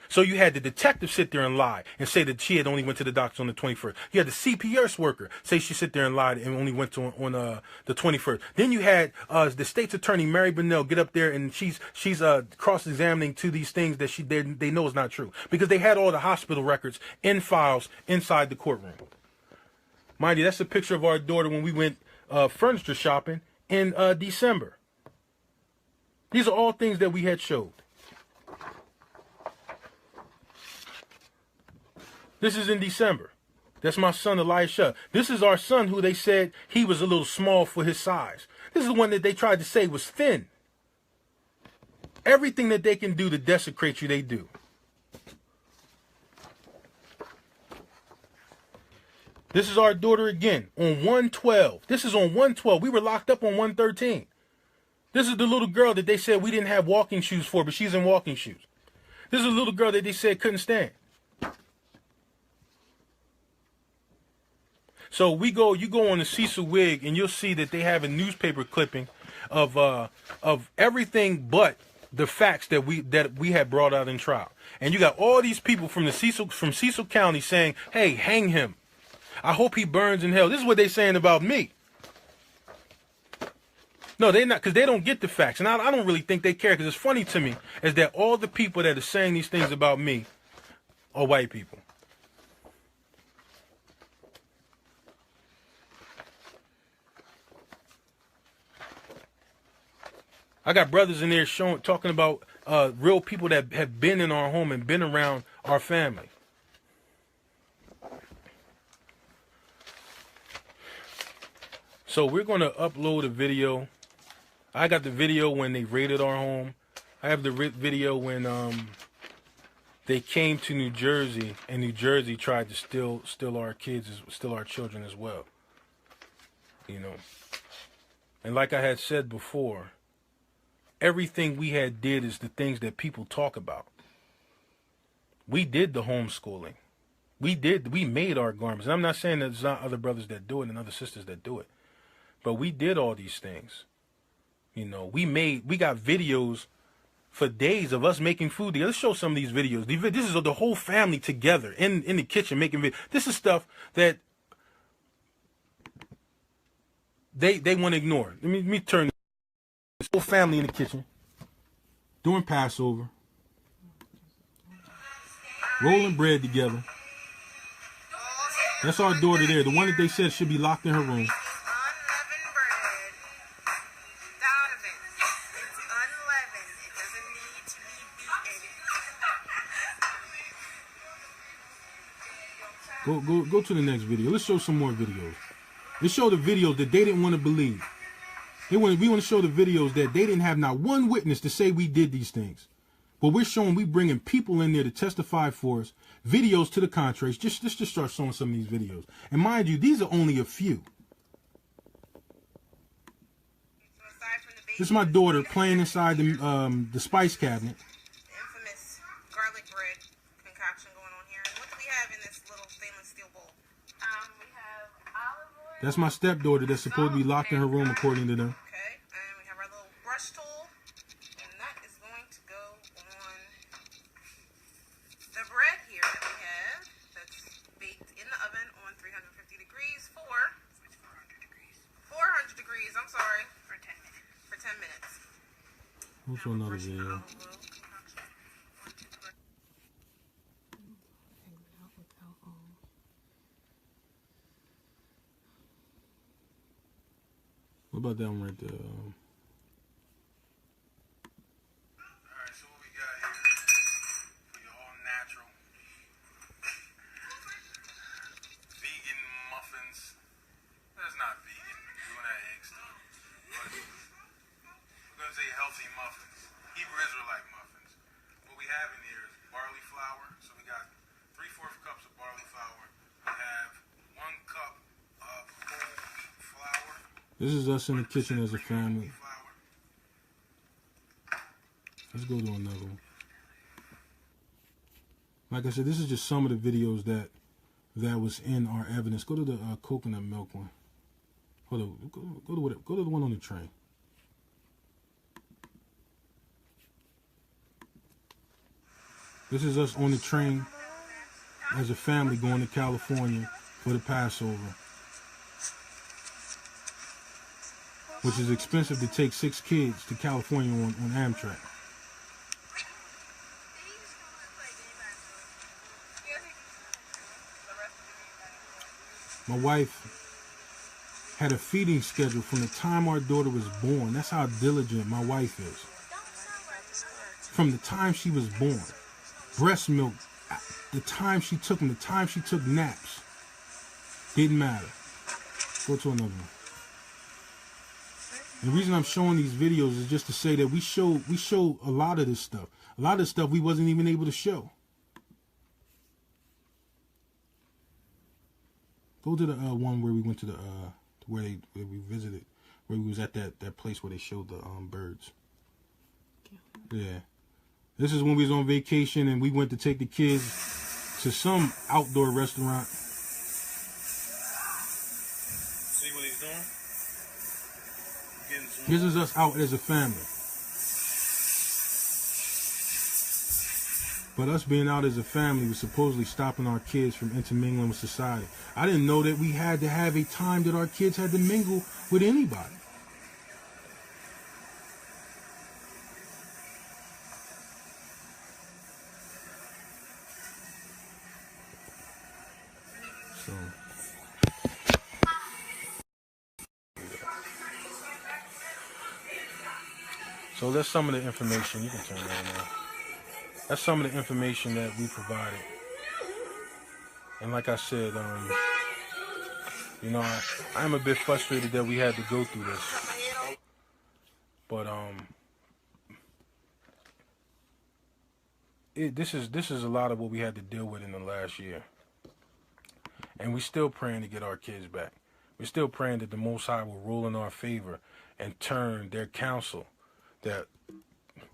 So you had the detective sit there and lie and say that she had only went to the doctor on the 21st. You had the CPS worker say she sit there and lied and only went to on the 21st. Then you had the state's attorney Mary Burnell get up there and she's cross-examining to these things that they know is not true because they had all the hospital records in files inside the courtroom. Mind you, that's a picture of our daughter when we went furniture shopping in December. These are all things that we had showed. This is in December. That's my son, Elisha. This is our son who they said he was a little small for his size. This is the one that they tried to say was thin. Everything that they can do to desecrate you, they do. This is our daughter again on 112. This is on 112. We were locked up on 113. This is the little girl that they said we didn't have walking shoes for, but she's in walking shoes. This is a little girl that they said couldn't stand. So you go on the Cecil Wig and you'll see that they have a newspaper clipping of everything but the facts that we had brought out in trial. And you got all these people from Cecil County saying, "Hey, hang him. I hope he burns in hell." This is what they're saying about me. No, they're not, because they don't get the facts. And I don't really think they care, because it's funny to me is that all the people that are saying these things about me are white people. I got brothers in there talking about real people that have been in our home and been around our family. So we're going to upload a video. I got the video when they raided our home. I have the video when they came to New Jersey and New Jersey tried to steal our kids, steal our children as well. You know. And like I had said before, everything we had did is the things that people talk about. We did the homeschooling. We made our garments. And I'm not saying that there's not other brothers that do it and other sisters that do it. But we did all these things. You know, we got videos for days of us making food together. Let's show some of these videos. This is the whole family together in the kitchen making videos. This is stuff that they want to ignore. Let me turn this whole family in the kitchen doing Passover, rolling bread together. That's our daughter there, the one that they said should be locked in her room. Go to the next video. Let's show some more videos. Let's show the videos that they didn't want to believe. We want to show the videos that they didn't have not one witness to say we did these things. But we're showing we bringing people in there to testify for us. Videos to the contrary. Let's just start showing some of these videos. And mind you, these are only a few. This is my daughter playing inside the spice cabinet. Infamous garlic bread concoction going on here. What do we have in this little stainless steel bowl? We have olive oil. That's my stepdaughter that's supposed to be locked in her room according to them. Okay, and we have our little brush tool, and that is going to go on the bread here that we have that's baked in the oven on 350 degrees for 400 degrees. I'm sorry, for 10 minutes. For 10 minutes. We'll show another video. What about that one right there? Alright, so what we got here for your all natural vegan muffins. That's not vegan, doing that egg stuff. But we're gonna say healthy muffins. Hebrew Israelite muffins. What we have in here is barley flour. So we got 3/4 cups of barley flour. We have 1 cup of whole wheat flour. This is us in the kitchen as a family. Let's go to another one. Like I said, this is just some of the videos that was in our evidence. Go to the coconut milk one. Hold on. Go to the one on the train. This is us on the train as a family going to California for the Passover, which is expensive to take 6 kids to California on Amtrak. My wife had a feeding schedule from the time our daughter was born. That's how diligent my wife is. From the time she was born, breast milk, the time she took them, the time she took naps, didn't matter. Go to another one. And the reason I'm showing these videos is just to say that we show a lot of this stuff. A lot of this stuff we wasn't even able to show. Go to the one where we went to the where we visited, where we was at that place where they showed the birds. Yeah, this is when we was on vacation and we went to take the kids to some outdoor restaurant. See what he's doing? This is us out as a family. But us being out as a family was supposedly stopping our kids from intermingling with society. I didn't know that we had to have a time that our kids had to mingle with anybody. So that's some of the information. You can turn that on. That's some of the information that we provided. And like I said, you know, I am a bit frustrated that we had to go through this. But this is a lot of what we had to deal with in the last year. And we're still praying to get our kids back. We're still praying that the Most High will rule in our favor and turn their counsel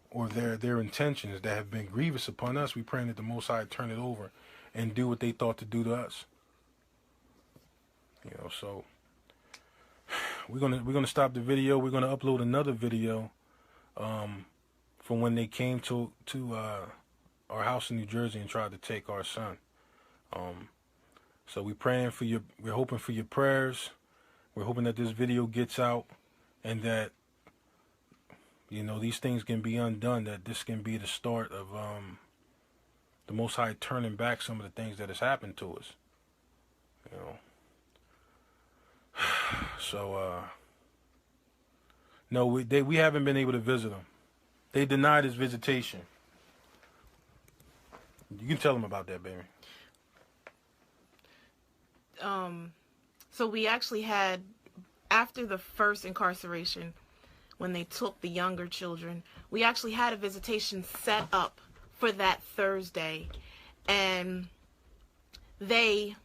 or their intentions that have been grievous upon us. We're praying that the Most High turn it over and do what they thought to do to us. You know, so we're gonna stop the video. We're gonna upload another video from when they came to our house in New Jersey and tried to take our son. So we're praying for your, we're hoping for your prayers. We're hoping that this video gets out and that, you know, these things can be undone, that this can be the start of the Most High turning back some of the things that has happened to us. You know. So, no, we haven't been able to visit them. They denied his visitation. You can tell them about that, baby. So we actually had, after the first incarceration, when they took the younger children, we actually had a visitation set up for that Thursday. And they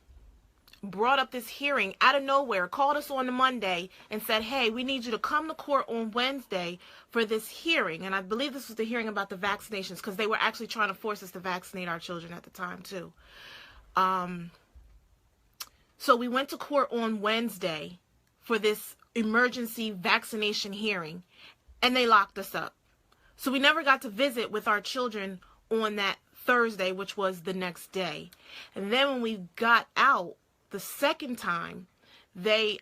brought up this hearing out of nowhere, called us on the Monday and said, hey, we need you to come to court on Wednesday for this hearing. And I believe this was the hearing about the vaccinations, because they were actually trying to force us to vaccinate our children at the time too. So we went to court on Wednesday for this emergency vaccination hearing, and they locked us up. So we never got to visit with our children on that Thursday, which was the next day. And then when we got out the second time, they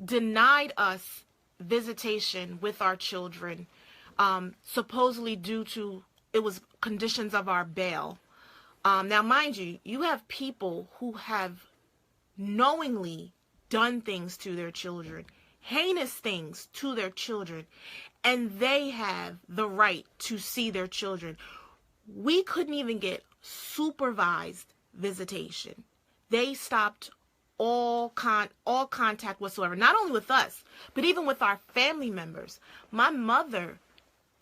denied us visitation with our children, supposedly due to, it was conditions of our bail. Now, mind you, you have people who have knowingly done things to their children, heinous things to their children, and they have the right to see their children. We couldn't even get supervised visitation. They stopped all contact whatsoever, not only with us, but even with our family members. My mother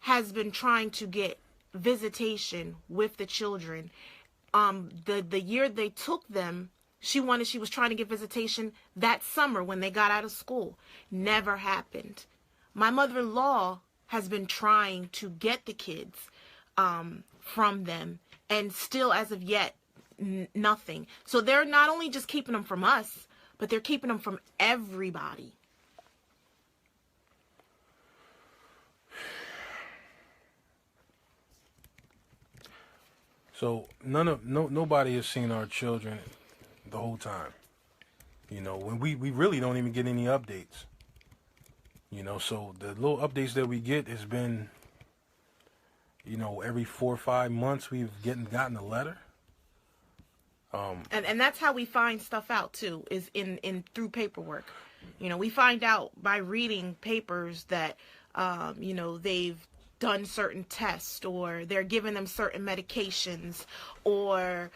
has been trying to get visitation with the children. The year they took them, she was trying to get visitation that summer when they got out of school. Never happened. My mother-in-law has been trying to get the kids from them, and still, as of yet, nothing. So they're not only just keeping them from us, but they're keeping them from everybody. So nobody has seen our children the whole time. You know, when we really don't even get any updates. You know, so the little updates that we get has been, you know, every 4 or 5 months we've gotten a letter. And that's how we find stuff out too, is in through paperwork. You know, we find out by reading papers that you know, they've done certain tests, or they're giving them certain medications, or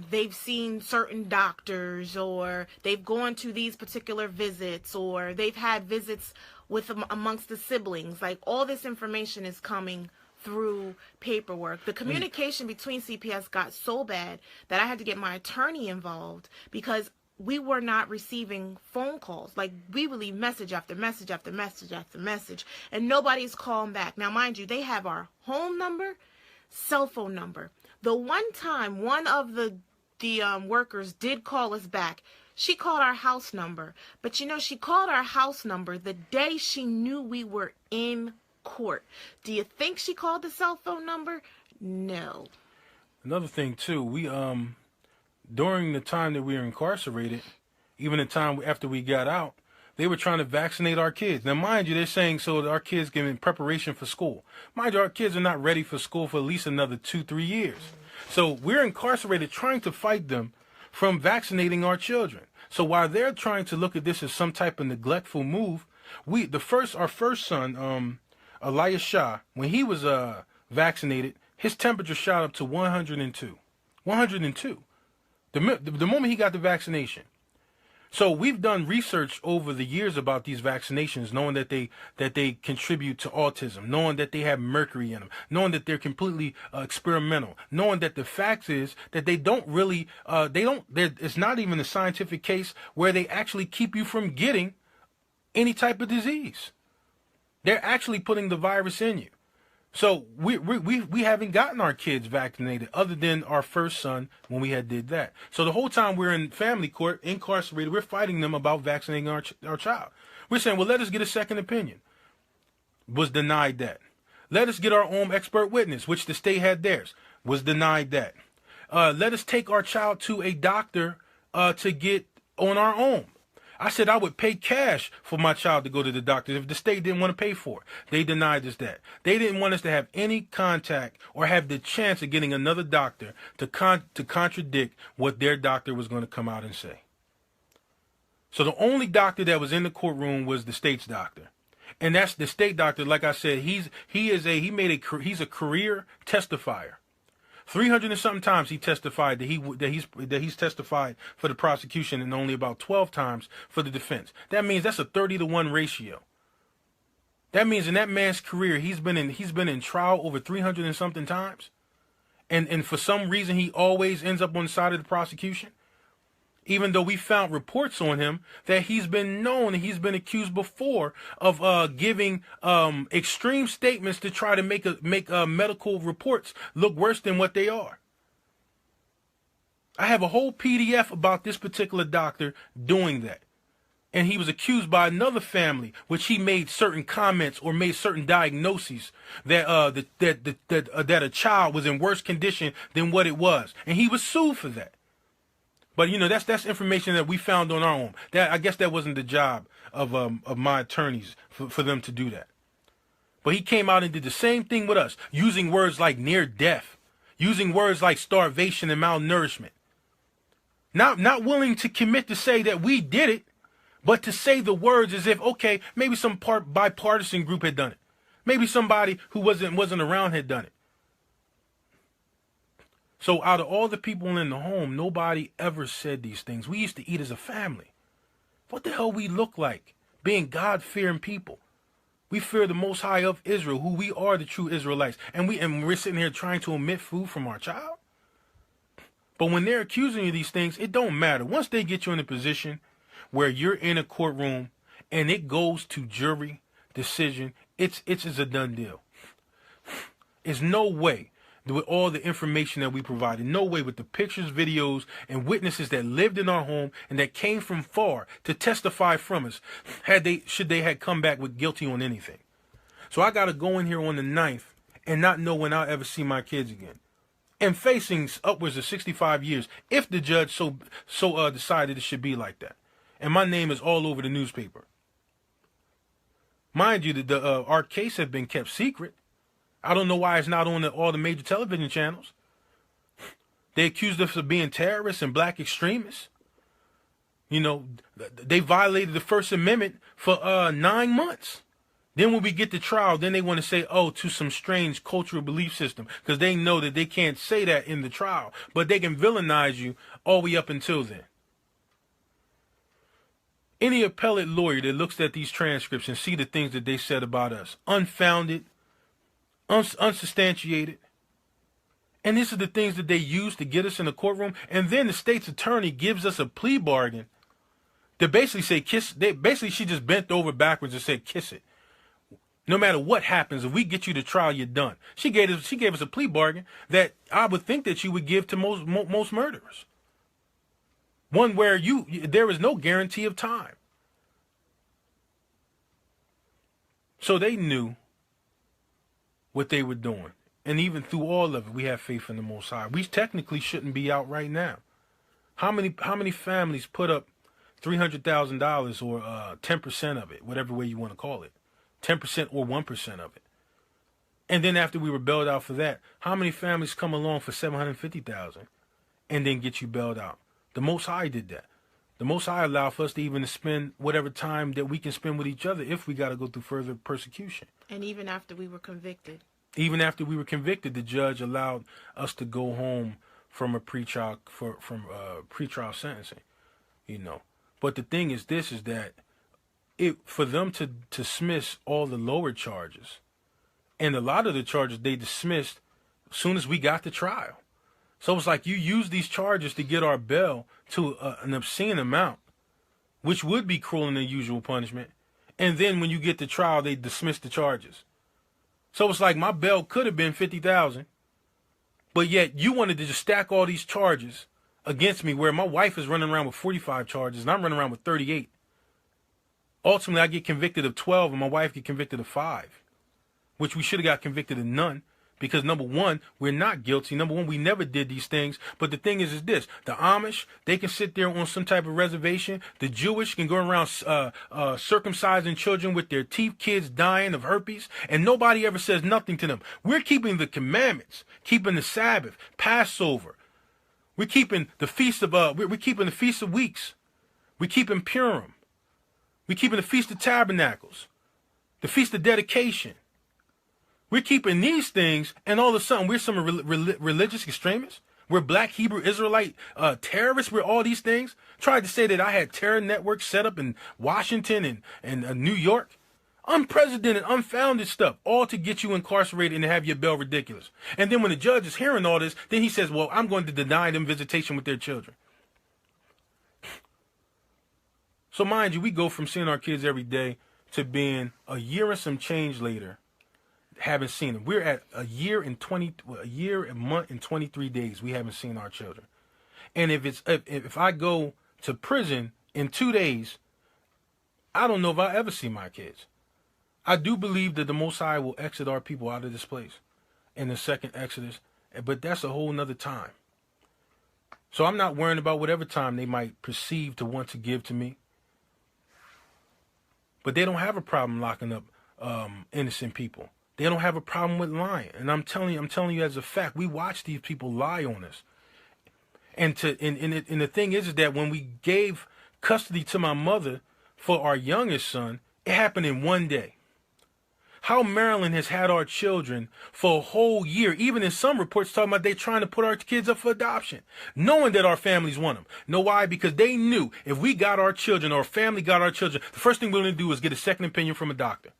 they've seen certain doctors, or they've gone to these particular visits, or they've had visits with amongst the siblings. Like, all this information is coming through paperwork. The communication between CPS got so bad that I had to get my attorney involved, because we were not receiving phone calls. Like, we would leave message after message after message after message, and nobody's calling back. Now, mind you, they have our home number, cell phone number. The one time one of the workers did call us back, she called our house number. But you know, she called our house number the day she knew we were in court. Do you think she called the cell phone number? No. Another thing too, we during the time that we were incarcerated, even the time after we got out, they were trying to vaccinate our kids. Now, mind you, they're saying so that our kids get in preparation for school. Mind you, our kids are not ready for school for at least another 2-3 years. So we're incarcerated trying to fight them from vaccinating our children. So while they're trying to look at this as some type of neglectful move, our first son, Elias Shah, when he was vaccinated, his temperature shot up to 102. 102. The moment he got the vaccination. So we've done research over the years about these vaccinations, knowing that they contribute to autism, knowing that they have mercury in them, knowing that they're completely experimental, knowing that the fact is that they don't really, it's not even a scientific case where they actually keep you from getting any type of disease. They're actually putting the virus in you. So we haven't gotten our kids vaccinated, other than our first son when we did that. So the whole time we're in family court, incarcerated, we're fighting them about vaccinating our child. We're saying, well, let us get a second opinion. Was denied that. Let us get our own expert witness, which the state had theirs. Was denied that. Let us take our child to a doctor to get on our own. I said I would pay cash for my child to go to the doctor if the state didn't want to pay for it. They denied us that. They didn't want us to have any contact or have the chance of getting another doctor to contradict what their doctor was going to come out and say. So the only doctor that was in the courtroom was the state's doctor. And that's the state doctor. Like I said, he's a career testifier. 300 and something times he testified that he's testified for the prosecution, and only about 12 times for the defense. That means that's a 30-to-1 ratio. That means in that man's career, he's been in trial over 300 and something times, and for some reason he always ends up on the side of the prosecution. Even though we found reports on him that he's been accused before of giving extreme statements to try to make medical reports look worse than what they are. I have a whole PDF about this particular doctor doing that. And he was accused by another family, which he made certain comments or made certain diagnoses that a child was in worse condition than what it was. And he was sued for that. But you know, that's information that we found on our own. I guess that wasn't the job of my attorneys for them to do that. But he came out and did the same thing with us, using words like near death, using words like starvation and malnourishment. Not willing to commit to say that we did it, but to say the words as if, okay, maybe some bipartisan group had done it. Maybe somebody who wasn't around had done it. So out of all the people in the home, nobody ever said these things. We used to eat as a family. What the hell we look like, being God-fearing people? We fear the Most High of Israel, who we are, the true Israelites. And we're sitting here trying to omit food from our child? But when they're accusing you of these things, it don't matter. Once they get you in a position where you're in a courtroom and it goes to jury decision, it's a done deal. There's no way, with all the information that we provided, no way with the pictures, videos, and witnesses that lived in our home and that came from far to testify from us, should they had come back with guilty on anything. So I got to go in here on the 9th and not know when I'll ever see my kids again. and facing upwards of 65 years if the judge so decided it should be like that. And my name is all over the newspaper. Mind you, our case had been kept secret. I don't know why it's not on all the major television channels. They accused us of being terrorists and black extremists. You know, they violated the First Amendment for 9 months. Then when we get to trial, then they want to say, oh, to some strange cultural belief system, because they know that they can't say that in the trial, but they can villainize you all the way up until then. Any appellate lawyer that looks at these transcripts and see the things that they said about us, unfounded, unsubstantiated, and this is the things that they use to get us in the courtroom, and then the state's attorney gives us a plea bargain to basically say kiss. Basically, she just bent over backwards and said kiss it. No matter what happens, if we get you to trial, you're done. She gave us a plea bargain that I would think that she would give to most murderers. One where there is no guarantee of time. So they knew what they were doing. And even through all of it, we have faith in the Most High. We technically shouldn't be out right now. How many families put up $300,000 or 10% of it, whatever way you want to call it, 10% or 1% of it? And then after we were bailed out for that, how many families come along for $750,000 and then get you bailed out? The Most High did that. The Most High allowed for us to even spend whatever time that we can spend with each other if we got to go through further persecution. And even after we were convicted. Even after we were convicted, the judge allowed us to go home from a pretrial sentencing, you know. But the thing is this, is that for them to dismiss all the lower charges, and a lot of the charges they dismissed as soon as we got to trial. So it's like you use these charges to get our bail to an obscene amount, which would be cruel and unusual punishment. And then when you get to trial, they dismiss the charges. So it's like my bail could have been $50,000, but yet you wanted to just stack all these charges against me, where my wife is running around with 45 charges and I'm running around with 38. Ultimately, I get convicted of 12 and my wife get convicted of 5, which we should have got convicted of none. Because number one, we're not guilty. Number one, we never did these things. But the thing is this: the Amish, they can sit there on some type of reservation. The Jewish can go around circumcising children with their teeth, kids dying of herpes, and nobody ever says nothing to them. We're keeping the commandments, keeping the Sabbath, Passover. We're keeping the feast of we're keeping the Feast of Weeks. We're keeping Purim. We're keeping the Feast of Tabernacles, the Feast of Dedication. We're keeping these things, and all of a sudden we're some religious extremists. We're black Hebrew Israelite terrorists. We're all these things. Tried to say that I had terror networks set up in Washington and New York. Unprecedented, unfounded stuff, all to get you incarcerated and have your bail ridiculous. And then when the judge is hearing all this, then he says, well, I'm going to deny them visitation with their children. So mind you, we go from seeing our kids every day to being a year and some change later, haven't seen them. We're at a year, a month, and 23 days. We haven't seen our children. And if I go to prison in 2 days, I don't know if I ever see my kids. I do believe that the Most High will exit our people out of this place in the second Exodus, but that's a whole nother time. So I'm not worrying about whatever time they might perceive to want to give to me. But they don't have a problem locking up innocent people. They don't have a problem with lying. And I'm telling you as a fact, we watch these people lie on us. And the thing is that when we gave custody to my mother for our youngest son, it happened in 1 day. How Maryland has had our children for a whole year, even in some reports talking about they're trying to put our kids up for adoption, knowing that our families want them. Know why? Because they knew if we got our children or our family got our children, the first thing we're going to do is get a second opinion from a doctor.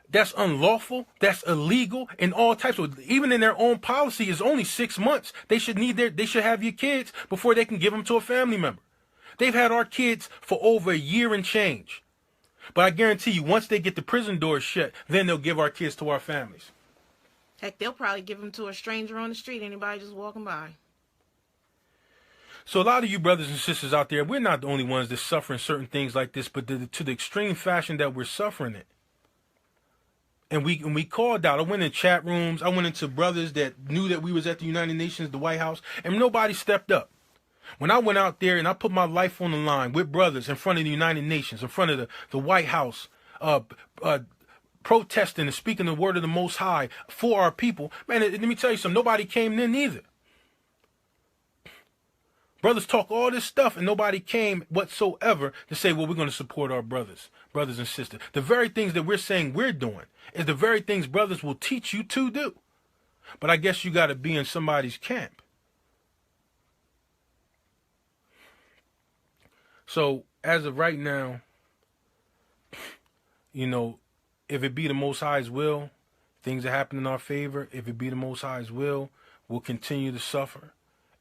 That's unlawful. That's illegal, and all types of. Even in their own policy, is only 6 months. They should have your kids before they can give them to a family member. They've had our kids for over a year and change. But I guarantee you, once they get the prison doors shut, then they'll give our kids to our families. Heck, they'll probably give them to a stranger on the street, anybody just walking by. So a lot of you brothers and sisters out there, we're not the only ones that's suffering certain things like this, but to the extreme fashion that we're suffering it. And we called out. I went in chat rooms. I went into brothers that knew that we was at the United Nations, the White House, and nobody stepped up. When I went out there and I put my life on the line with brothers in front of the United Nations, in front of the White House, protesting and speaking the word of the Most High for our people, man, let me tell you something. Nobody came in either. Brothers talk all this stuff and nobody came whatsoever to say, well, we're going to support our brothers and sisters. The very things that we're saying we're doing is the very things brothers will teach you to do. But I guess you got to be in somebody's camp. So as of right now, you know, if it be the Most High's will, things that happen in our favor. If it be the Most High's will, we'll continue to suffer.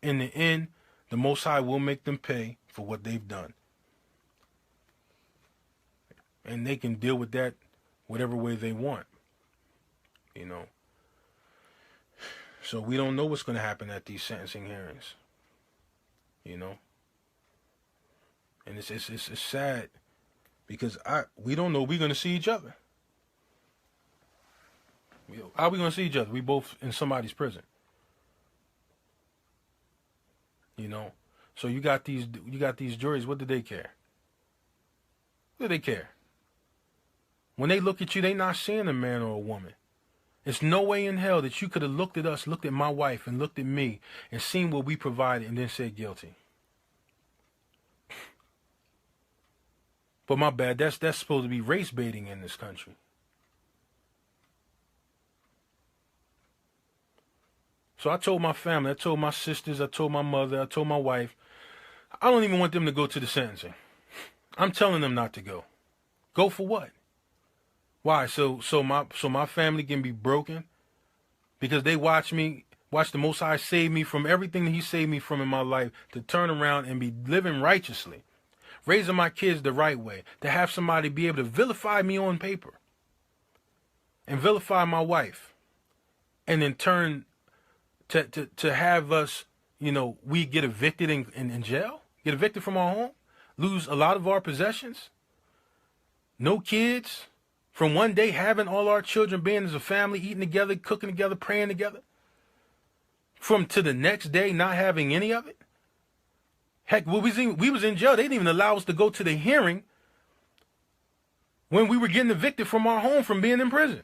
In the end, the Most High will make them pay for what they've done. And they can deal with that whatever way they want. You know. So we don't know what's going to happen at these sentencing hearings. You know. And it's sad because we don't know we're going to see each other. How are we going to see each other? We both in somebody's prison. You know, so you got these juries. What do they care? What do they care? When they look at you, they not seeing a man or a woman. It's no way in hell that you could have looked at us, looked at my wife, and looked at me, and seen what we provided, and then said guilty. But my bad. That's supposed to be race baiting in this country. So I told my family, I told my sisters, I told my mother, I told my wife, I don't even want them to go to the sentencing. I'm telling them not to go. Go for what? Why? So my family can be broken because they watch the Most High save me from everything that He saved me from in my life, to turn around and be living righteously, raising my kids the right way, to have somebody be able to vilify me on paper and vilify my wife, and then turn to have us, you know, we get evicted in jail, get evicted from our home, lose a lot of our possessions, no kids, from one day having all our children being as a family, eating together, cooking together, praying together, from to the next day not having any of it. Heck, we was in jail. They didn't even allow us to go to the hearing when we were getting evicted from our home from being in prison.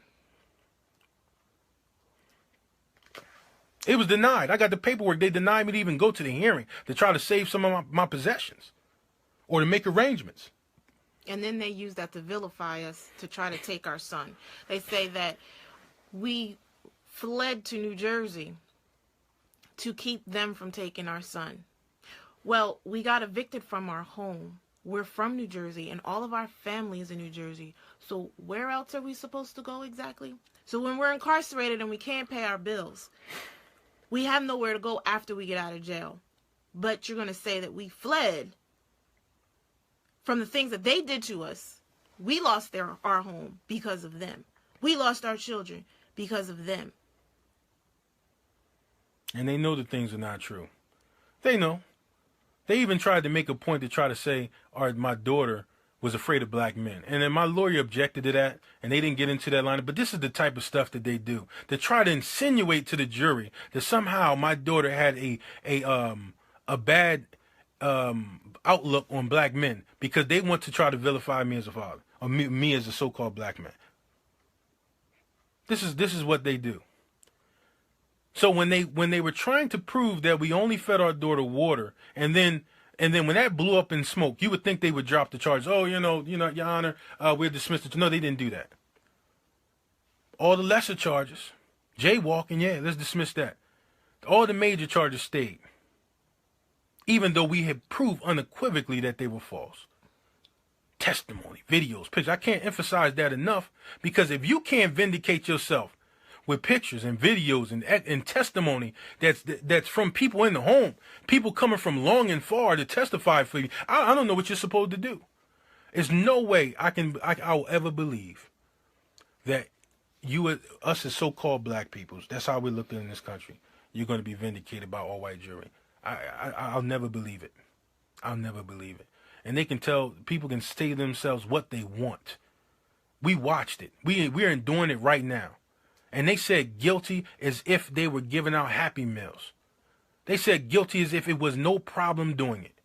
It was denied. I got the paperwork. They denied me to even go to the hearing to try to save some of my possessions or to make arrangements. And then they use that to vilify us, to try to take our son. They say that we fled to New Jersey to keep them from taking our son. Well, we got evicted from our home. We're from New Jersey, and all of our family is in New Jersey. So where else are we supposed to go exactly? So when we're incarcerated and we can't pay our bills, we have nowhere to go after we get out of jail. But you're going to say that we fled from the things that they did to us. We lost our home because of them. We lost our children because of them. And they know that things are not true. They know. They even tried to make a point to try to say, my daughter was afraid of black men. And then my lawyer objected to that, and they didn't get into that line. But this is the type of stuff that they do. They try to insinuate to the jury that somehow my daughter had a bad outlook on black men because they want to try to vilify me as a father, or me as a so-called black man. This is what they do. So when they were trying to prove that we only fed our daughter water, and then when that blew up in smoke, you would think they would drop the charges. Oh, you know, Your Honor, we're dismissed. No, they didn't do that. All the lesser charges, jaywalking, yeah, let's dismiss that. All the major charges stayed, even though we had proved unequivocally that they were false. Testimony, videos, pictures. I can't emphasize that enough, because if you can't vindicate yourself with pictures and videos and testimony that's from people in the home, people coming from long and far to testify for you, I don't know what you're supposed to do. There's no way I'll ever believe that us as so-called black peoples, that's how we're looked at in this country, you're going to be vindicated by all white jury. I'll never believe it. I'll never believe it. And people can say to themselves what they want. We watched it. We're doing it right now. And they said guilty as if they were giving out Happy Meals. They said guilty as if it was no problem doing it.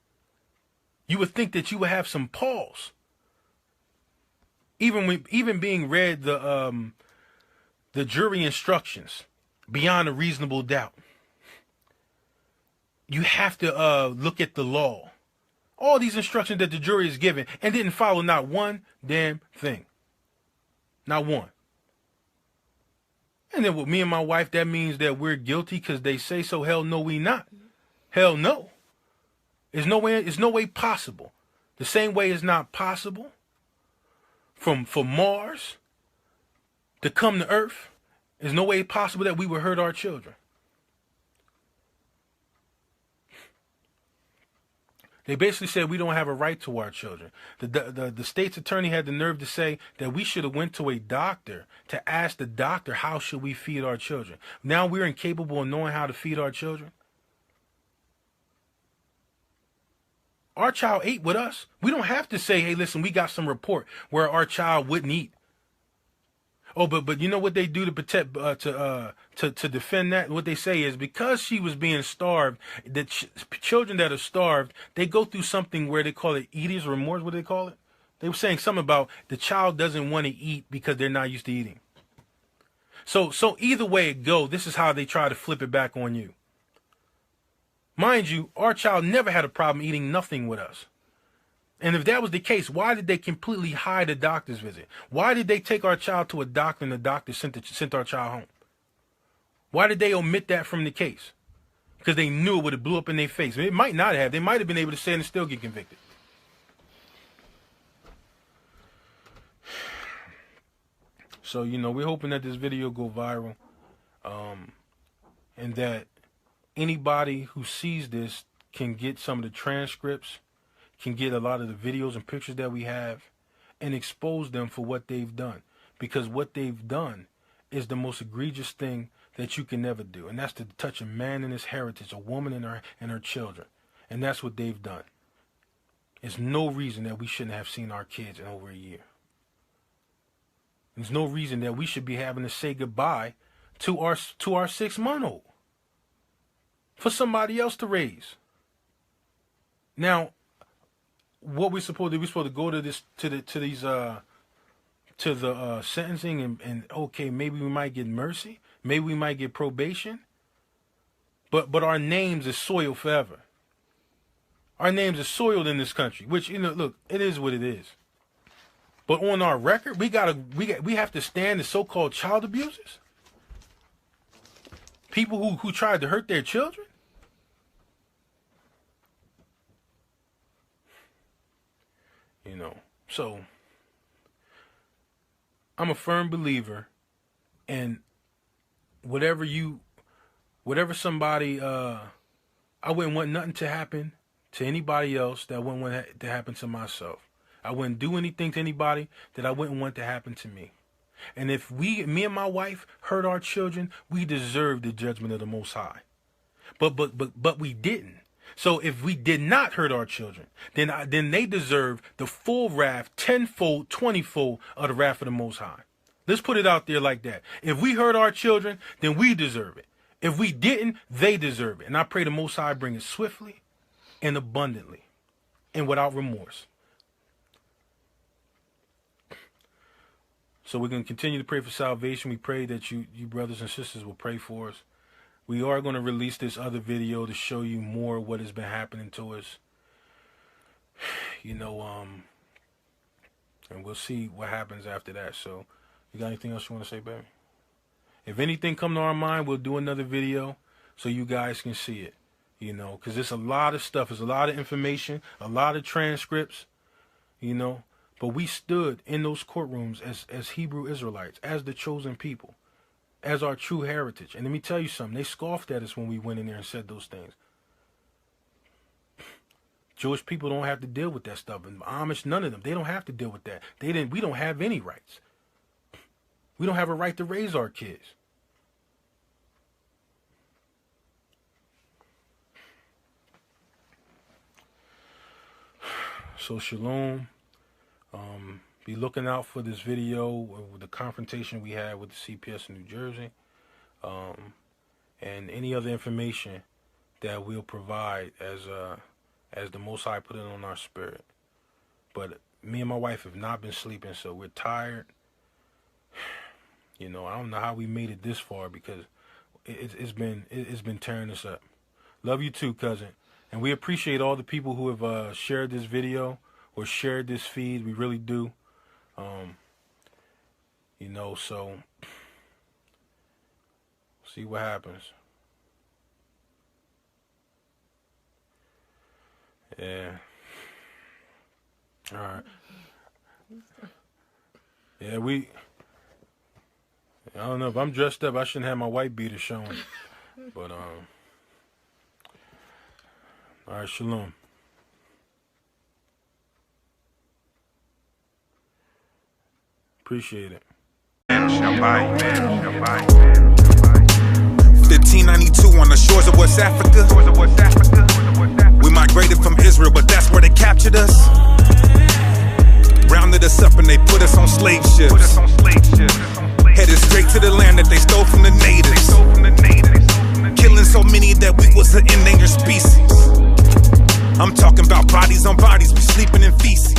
You would think that you would have some pause. Even being read the jury instructions beyond a reasonable doubt. You have to look at the law. All these instructions that the jury is given and didn't follow not one damn thing. Not one. And then with me and my wife, that means that we're guilty because they say so. Hell no, we not. Hell no. There's no way possible. The same way it's not possible for Mars to come to Earth. There's no way possible that we would hurt our children. They basically said we don't have a right to our children. The state's attorney had the nerve to say that we should have went to a doctor to ask the doctor how should we feed our children. Now we're incapable of knowing how to feed our children. Our child ate with us. We don't have to say, hey, listen, we got some report where our child wouldn't eat. Oh, but you know what they do to protect, to defend that? What they say is because she was being starved, the children that are starved, they go through something where they call it eater's remorse. What do they call it? They were saying something about the child doesn't want to eat because they're not used to eating. So either way it go, this is how they try to flip it back on you. Mind you, our child never had a problem eating nothing with us. And if that was the case, why did they completely hide a doctor's visit? Why did they take our child to a doctor and the doctor sent our child home? Why did they omit that from the case? Because they knew it would have blew up in their face. It might not have. They might have been able to say it and still get convicted. So, we're hoping that this video go viral. And that anybody who sees this can get some of the transcripts, can get a lot of the videos and pictures that we have and expose them for what they've done. Because what they've done is the most egregious thing that you can never do. And that's to touch a man and his heritage, a woman and her children. And that's what they've done. There's no reason that we shouldn't have seen our kids in over a year. There's no reason that we should be having to say goodbye to our 6-month-old for somebody else to raise. Now, what we're supposed to do, we're supposed to go to the sentencing and okay, maybe we might get mercy, maybe we might get probation, but our names is soiled forever. Our names are soiled in this country, which look, it is what it is. But on our record, we have to stand as so-called child abusers, people who tried to hurt their children. So I'm a firm believer in whatever somebody, I wouldn't want nothing to happen to anybody else that I wouldn't want to happen to myself. I wouldn't do anything to anybody that I wouldn't want to happen to me. And if me and my wife hurt our children, we deserve the judgment of the Most High. But we didn't. So if we did not hurt our children, then they deserve the full wrath, 10-fold, 20-fold of the wrath of the Most High. Let's put it out there like that. If we hurt our children, then we deserve it. If we didn't, they deserve it. And I pray the Most High bring it swiftly and abundantly and without remorse. So we're going to continue to pray for salvation. We pray that you brothers and sisters will pray for us. We are going to release this other video to show you more of what has been happening to us. And we'll see what happens after that. So, you got anything else you want to say, baby? If anything come to our mind, we'll do another video so you guys can see it. Because there's a lot of stuff. There's a lot of information, a lot of transcripts, But we stood in those courtrooms as Hebrew Israelites, as the chosen people, as our true heritage. And let me tell you something. They scoffed at us when we went in there and said those things. Jewish people don't have to deal with that stuff. And Amish, none of them. They don't have to deal with that. We don't have any rights. We don't have a right to raise our kids. So shalom. be looking out for this video with the confrontation we had with the CPS in New Jersey, and any other information that we'll provide as the Most High put it on our spirit. But me and my wife have not been sleeping, so we're tired. You know, I don't know how we made it this far, because it's been tearing us up. Love you too, cousin. And we appreciate all the people who have shared this video or shared this feed. We really do. You know, so see what happens. Yeah. All right. Yeah, I don't know, if I'm dressed up, I shouldn't have my white beater showing. But all right, shalom. Appreciate it. 1592 on the shores of West Africa. We migrated from Israel, but that's where they captured us. Rounded us up and they put us on slave ships. Headed straight to the land that they stole from the natives. Killing so many that we was an endangered species. I'm talking about bodies on bodies, we sleeping in feces.